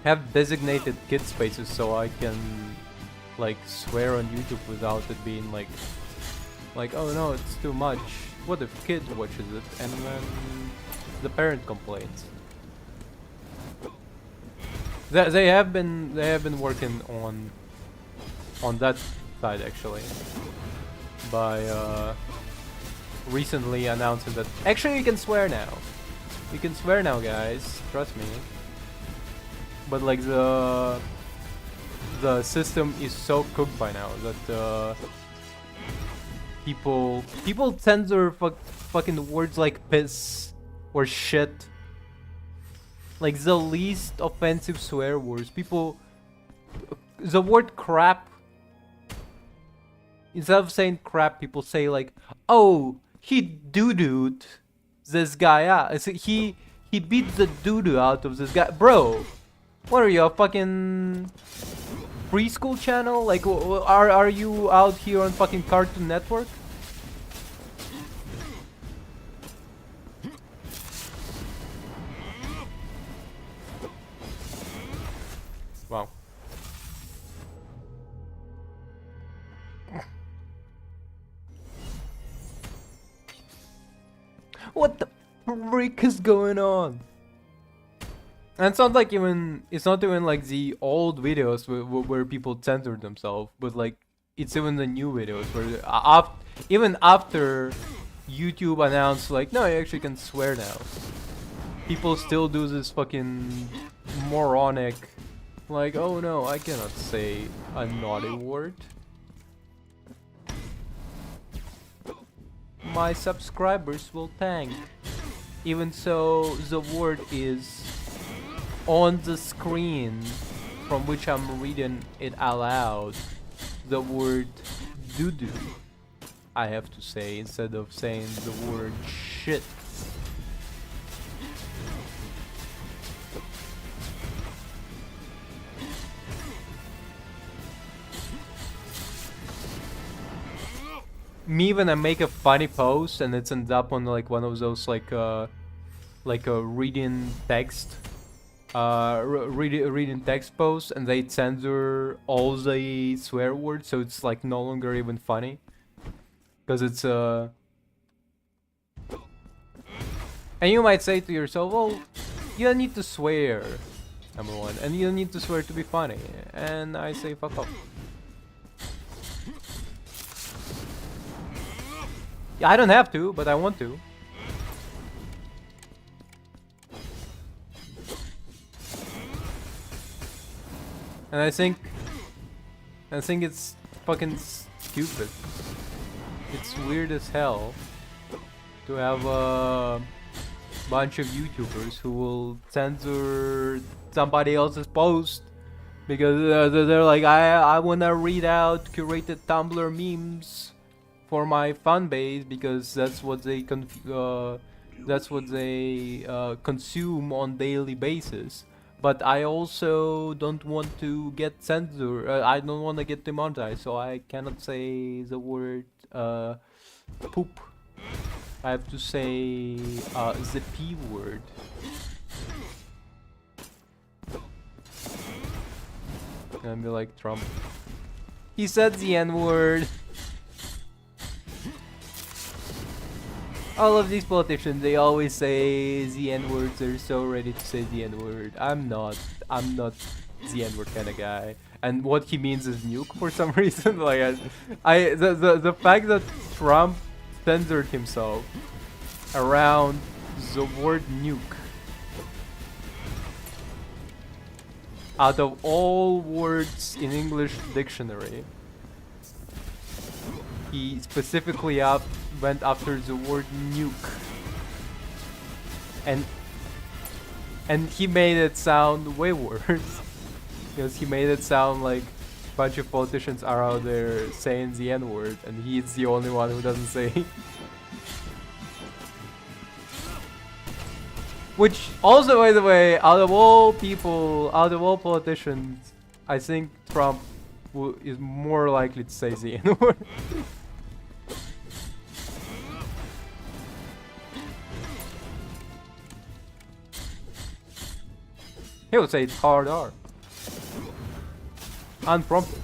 have designated kid spaces so I can like swear on YouTube without it being like oh no, it's too much. What if kid watches it and then the parent complains? They have been working on that side actually by recently announcing that actually you can swear now. You can swear now, guys. Trust me. But like the system is so cooked by now that people censor fucking words like piss or shit, like the least offensive swear words. People, the word crap, instead of saying crap, people say like, oh, he doo-dooed this guy out. He beat the doo-doo out of this guy, bro. What are you, a fucking preschool channel? Like, are you out here on fucking Cartoon Network? Wow. What the freak is going on? And it's not like it's not even like the old videos where people censored themselves, but like it's even the new videos where even after YouTube announced like, no, you actually can swear now, people still do this fucking moronic like, oh no, I cannot say a naughty word. My subscribers will tank. Even so, the word is on the screen from which I'm reading it aloud. The word doo-doo, I have to say, instead of saying the word shit. Me when I make a funny post and it ends up on like one of those like a reading text reading text posts, and they censor all the swear words, so it's like no longer even funny because it's and you might say to yourself, well, you don't need to swear, number one, and you don't need to swear to be funny, and I say fuck off. Yeah, I don't have to, but I want to. And I think it's fucking stupid. It's weird as hell to have a bunch of YouTubers who will censor somebody else's post because they're like, I wanna read out curated Tumblr memes for my fan base because that's what they consume on daily basis. But I also don't want to get censored. I don't want to get demonetized, so I cannot say the word poop. I have to say the P word. Gonna be like Trump. He said the N word. All of these politicians, they always say the N-words. They're so ready to say the N-word. I'm not the N-word kind of guy. And what he means is nuke for some reason. Like the fact that Trump censored himself around the word nuke. Out of all words in English dictionary, he specifically went after the word nuke, and he made it sound way worse because he made it sound like a bunch of politicians are out there saying the N-word, and he's the only one who doesn't say. Which also, by the way, out of all politicians, I think Trump is more likely to say the N-word. He would say it's hard R. Unprompted.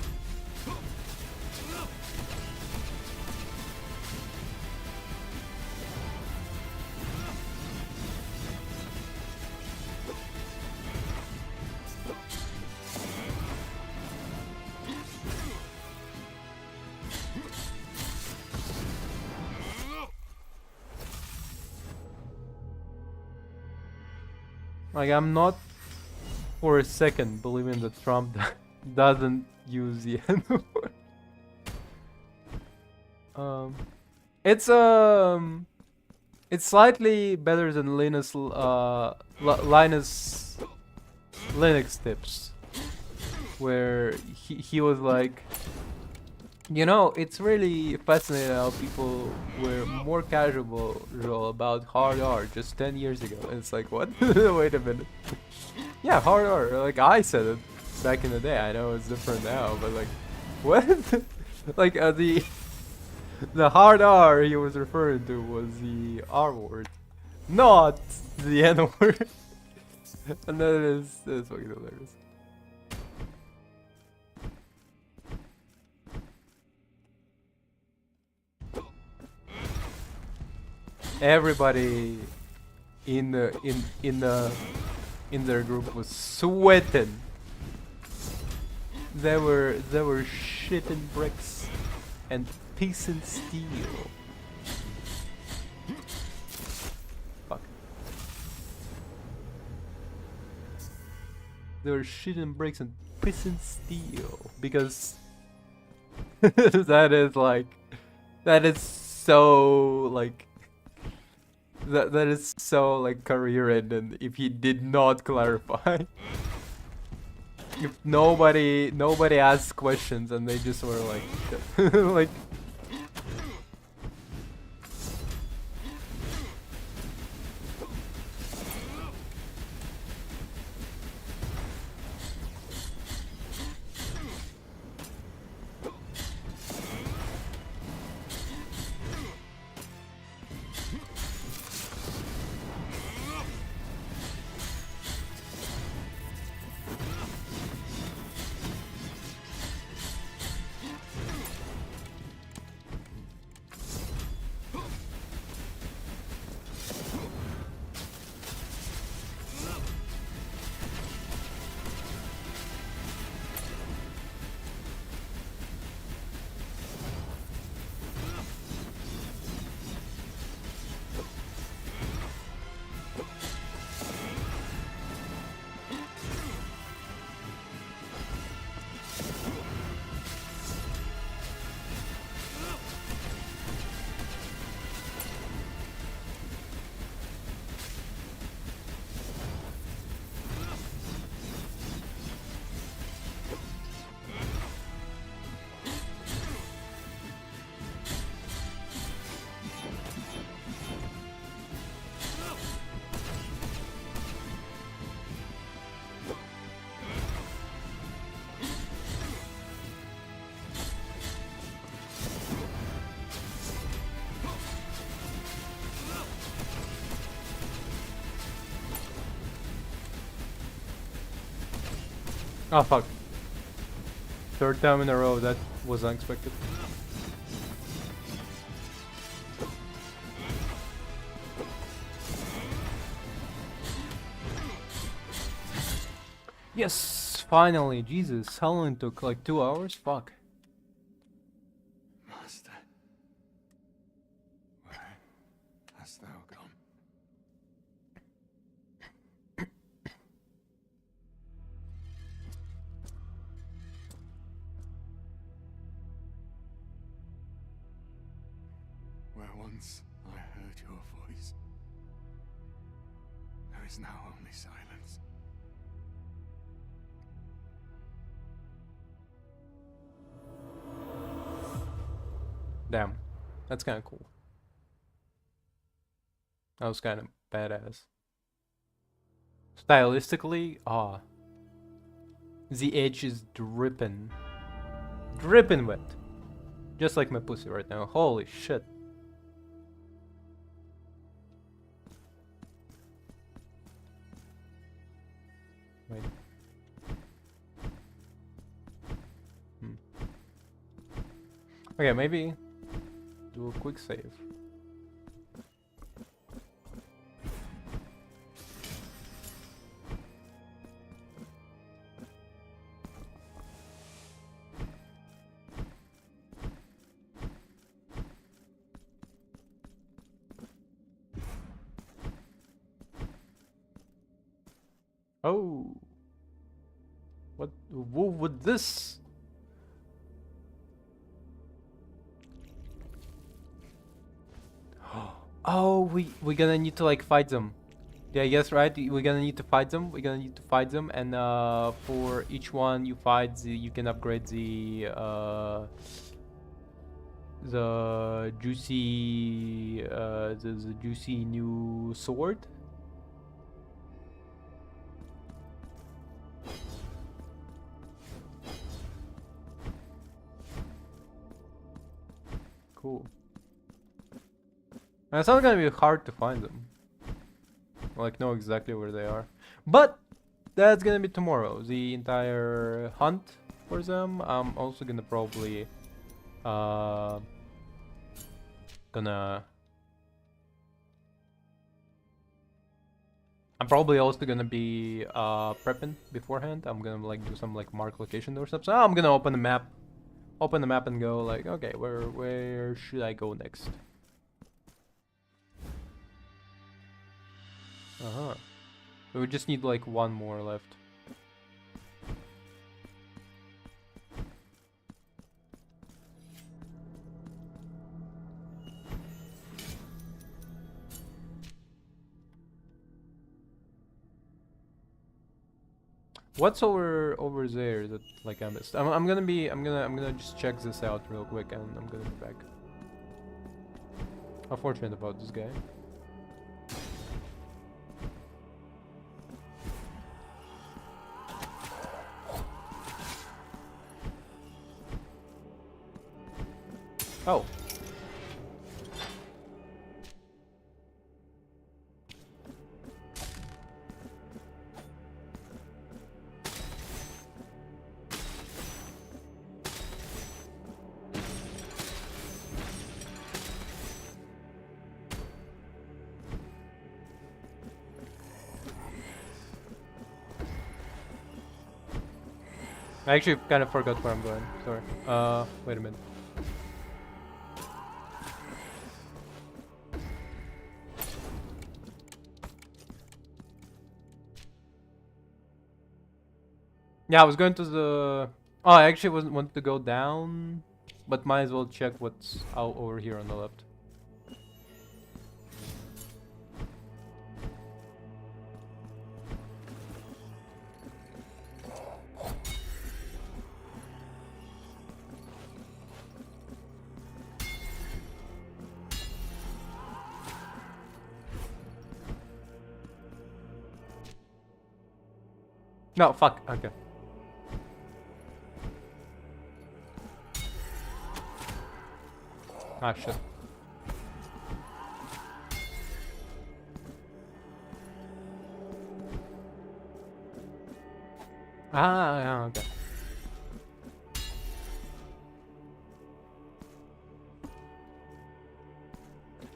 Like, I'm not for a second believing that Trump doesn't use the N-word. It's slightly better than Linus Linux tips, where he was like, you know, it's really fascinating how people were more casual about hard R just 10 years ago. And it's like, what? Wait a minute. Yeah, hard R. Like, I said it back in the day. I know it's different now, but like, what? Like, the hard R he was referring to was the R word, not the N word. And that is fucking hilarious. Everybody in their group was sweating. They were shitting bricks and pissing steel. Fuck. They were shitting bricks and pissing steel because that is so like. That is so like career ending if he did not clarify. If nobody asked questions and they just were like shit. Like Oh fuck. Third time in a row, that was unexpected. Yes, finally, Jesus, how long took? Like 2 hours? Fuck.
Master, where hast thou gone? Where once I heard your voice, there is now only silence.
Damn, that's kind of cool. That was kind of badass. Stylistically, the edge is dripping. Dripping wet. Just like my pussy right now. Holy shit. Wait. Okay, maybe do a quick save. Oh. What would this? Oh, we're gonna need to like fight them. Yeah, I guess right. We're gonna need to fight them. We're gonna need to fight them, and for each one you fight, you can upgrade the juicy the juicy new sword. Cool. And it's not gonna be hard to find them. Like, know exactly where they are. But that's gonna be tomorrow. The entire hunt for them. I'm also gonna probably I'm probably also gonna be prepping beforehand. I'm gonna like do some like mark location or stuff. So I'm gonna open the map and go like, okay, where should I go next? Uh-huh. So we just need like one more left. What's over there that like I missed? I'm gonna just check this out real quick and I'm gonna be back. How fortunate about this guy. Oh. I actually kind of forgot where I'm going. Sorry. Wait a minute. Yeah, I was going to the... Oh, I actually wanted to go down, but might as well check what's out over here on the left. No, fuck. Okay. Ah, shit. Ah, yeah, okay.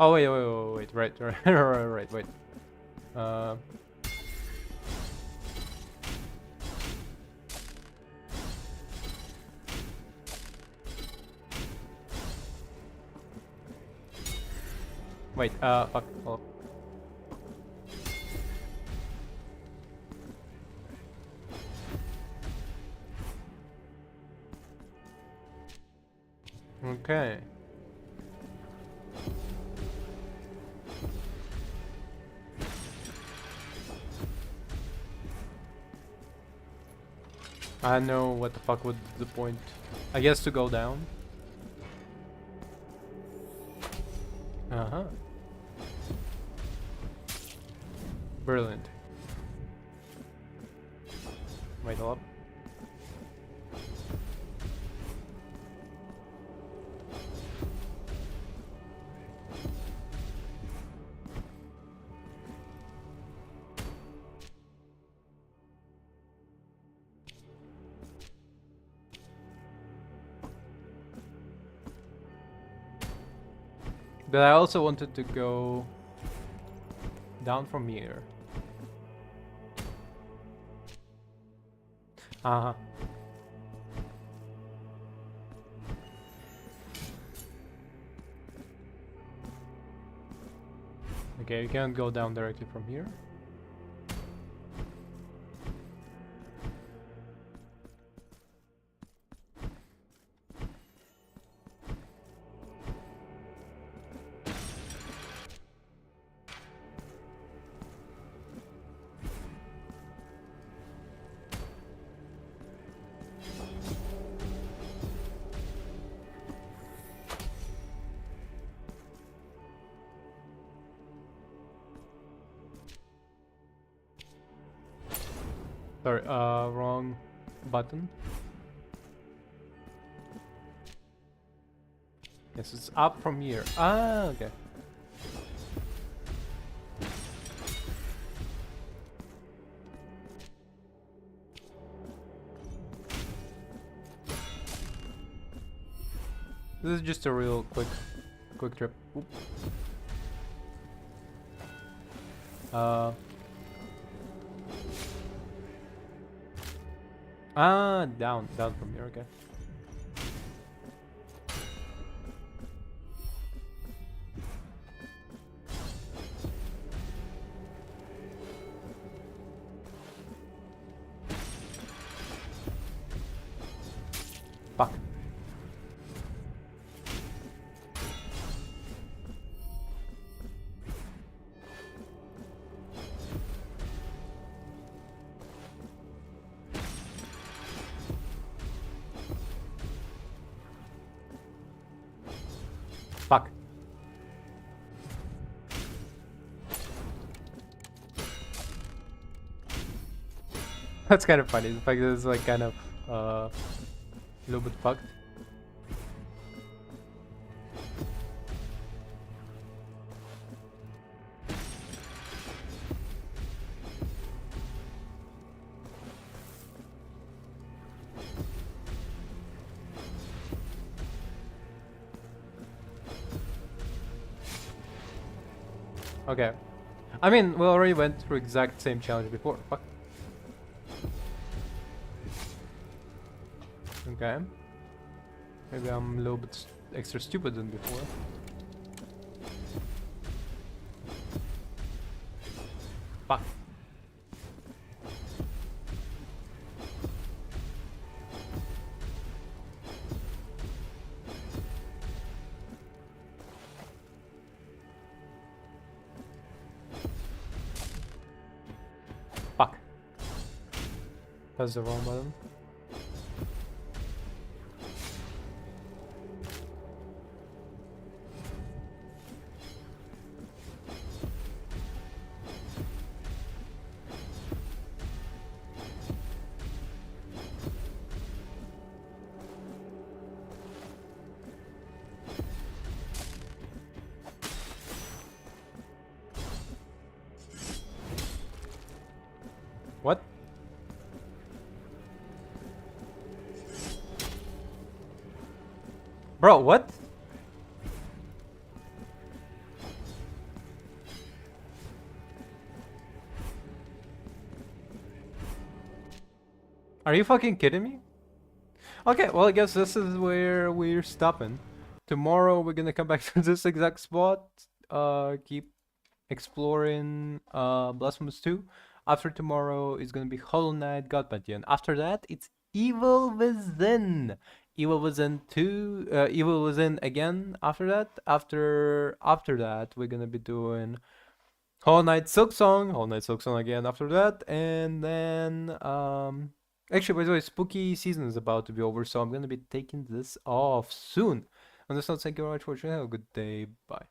Oh wait, right, right, wait. Uh, wait, fuck. Oh. Okay. I know what the fuck would the point. I guess to go down. Uh-huh. Brilliant. Wait, hold up. But I also wanted to go down from here. Uh-huh. Okay, you can't go down directly from here. Sorry, wrong button. Yes, it's up from here. Ah, okay. This is just a real quick trip. Oop. Down from here, okay. Fuck. Fuck. That's kind of funny. The fact that it's like kind of a little bit fucked. Okay. I mean, we already went through exact same challenge before. Fuck. Okay. Maybe I'm a little bit extra stupid than before. Fuck. Fuck. That's the wrong button. What? Bro, what? Are you fucking kidding me? Okay, well, I guess this is where we're stopping. Tomorrow we're gonna come back to this exact spot. Keep exploring Blasphemous 2. After tomorrow is gonna be Hollow Knight God Pantheon. After that, it's Evil Within. Evil Within 2, Evil Within again after that. After that, we're gonna be doing Hollow Knight Silksong again after that, and then actually, by the way, spooky season is about to be over, so I'm gonna be taking this off soon. On this note, thank you very much for watching. Have a good day. Bye.